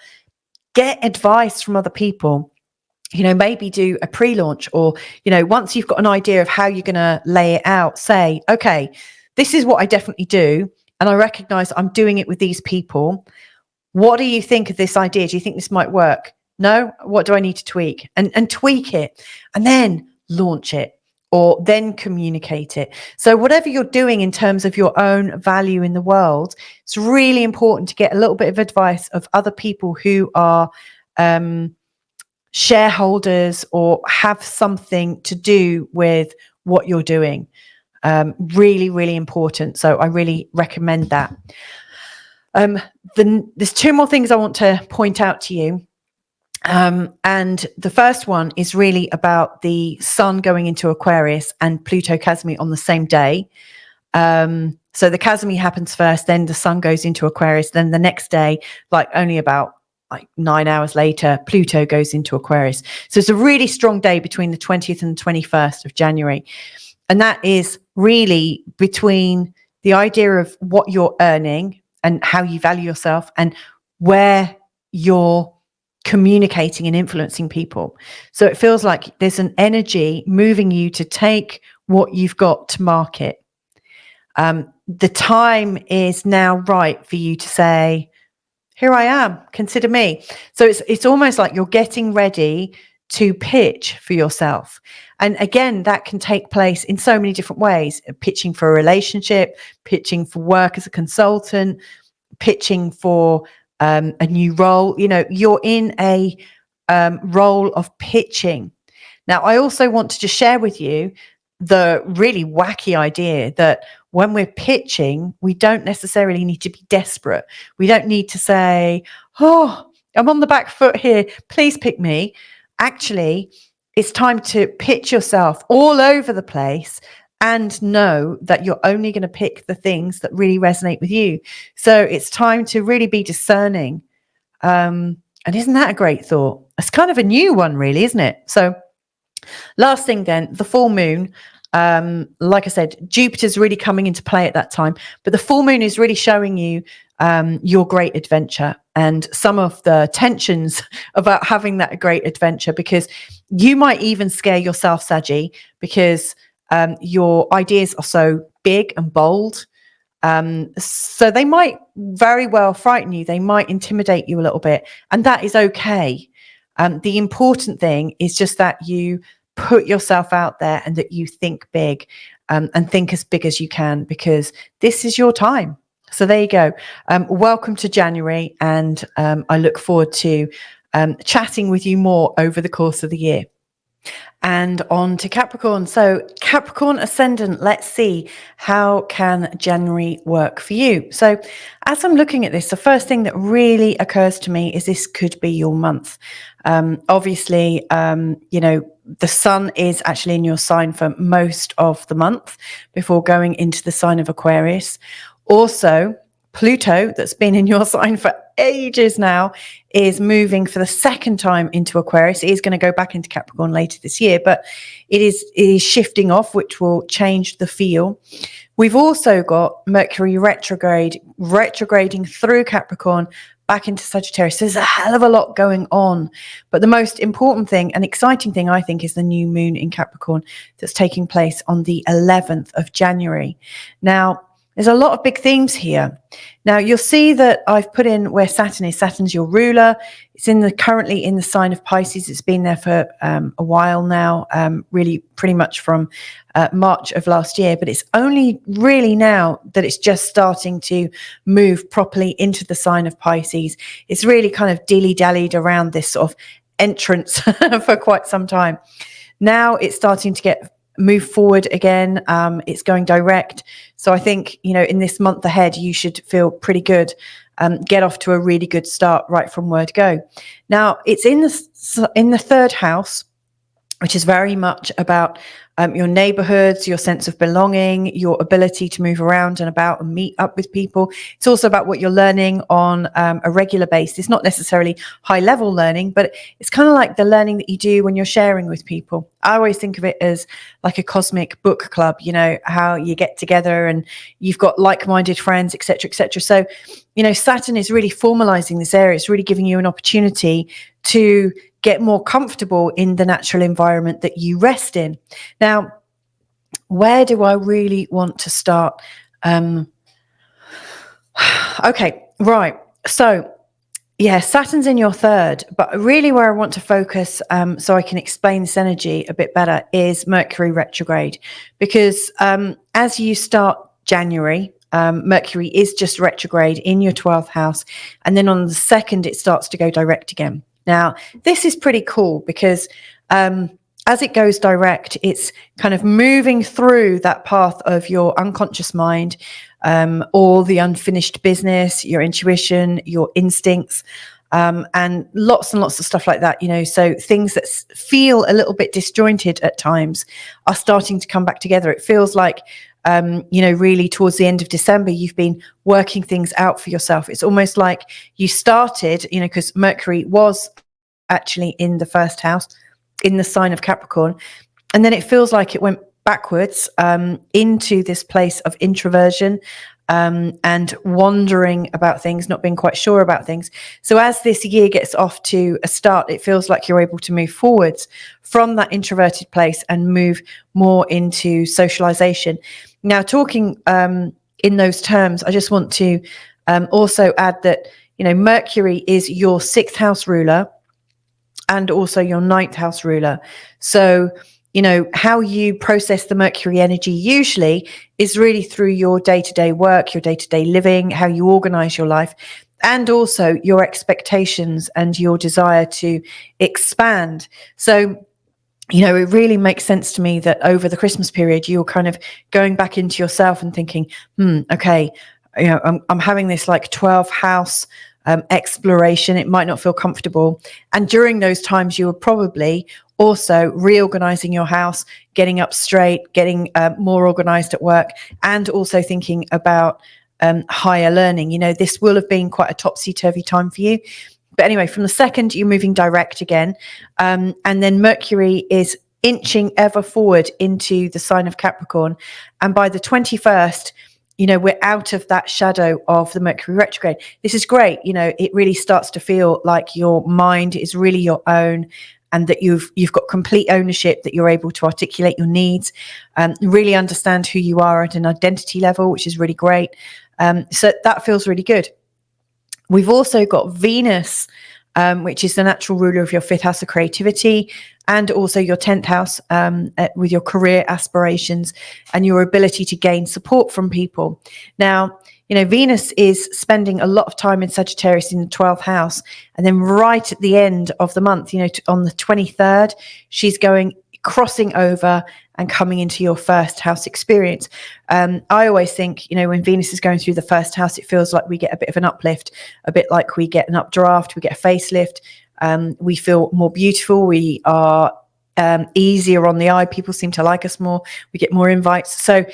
Get advice from other people. Maybe do a pre-launch or, once you've got an idea of how you're going to lay it out, say, okay, this is what I definitely do. And I recognize I'm doing it with these people. What do you think of this idea? Do you think this might work? No? What do I need to tweak? And tweak it and then launch it or then communicate it. So whatever you're doing in terms of your own value in the world, it's really important to get a little bit of advice of other people who are shareholders or have something to do with what you're doing. Really, really important. So I really recommend that. There's 2 more things I want to point out to you. And the first one is really about the sun going into Aquarius and Pluto Cazimi on the same day. So the Cazimi happens first, then the sun goes into Aquarius, then the next day, only about 9 hours later, Pluto goes into Aquarius. So it's a really strong day between the 20th and the 21st of January. And that is really between the idea of what you're earning and how you value yourself and where you're communicating and influencing people. So it feels like there's an energy moving you to take what you've got to market. The time is now right for you to say, here I am, consider me. So it's almost like you're getting ready to pitch for yourself. And again, that can take place in so many different ways. Pitching for a relationship, pitching for work as a consultant, pitching for a new role. You're in a role of pitching. Now, I also want to just share with you the really wacky idea that when we're pitching, we don't necessarily need to be desperate. We don't need to say, oh, I'm on the back foot here, please pick me. Actually, it's time to pitch yourself all over the place and know that you're only going to pick the things that really resonate with you. So it's time to really be discerning. And isn't that a great thought? It's kind of a new one, really, isn't it? So last thing then, the full moon. Like I said, Jupiter's really coming into play at that time, but the full moon is really showing you your great adventure and some of the tensions about having that great adventure, because you might even scare yourself, Saggy, because your ideas are so big and bold. So they might very well frighten you. They might intimidate you a little bit, and that is okay. The important thing is just that you put yourself out there and that you think big, and think as big as you can, because this is your time. So there you go. Welcome to January, and I look forward to chatting with you more over the course of the year. And on to Capricorn. So Capricorn Ascendant, let's see, how can January work for you? So as I'm looking at this, the first thing that really occurs to me is this could be your month. Obviously, the sun is actually in your sign for most of the month before going into the sign of Aquarius. Also, Pluto, that's been in your sign for ages now, is moving for the second time into Aquarius. It is going to go back into Capricorn later this year, but it is shifting off, which will change the feel. We've also got Mercury retrograding through Capricorn back into Sagittarius. There's a hell of a lot going on. But the most important thing and exciting thing, I think, is the new moon in Capricorn that's taking place on the 11th of January. Now, there's a lot of big themes here. Now, you'll see that I've put in where Saturn is. Saturn's your ruler. It's currently in the sign of Pisces. It's been there for a while now, really pretty much from March of last year. But it's only really now that it's just starting to move properly into the sign of Pisces. It's really kind of dilly-dallied around this sort of entrance for quite some time. Now it's starting to move forward again. It's going direct. So I think, in this month ahead, you should feel pretty good. Get off to a really good start right from word go. Now, it's in the third house, which is very much about your neighborhoods, your sense of belonging, your ability to move around and about and meet up with people. It's also about what you're learning on a regular basis. It's not necessarily high level learning, but it's kind of like the learning that you do when you're sharing with people. I always think of it as like a cosmic book club, how you get together and you've got like-minded friends, etc., etc. So, Saturn is really formalizing this area. It's really giving you an opportunity to get more comfortable in the natural environment that you rest in. Now, where do I really want to start? Okay, right. So, yeah, Saturn's in your third, but really where I want to focus, so I can explain this energy a bit better, is Mercury retrograde. Because as you start January, Mercury is just retrograde in your 12th house. And then on the 2nd, it starts to go direct again. Now, this is pretty cool because as it goes direct, it's kind of moving through that path of your unconscious mind, all the unfinished business, your intuition, your instincts, and lots of stuff like that, so things that feel a little bit disjointed at times are starting to come back together. It feels like, really towards the end of December, you've been working things out for yourself. It's almost like you started, because Mercury was actually in the first house, in the sign of Capricorn. And then it feels like it went backwards into this place of introversion and wondering about things, not being quite sure about things. So as this year gets off to a start, it feels like you're able to move forwards from that introverted place and move more into socialization. Now, talking in those terms, I just want to also add that, Mercury is your 6th house ruler and also your 9th house ruler. So, how you process the Mercury energy usually is really through your day-to-day work, your day-to-day living, how you organize your life, and also your expectations and your desire to expand. So, it really makes sense to me that over the Christmas period, you're kind of going back into yourself and thinking, okay, I'm having this like 12th house exploration. It might not feel comfortable. And during those times, you were probably also reorganizing your house, getting up straight, getting more organized at work, and also thinking about higher learning. This will have been quite a topsy-turvy time for you. But anyway, from the 2nd, you're moving direct again. And then Mercury is inching ever forward into the sign of Capricorn. And by the 21st, we're out of that shadow of the Mercury retrograde. This is great. It really starts to feel like your mind is really your own. and that you've got complete ownership, that you're able to articulate your needs, really understand who you are at an identity level, which is really great. So that feels really good. We've also got Venus, which is the natural ruler of your 5th house of creativity, and also your 10th house with your career aspirations and your ability to gain support from people. Now, Venus is spending a lot of time in Sagittarius in the 12th house, and then right at the end of the month, on the 23rd, she's crossing over and coming into your 1st house experience. I always think, when Venus is going through the 1st house, it feels like we get a bit of an uplift, a bit like we get an updraft, we get a facelift. We feel more beautiful. We are easier on the eye. People seem to like us more. We get more invites. So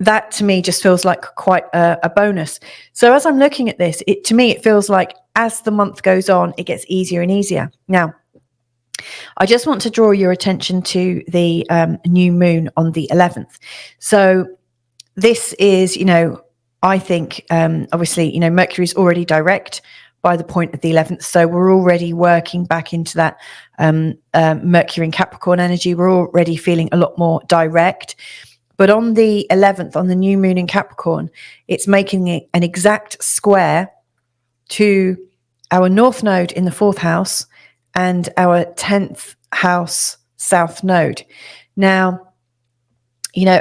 that to me just feels like quite a bonus. So as I'm looking at this, to me, it feels like as the month goes on, it gets easier and easier. Now, I just want to draw your attention to the new moon on the 11th. So this is, I think, obviously, Mercury is already direct by the point of the 11th. So we're already working back into that Mercury and Capricorn energy. We're already feeling a lot more direct. But on the 11th, on the new moon in Capricorn, it's making it an exact square to our North Node in the 4th house and our 10th house South Node. Now,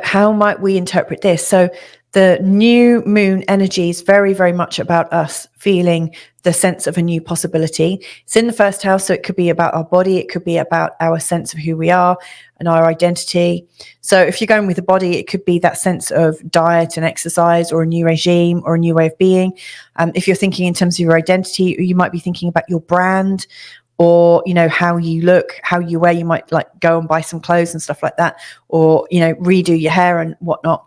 how might we interpret this? So the new moon energy is very, very much about us feeling the sense of a new possibility. It's in the 1st house, so it could be about our body. It could be about our sense of who we are and our identity. So if you're going with the body, it could be that sense of diet and exercise, or a new regime, or a new way of being. If you're thinking in terms of your identity, you might be thinking about your brand, or how you look, how you wear. You might go and buy some clothes and stuff like that, or redo your hair and whatnot.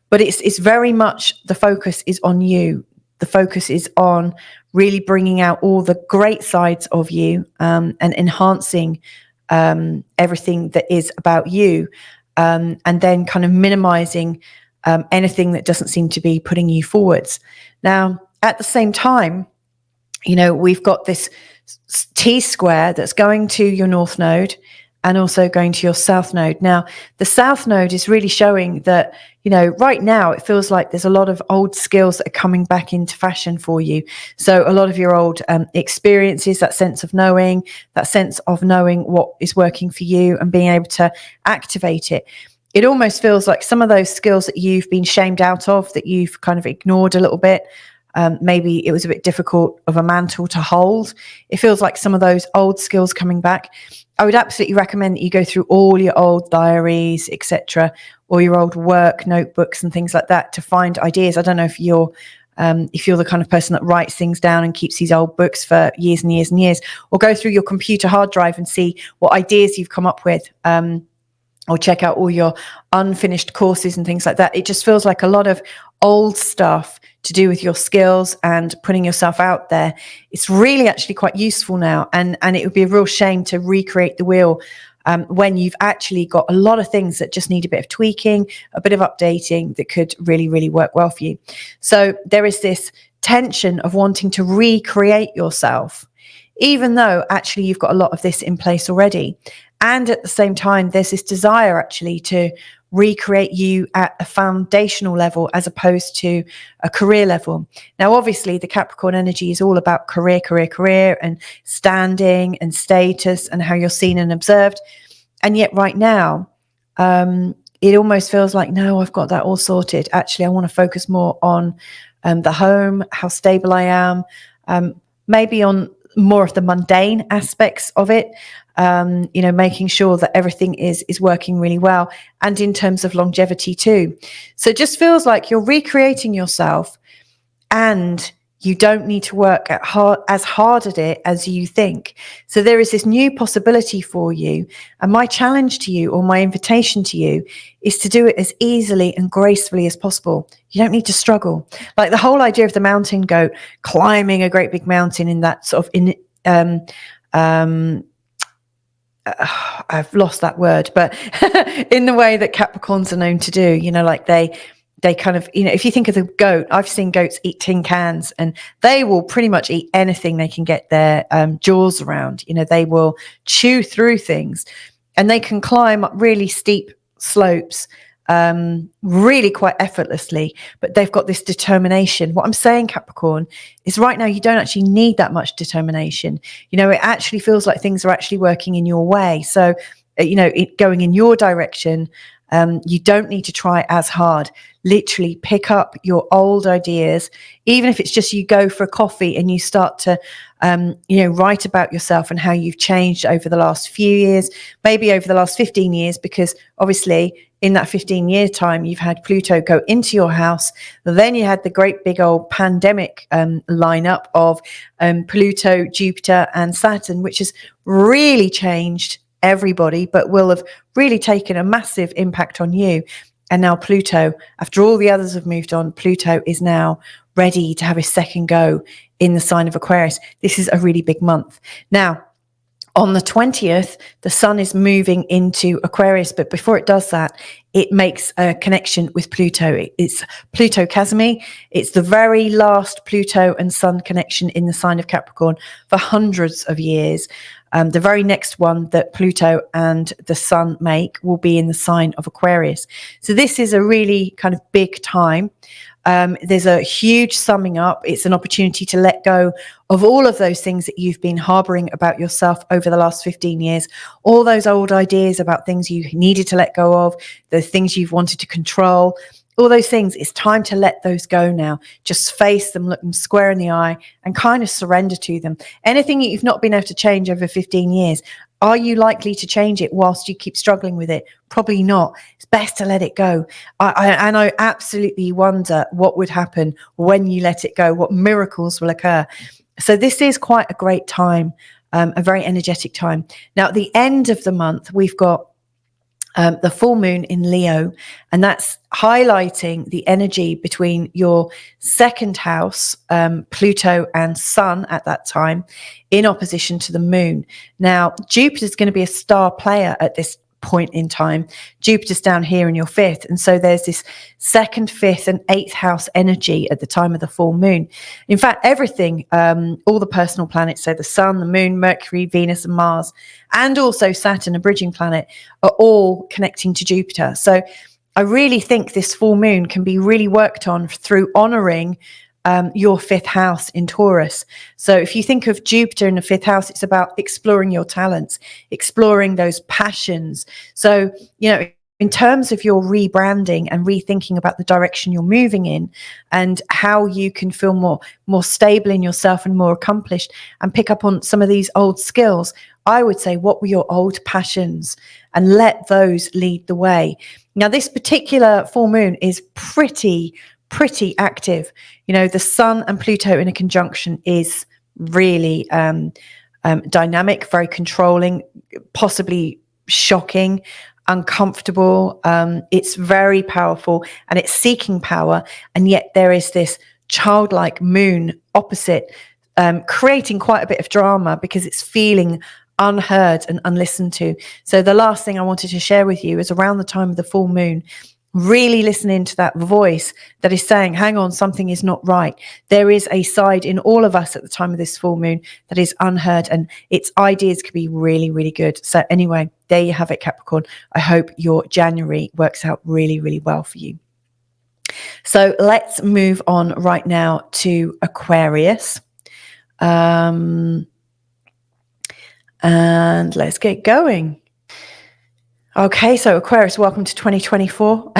But it's very much, the focus is on you. The focus is on really bringing out all the great sides of you, and enhancing everything that is about you, and then kind of minimizing anything that doesn't seem to be putting you forwards. Now, at the same time, we've got this T-square that's going to your North Node and also going to your South Node. Now, the South Node is really showing that, right now it feels like there's a lot of old skills that are coming back into fashion for you. So a lot of your old experiences, that sense of knowing what is working for you and being able to activate it. It almost feels like some of those skills that you've been shamed out of, that you've kind of ignored a little bit. Maybe it was a bit difficult of a mantle to hold. It feels like some of those old skills coming back. I would absolutely recommend that you go through all your old diaries, etc., or your old work notebooks and things like that to find ideas. I don't know if you're the kind of person that writes things down and keeps these old books for years and years and years, or go through your computer hard drive and see what ideas you've come up with, or check out all your unfinished courses and things like that. It just feels like a lot of old stuff to do with your skills and putting yourself out there. It's really actually quite useful now. And it would be a real shame to recreate the wheel when you've actually got a lot of things that just need a bit of tweaking, a bit of updating that could really, really work well for you. So there is this tension of wanting to recreate yourself, even though actually you've got a lot of this in place already. And at the same time, there's this desire actually to recreate you at a foundational level as opposed to a career level. Now, obviously, the Capricorn energy is all about career, and standing and status and how you're seen and observed. And yet right now, it almost feels like, no, I've got that all sorted. Actually, I want to focus more on the home, how stable I am, maybe on more of the mundane aspects of it, making sure that everything is working really well, and in terms of longevity too. So it just feels like you're recreating yourself, and you don't need to work as hard at it as you think. So there is this new possibility for you, and my challenge to you, or my invitation to you, is to do it as easily and gracefully as possible. You don't need to struggle. Like the whole idea of the mountain goat climbing a great big mountain in that sort of I've lost that word, but in the way that Capricorns are known to do, like they they kind of, if you think of the goat, I've seen goats eat tin cans, and they will pretty much eat anything they can get their jaws around. They will chew through things, and they can climb up really steep slopes really quite effortlessly, but they've got this determination. What I'm saying, Capricorn, is right now you don't actually need that much determination. It actually feels like things are actually working in your way. So, going in your direction. You don't need to try as hard. Literally pick up your old ideas, even if it's just you go for a coffee and you start to, write about yourself and how you've changed over the last few years, maybe over the last 15 years, because obviously in that 15-year time, you've had Pluto go into your house. Then you had the great big old pandemic lineup of Pluto, Jupiter and Saturn, which has really changed everybody, but will have really taken a massive impact on you. And now Pluto, after all the others have moved on, Pluto is now ready to have his second go in the sign of Aquarius. This is a really big month. Now, on the 20th, the sun is moving into Aquarius, but before it does that, it makes a connection with Pluto. It's Pluto Cazimi. It's the very last Pluto and sun connection in the sign of Capricorn for hundreds of years. The very next one that Pluto and the sun make will be in the sign of Aquarius. So this is a really kind of big time. There's a huge summing up. It's an opportunity to let go of all of those things that you've been harboring about yourself over the last 15 years, all those old ideas about things you needed to let go of, the things you've wanted to control, all those things. It's time to let those go now. Just face them, look them square in the eye, and kind of surrender to them. Anything that you've not been able to change over 15 years, are you likely to change it whilst you keep struggling with it? Probably not. It's best to let it go. I absolutely wonder what would happen when you let it go, what miracles will occur. So this is quite a great time, a very energetic time. Now, at the end of the month, we've got the full moon in Leo, and that's highlighting the energy between your second house, Pluto and Sun at that time, in opposition to the moon. Now, Jupiter's going to be a star player at this point in time. Jupiter's down here in your fifth, and so there's this second, fifth and eighth house energy at the time of the full moon. In fact, everything, all the personal planets, so the Sun, the Moon, Mercury, Venus and Mars, and also Saturn, a bridging planet, are all connecting to Jupiter. So I really think this full moon can be really worked on through honoring your fifth house in Taurus. So if you think of Jupiter in the fifth house, it's about exploring your talents, exploring those passions. So, in terms of your rebranding and rethinking about the direction you're moving in and how you can feel more stable in yourself and more accomplished and pick up on some of these old skills, I would say, what were your old passions? And let those lead the way. Now, this particular full moon is pretty active. The Sun and Pluto in a conjunction is really dynamic, very controlling, possibly shocking, uncomfortable. It's very powerful and it's seeking power. And yet there is this childlike moon opposite, creating quite a bit of drama because it's feeling unheard and unlistened to. So the last thing I wanted to share with you is around the time of the full moon, really listening to that voice that is saying, hang on, something is not right. There is a side in all of us at the time of this full moon that is unheard, and its ideas could be really, really good. So anyway, there you have it, Capricorn. I hope your January works out really, really well for you. So let's move on right now to Aquarius. And let's get going. Okay, so Aquarius, welcome to 2024.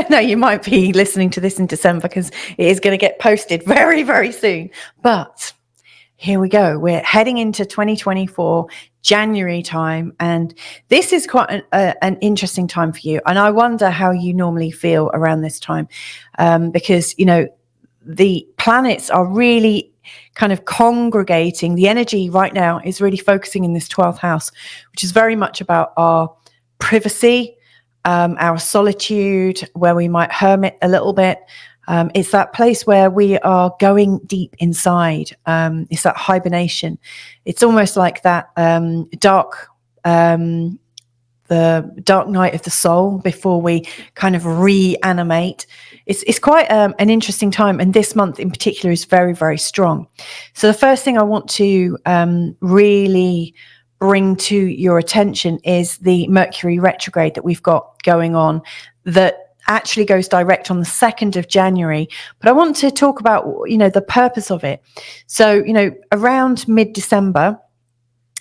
Now, you might be listening to this in December because it is going to get posted very, very soon. But here we go. We're heading into 2024, January time. And this is quite an interesting time for you. And I wonder how you normally feel around this time because, the planets are really kind of congregating. The energy right now is really focusing in this 12th house, which is very much about our privacy, our solitude, where we might hermit a little bit. It's that place where we are going deep inside. It's that hibernation. It's almost like that dark the dark night of the soul before we kind of reanimate. It's quite an interesting time, and this month in particular is very, very strong. So the first thing I want to really bring to your attention is the Mercury retrograde that we've got going on, that actually goes direct on the 2nd of January. But I want to talk about, the purpose of it. So, around mid-December,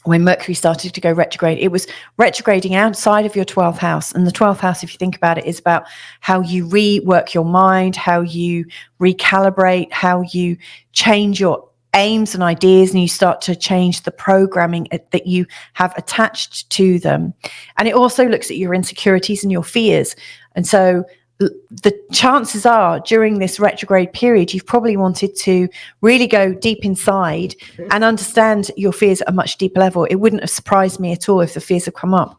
when Mercury started to go retrograde, it was retrograding outside of your 12th house. And the 12th house, if you think about it, is about how you rework your mind, how you recalibrate, how you change your aims and ideas, and you start to change the programming that you have attached to them. And it also looks at your insecurities and your fears. And so the chances are during this retrograde period, you've probably wanted to really go deep inside and understand your fears at a much deeper level. It wouldn't have surprised me at all if the fears have come up.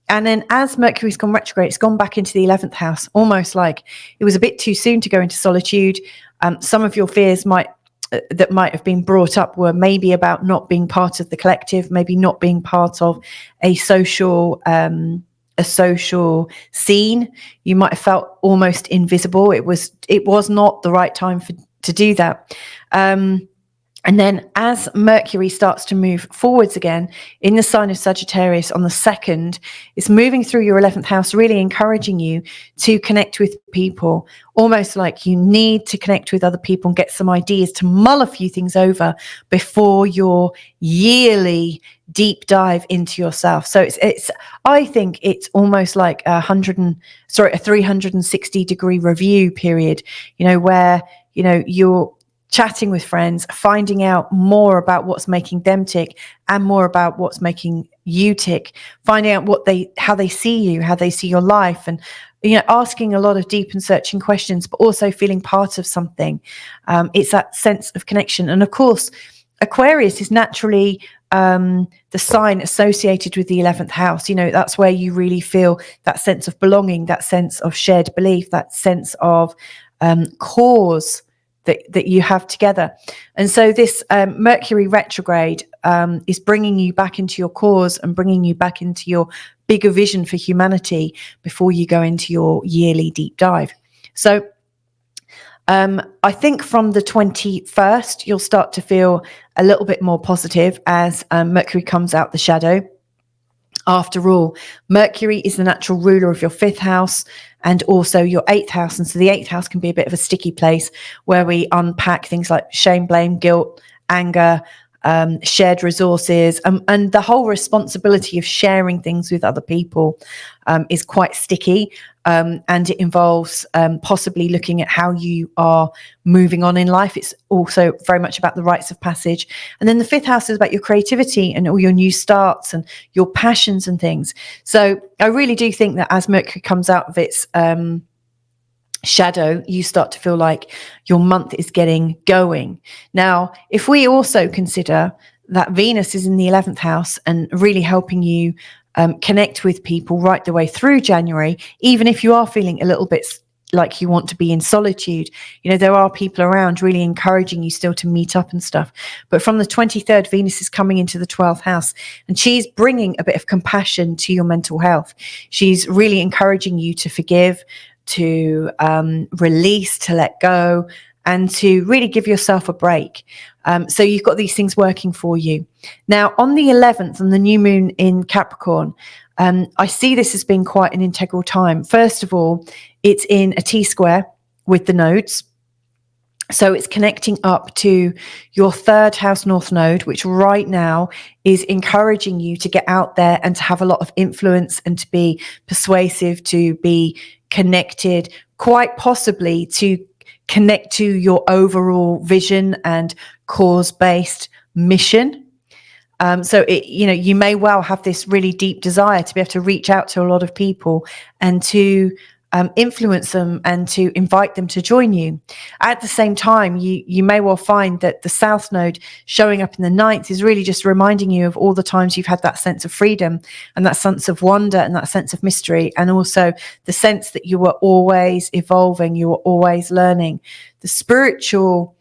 And then as Mercury's gone retrograde, it's gone back into the 11th house, almost like it was a bit too soon to go into solitude. Some of your fears that might have been brought up were maybe about not being part of the collective, maybe not being part of a social scene. You might have felt almost invisible. It was not the right time to do that. And then as Mercury starts to move forwards again in the sign of Sagittarius on the 2nd, it's moving through your 11th house, really encouraging you to connect with people, almost like you need to connect with other people and get some ideas to mull a few things over before your yearly deep dive into yourself. So I think it's almost like a 360-degree review period, where, you're chatting with friends, finding out more about what's making them tick and more about what's making you tick, finding out how they see you, how they see your life, and asking a lot of deep and searching questions, but also feeling part of something. It's that sense of connection. And of course, Aquarius is naturally the sign associated with the 11th house. That's where you really feel that sense of belonging, that sense of shared belief, that sense of cause that you have together. And so this Mercury retrograde is bringing you back into your cause and bringing you back into your bigger vision for humanity before you go into your yearly deep dive. So I think from the 21st, you'll start to feel a little bit more positive as Mercury comes out the shadow. After all, Mercury is the natural ruler of your 5th house and also your 8th house. And so the 8th house can be a bit of a sticky place where we unpack things like shame, blame, guilt, anger, shared resources, and the whole responsibility of sharing things with other people is quite sticky. And it involves possibly looking at how you are moving on in life. It's also very much about the rites of passage. And then the 5th house is about your creativity and all your new starts and your passions and things. So I really do think that as Mercury comes out of its shadow, you start to feel like your month is getting going. Now, if we also consider that Venus is in the 11th house and really helping you connect with people right the way through January, even if you are feeling a little bit like you want to be in solitude, there are people around really encouraging you still to meet up and stuff. But from the 23rd, Venus is coming into the 12th house and she's bringing a bit of compassion to your mental health. She's really encouraging you to forgive, to release, to let go, and to really give yourself a break. So you've got these things working for you. Now, on the 11th, on the new moon in Capricorn, I see this as being quite an integral time. First of all, it's in a T-square with the nodes. So it's connecting up to your 3rd house north node, which right now is encouraging you to get out there and to have a lot of influence and to be persuasive, to be connected, quite possibly to connect to your overall vision and cause-based mission. So you may well have this really deep desire to be able to reach out to a lot of people and to influence them and to invite them to join you. At the same time, you may well find that the South Node showing up in the 9th is really just reminding you of all the times you've had that sense of freedom and that sense of wonder and that sense of mystery, and also the sense that you were always evolving, you were always learning. The spiritual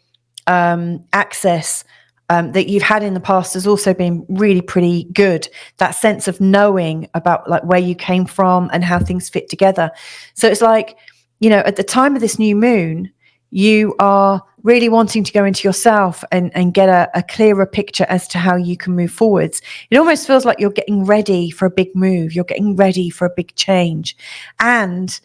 access that you've had in the past has also been really pretty good. That sense of knowing about like where you came from and how things fit together. So it's like, you know, at the time of this new moon, you are really wanting to go into yourself and get a clearer picture as to how you can move forwards. It almost feels like you're getting ready for a big move. You're getting ready for a big change. And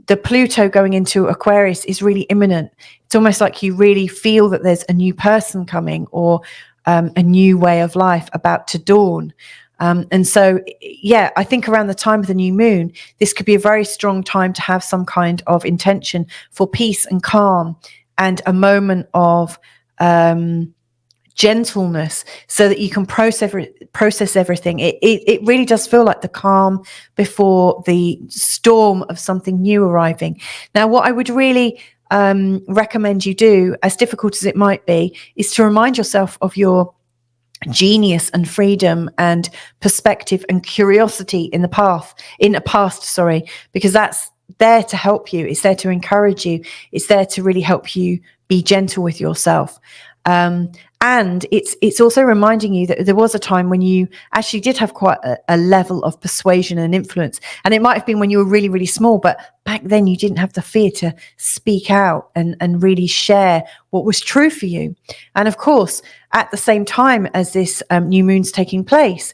the Pluto going into Aquarius is really imminent. It's almost like you really feel that there's a new person coming, or a new way of life about to dawn. And so, yeah, I think around the time of the new moon, this could be a very strong time to have some kind of intention for peace and calm and a moment of gentleness, so that you can process everything. It really does feel like the calm before the storm of something new arriving. Now, what I would really recommend you do, as difficult as it might be, is to remind yourself of your genius and freedom and perspective and curiosity in the past, because that's there to help you. It's there to encourage you. It's there to really help you be gentle with yourself. And it's also reminding you that there was a time when you actually did have quite a level of persuasion and influence. And it might have been when you were really, really small, but back then you didn't have the fear to speak out and really share what was true for you. And of course, at the same time as this new moon's taking place,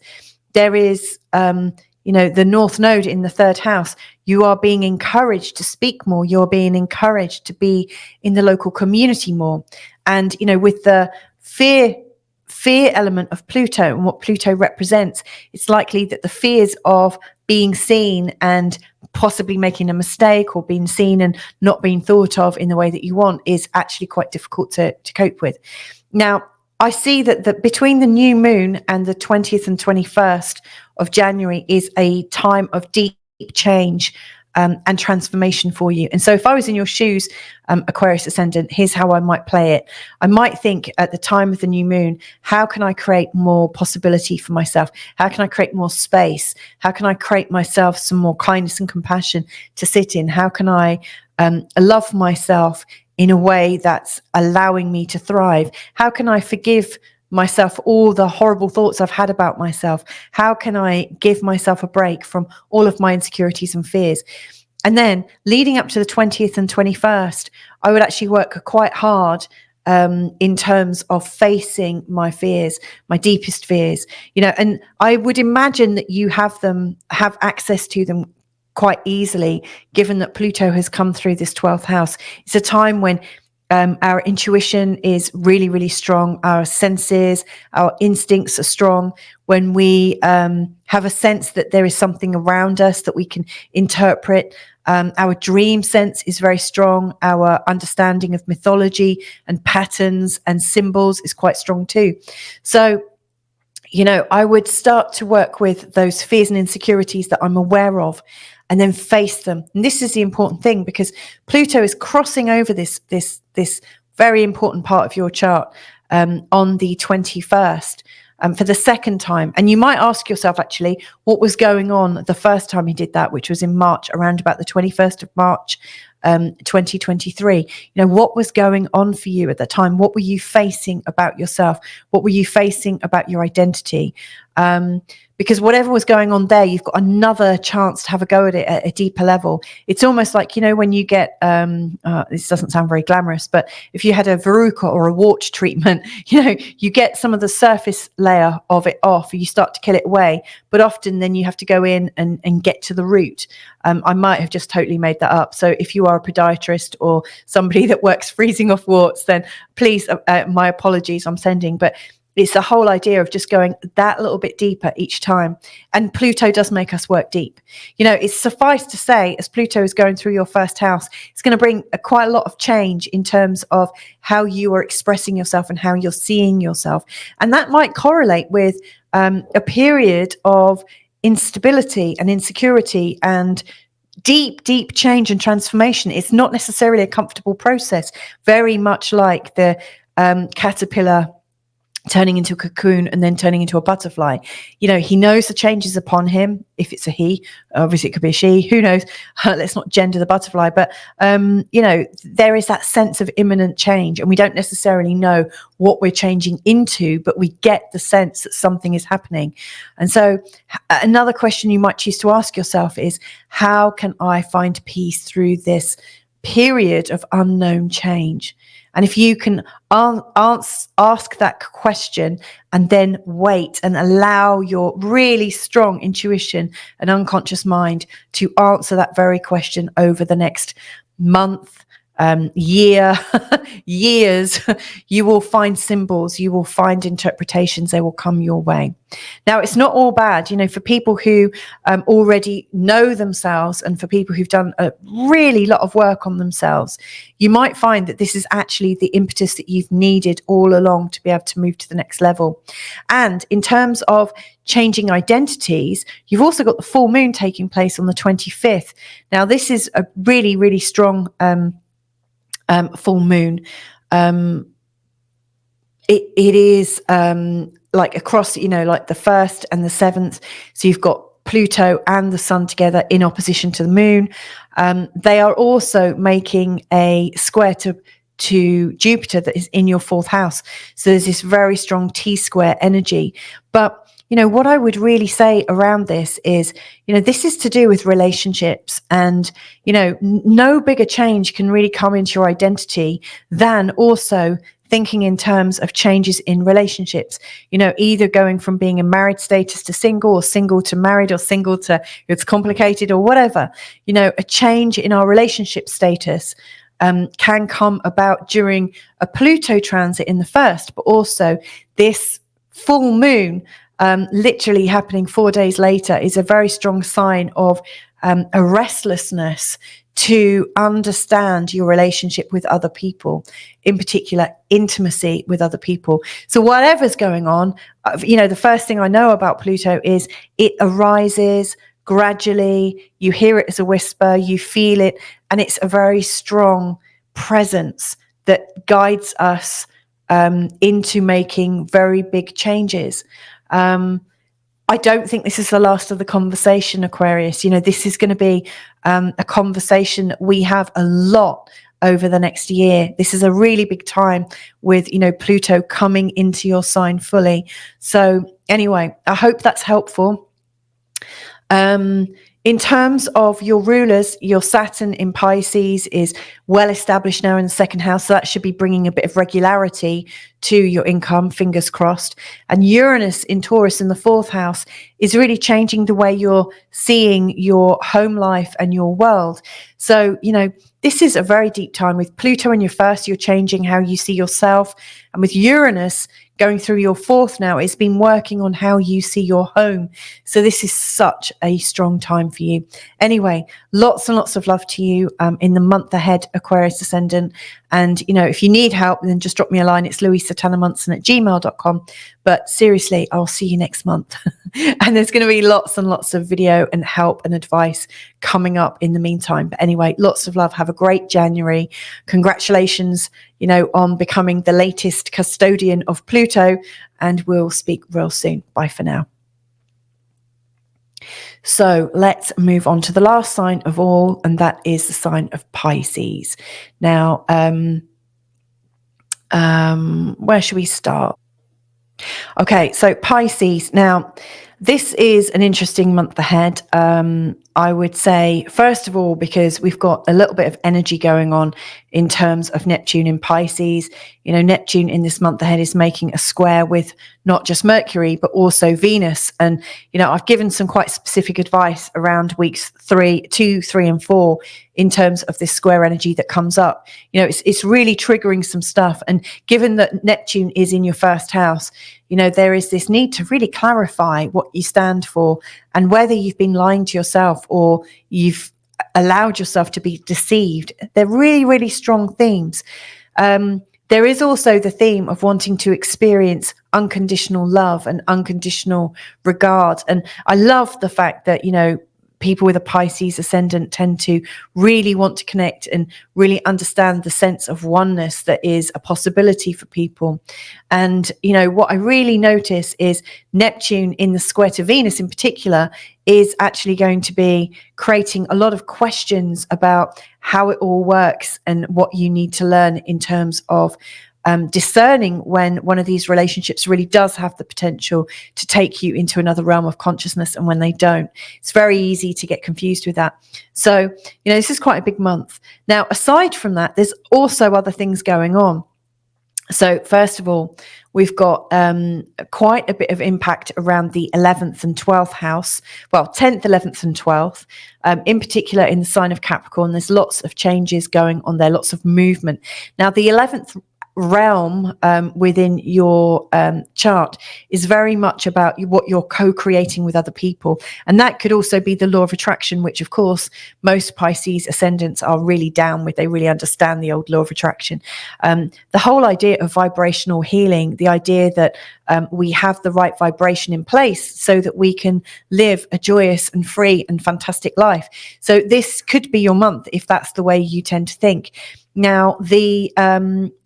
there is, the North Node in the third house. You are being encouraged to speak more. You're being encouraged to be in the local community more. And, with the fear element of Pluto and what Pluto represents, it's likely that the fears of being seen and possibly making a mistake, or being seen and not being thought of in the way that you want, is actually quite difficult to cope with. Now, I see that between the new moon and the 20th and 21st of January is a time of deep change and transformation for you. And so if I was in your shoes, Aquarius Ascendant, here's how I might play it. I might think at the time of the new moon, how can I create more possibility for myself? How can I create more space? How can I create myself some more kindness and compassion to sit in? How can I love myself in a way that's allowing me to thrive? How can I forgive myself all the horrible thoughts I've had about myself? How can I give myself a break from all of my insecurities and fears? And then leading up to the 20th and 21st, I would actually work quite hard in terms of facing my fears, my deepest fears, and I would imagine that you have access to them quite easily, given that Pluto has come through this 12th house. It's a time when our intuition is really, really strong. Our senses, our instincts are strong. When we have a sense that there is something around us that we can interpret, our dream sense is very strong. Our understanding of mythology and patterns and symbols is quite strong too. So, I would start to work with those fears and insecurities that I'm aware of, and then face them. And this is the important thing, because Pluto is crossing over this very important part of your chart on the 21st for the second time. And you might ask yourself, actually, what was going on the first time he did that, which was in March, around about the 21st of March, 2023. What was going on for you at the time? What were you facing about yourself? What were you facing about your identity? Because whatever was going on there, you've got another chance to have a go at it at a deeper level. It's almost like, when you get, this doesn't sound very glamorous, but if you had a verruca or a wart treatment, you get some of the surface layer of it off, you start to kill it away. But often then you have to go in and get to the root. I might have just totally made that up. So if you are a podiatrist or somebody that works freezing off warts, then please, my apologies, I'm sending. But it's the whole idea of just going that little bit deeper each time. And Pluto does make us work deep. It's suffice to say, as Pluto is going through your first house, it's going to bring quite a lot of change in terms of how you are expressing yourself and how you're seeing yourself. And that might correlate with a period of instability and insecurity and deep change and transformation. It's not necessarily a comfortable process, very much like the caterpillar turning into a cocoon and then turning into a butterfly. You know, he knows the changes upon him. If it's a he, obviously it could be a she, who knows? Let's not gender the butterfly, but you know, there is that sense of imminent change, and we don't necessarily know what we're changing into, but we get the sense that something is happening. And so another question you might choose to ask yourself is, how can I find peace through this period of unknown change? And if you can ask that question and then wait and allow your really strong intuition and unconscious mind to answer that very question over the next month, year, years, you will find symbols, you will find interpretations, they will come your way. Now, it's not all bad, you know, for people who already know themselves, and for people who've done a really lot of work on themselves, you might find that this is actually the impetus that you've needed all along to be able to move to the next level. And in terms of changing identities, you've also got the full moon taking place on the 25th. Now, this is a really, really strong full moon. It is like across, you know, like the 1st and the 7th. So you've got Pluto and the sun together in opposition to the moon. They are also making a square to Jupiter that is in your 4th house. So there's this very strong T-square energy. But you know, what I would really say around this is, you know, this is to do with relationships, and, you know, no bigger change can really come into your identity than also thinking in terms of changes in relationships, you know, either going from being in married status to single, or single to married, or single to it's complicated, or whatever. You know, a change in our relationship status can come about during a Pluto transit in the 1st, but also this full moon literally happening 4 days later is a very strong sign of a restlessness to understand your relationship with other people, in particular intimacy with other people. So whatever's going on, you know, the first thing I know about Pluto is it arises gradually. You hear it as a whisper, you feel it, and it's a very strong presence that guides us into making very big changes. I don't think this is the last of the conversation, Aquarius. You know, this is going to be a conversation that we have a lot over the next year. This is a really big time with, you know, Pluto coming into your sign fully. So anyway, I hope that's helpful. In terms of your rulers, your Saturn in Pisces is well established now in the 2nd house. So that should be bringing a bit of regularity to your income, fingers crossed. And Uranus in Taurus in the 4th house is really changing the way you're seeing your home life and your world. So, you know, this is a very deep time. With Pluto in your 1st, you're changing how you see yourself. And with Uranus going through your 4th now, it's been working on how you see your home. So this is such a strong time for you. Anyway, lots and lots of love to you in the month ahead, Aquarius Ascendant. And, you know, if you need help, then just drop me a line. It's louisatannermunson@gmail.com. But seriously, I'll see you next month. And there's going to be lots and lots of video and help and advice coming up in the meantime. But anyway, lots of love. Have a great January. Congratulations, you know, on becoming the latest custodian of Pluto. And we'll speak real soon. Bye for now. So let's move on to the last sign of all, and that is the sign of Pisces. Now, where should we start? Okay, so Pisces. Now, this is an interesting month ahead. I would say, first of all, because we've got a little bit of energy going on in terms of Neptune in Pisces. You know, Neptune in this month ahead is making a square with not just Mercury, but also Venus. And, you know, I've given some quite specific advice around weeks 2, 3, and 4 in terms of this square energy that comes up. You know, it's really triggering some stuff. And given that Neptune is in your 1st house, you know, there is this need to really clarify what you stand for and whether you've been lying to yourself or you've allowed yourself to be deceived. They're really, really strong themes. There is also the theme of wanting to experience unconditional love and unconditional regard. And I love the fact that, you know, people with a Pisces ascendant tend to really want to connect and really understand the sense of oneness that is a possibility for people. And, you know, what I really notice is Neptune in the square to Venus in particular is actually going to be creating a lot of questions about how it all works and what you need to learn in terms of discerning when one of these relationships really does have the potential to take you into another realm of consciousness and when they don't. It's very easy to get confused with that. So, you know, this is quite a big month. Now, aside from that, there's also other things going on. So first of all, we've got quite a bit of impact around the 11th and 12th house. Well, 10th, 11th and 12th, in particular in the sign of Capricorn. There's lots of changes going on there, lots of movement. Now, the 11th realm within your chart is very much about what you're co-creating with other people, and that could also be the law of attraction, which of course most Pisces ascendants are really down with. They really understand the old law of attraction. The whole idea of vibrational healing, the idea that we have the right vibration in place so that we can live a joyous and free and fantastic life. So this could be your month if that's the way you tend to think. Now,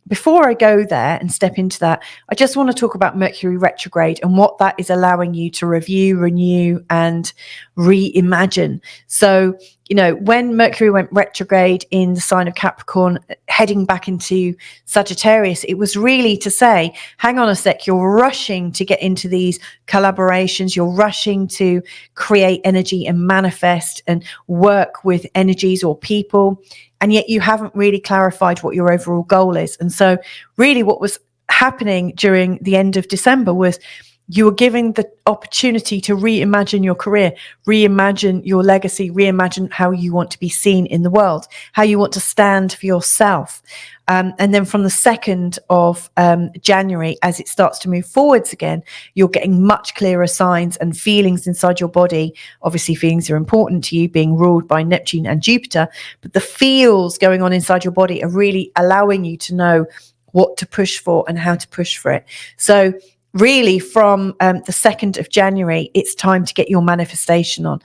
before I go there and step into that, I just want to talk about Mercury retrograde and what that is allowing you to review, renew, and reimagine. So, you know, when Mercury went retrograde in the sign of Capricorn, heading back into Sagittarius, it was really to say, hang on a sec, you're rushing to get into these collaborations, you're rushing to create energy and manifest and work with energies or people, and yet you haven't really clarified what your overall goal is. And so really what was happening during the end of December was you were given the opportunity to reimagine your career, reimagine your legacy, reimagine how you want to be seen in the world, how you want to stand for yourself. And then from the 2nd of January, as it starts to move forwards again, you're getting much clearer signs and feelings inside your body. Obviously, feelings are important to you, being ruled by Neptune and Jupiter, but the feels going on inside your body are really allowing you to know what to push for and how to push for it. So really from the 2nd of January, it's time to get your manifestation on.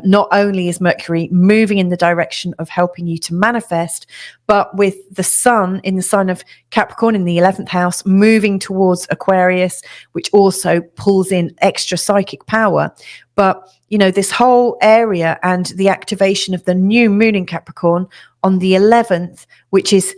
Not only is Mercury moving in the direction of helping you to manifest, but with the sun in the sign of Capricorn in the 11th house moving towards Aquarius, which also pulls in extra psychic power. But, you know, this whole area and the activation of the new moon in Capricorn on the 11th, which is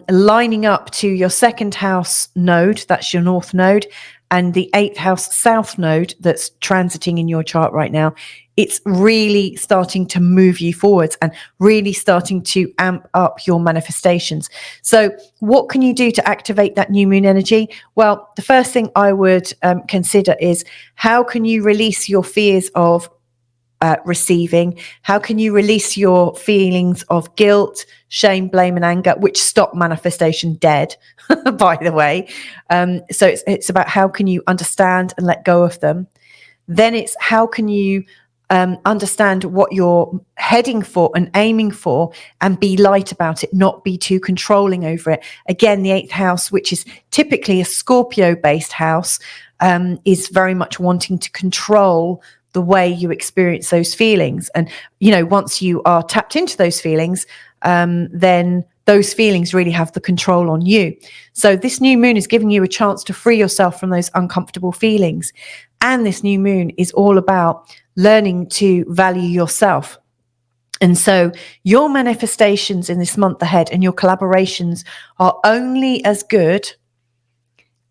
lining up to your 2nd house node, that's your north node, and the 8th house south node that's transiting in your chart right now, it's really starting to move you forwards and really starting to amp up your manifestations. So what can you do to activate that new moon energy? Well, the first thing I would consider is how can you release your fears of receiving? How can you release your feelings of guilt, shame, blame, and anger, which stop manifestation dead, by the way? So it's about how can you understand and let go of them. Then it's how can you understand what you're heading for and aiming for and be light about it, not be too controlling over it. Again, the 8th house, which is typically a Scorpio-based house, is very much wanting to control the way you experience those feelings. And, you know, once you are tapped into those feelings, then those feelings really have the control on you. So this new moon is giving you a chance to free yourself from those uncomfortable feelings. And this new moon is all about learning to value yourself. And so your manifestations in this month ahead and your collaborations are only as good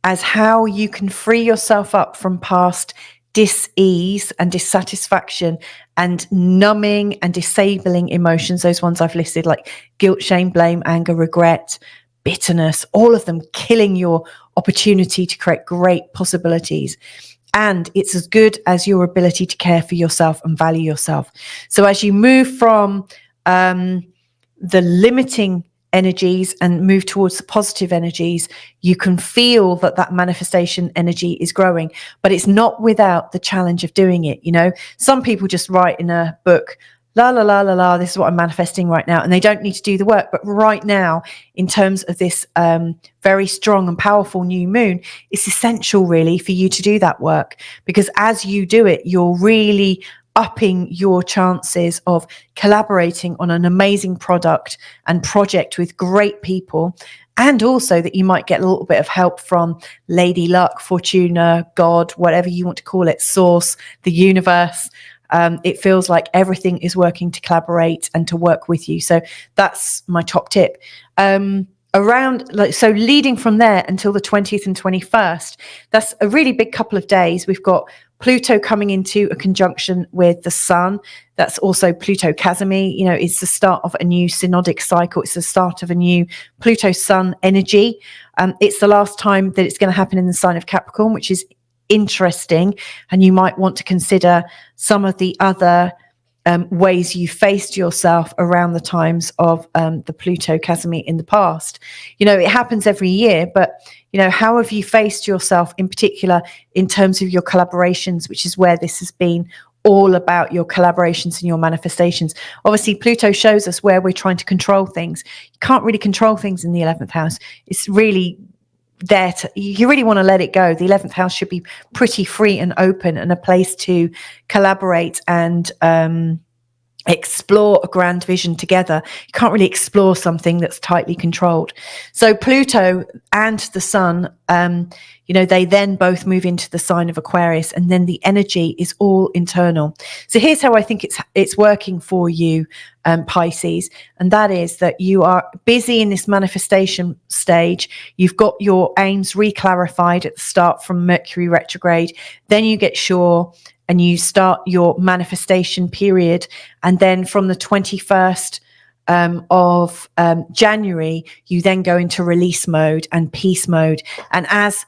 as how you can free yourself up from past dis-ease and dissatisfaction and numbing and disabling emotions, those ones I've listed, like guilt, shame, blame, anger, regret, bitterness, all of them killing your opportunity to create great possibilities. And it's as good as your ability to care for yourself and value yourself. So as you move from the limiting energies and move towards the positive energies, you can feel that manifestation energy is growing, but it's not without the challenge of doing it. You know, some people just write in a book, la, la, la, la, la, this is what I'm manifesting right now. And they don't need to do the work. But right now, in terms of this very strong and powerful new moon, it's essential really for you to do that work, because as you do it, you're really upping your chances of collaborating on an amazing product and project with great people. And also that you might get a little bit of help from Lady Luck, Fortuna, God, whatever you want to call it, Source, the universe. It feels like everything is working to collaborate and to work with you. So that's my top tip. So leading from there until the 20th and 21st, that's a really big couple of days. We've got Pluto coming into a conjunction with the Sun. That's also Pluto Cazimi. You know, it's the start of a new synodic cycle. It's the start of a new Pluto-Sun energy. It's the last time that it's going to happen in the sign of Capricorn, which is interesting. And you might want to consider some of the other ways you faced yourself around the times of the Pluto Cazimi in the past. You know, it happens every year, but, you know, how have you faced yourself in particular in terms of your collaborations, which is where this has been all about, your collaborations and your manifestations. Obviously, Pluto shows us where we're trying to control things. You can't really control things in the 11th house. It's really there to, you really want to let it go. The 11th house should be pretty free and open and a place to collaborate and explore a grand vision together. You can't really explore something that's tightly controlled. So Pluto and the Sun, you know, they then both move into the sign of Aquarius, and then the energy is all internal. So here's how I think it's working for you, Pisces, and that is that you are busy in this manifestation stage. You've got your aims reclarified at the start from Mercury retrograde. Then you get sure and you start your manifestation period. And then from the 21st of January, you then go into release mode and peace mode. And as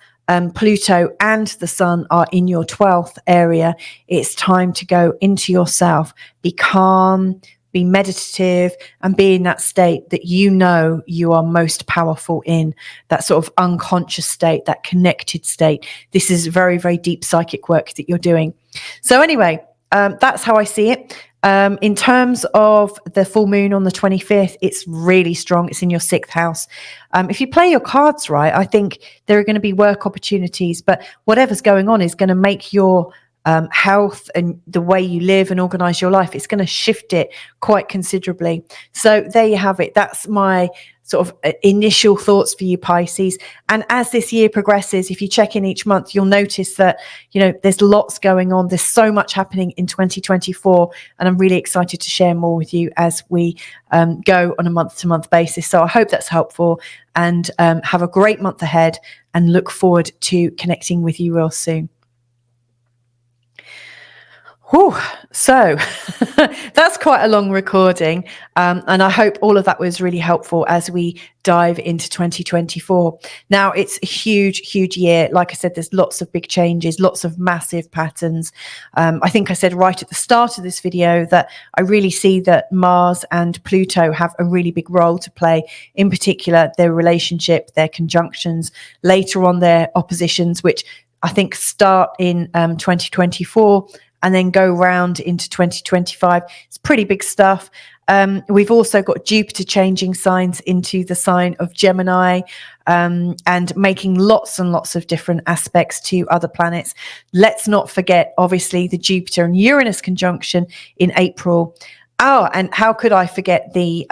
Pluto and the Sun are in your 12th area, it's time to go into yourself, be calm, be meditative, and be in that state that you know you are most powerful in, that sort of unconscious state, that connected state. This is very, very deep psychic work that you're doing. So anyway, that's how I see it. In terms of the full moon on the 25th, it's really strong. It's in your 6th house. If you play your cards right, I think there are going to be work opportunities, but whatever's going on is going to make your health and the way you live and organize your life, it's going to shift it quite considerably. So there you have it. That's my sort of initial thoughts for you, Pisces. And as this year progresses, if you check in each month, you'll notice that, you know, there's lots going on. There's so much happening in 2024. And I'm really excited to share more with you as we go on a month-to-month basis. So I hope that's helpful, and have a great month ahead, and look forward to connecting with you real soon. Whew. So that's quite a long recording, and I hope all of that was really helpful as we dive into 2024. Now, it's a huge, huge year. Like I said, there's lots of big changes, lots of massive patterns. I think I said right at the start of this video that I really see that Mars and Pluto have a really big role to play, in particular their relationship, their conjunctions, later on their oppositions, which I think start in 2024 and then go round into 2025. It's pretty big stuff. We've also got Jupiter changing signs into the sign of Gemini, and making lots and lots of different aspects to other planets. Let's not forget, obviously, the Jupiter and Uranus conjunction in April. Oh, and how could I forget the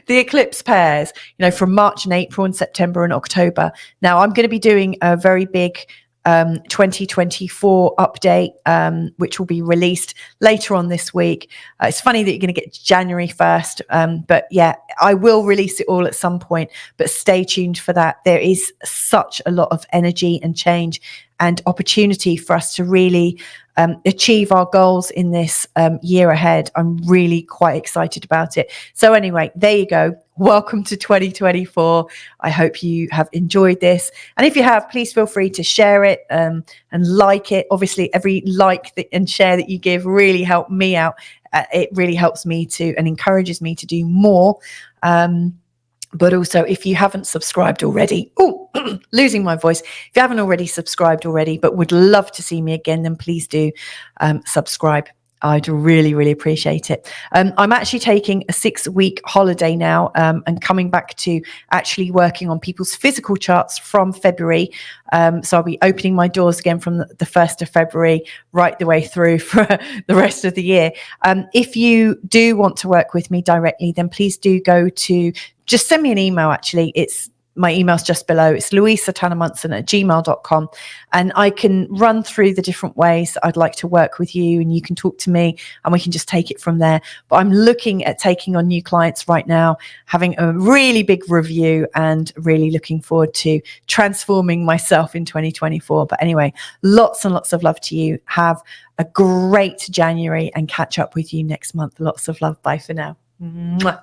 the eclipse pairs, you know, from March and April and September and October. Now, I'm going to be doing a very big 2024 update, which will be released later on this week. It's funny that you're going to get January 1st, but yeah, I will release it all at some point, but stay tuned for that. There is such a lot of energy and change and opportunity for us to really achieve our goals in this year ahead. I'm really quite excited about it. So anyway, there you go. Welcome to 2024. I hope you have enjoyed this. And if you have, please feel free to share it and like it. Obviously, every like and share that you give really help me out. It really helps me to and encourages me to do more. But also, if you haven't subscribed already, losing my voice. If you haven't already subscribed already, but would love to see me again, then please do subscribe. I'd really, really appreciate it. I'm actually taking a 6-week holiday now, and coming back to actually working on people's physical charts from February. So I'll be opening my doors again from the 1st of February right the way through for the rest of the year. If you do want to work with me directly, then please do go to, just send me an email. Actually, my email's just below. It's louisatannermunson@gmail.com. And I can run through the different ways that I'd like to work with you, and you can talk to me and we can just take it from there. But I'm looking at taking on new clients right now, having a really big review, and really looking forward to transforming myself in 2024. But anyway, lots and lots of love to you. Have a great January and catch up with you next month. Lots of love. Bye for now. Mwah.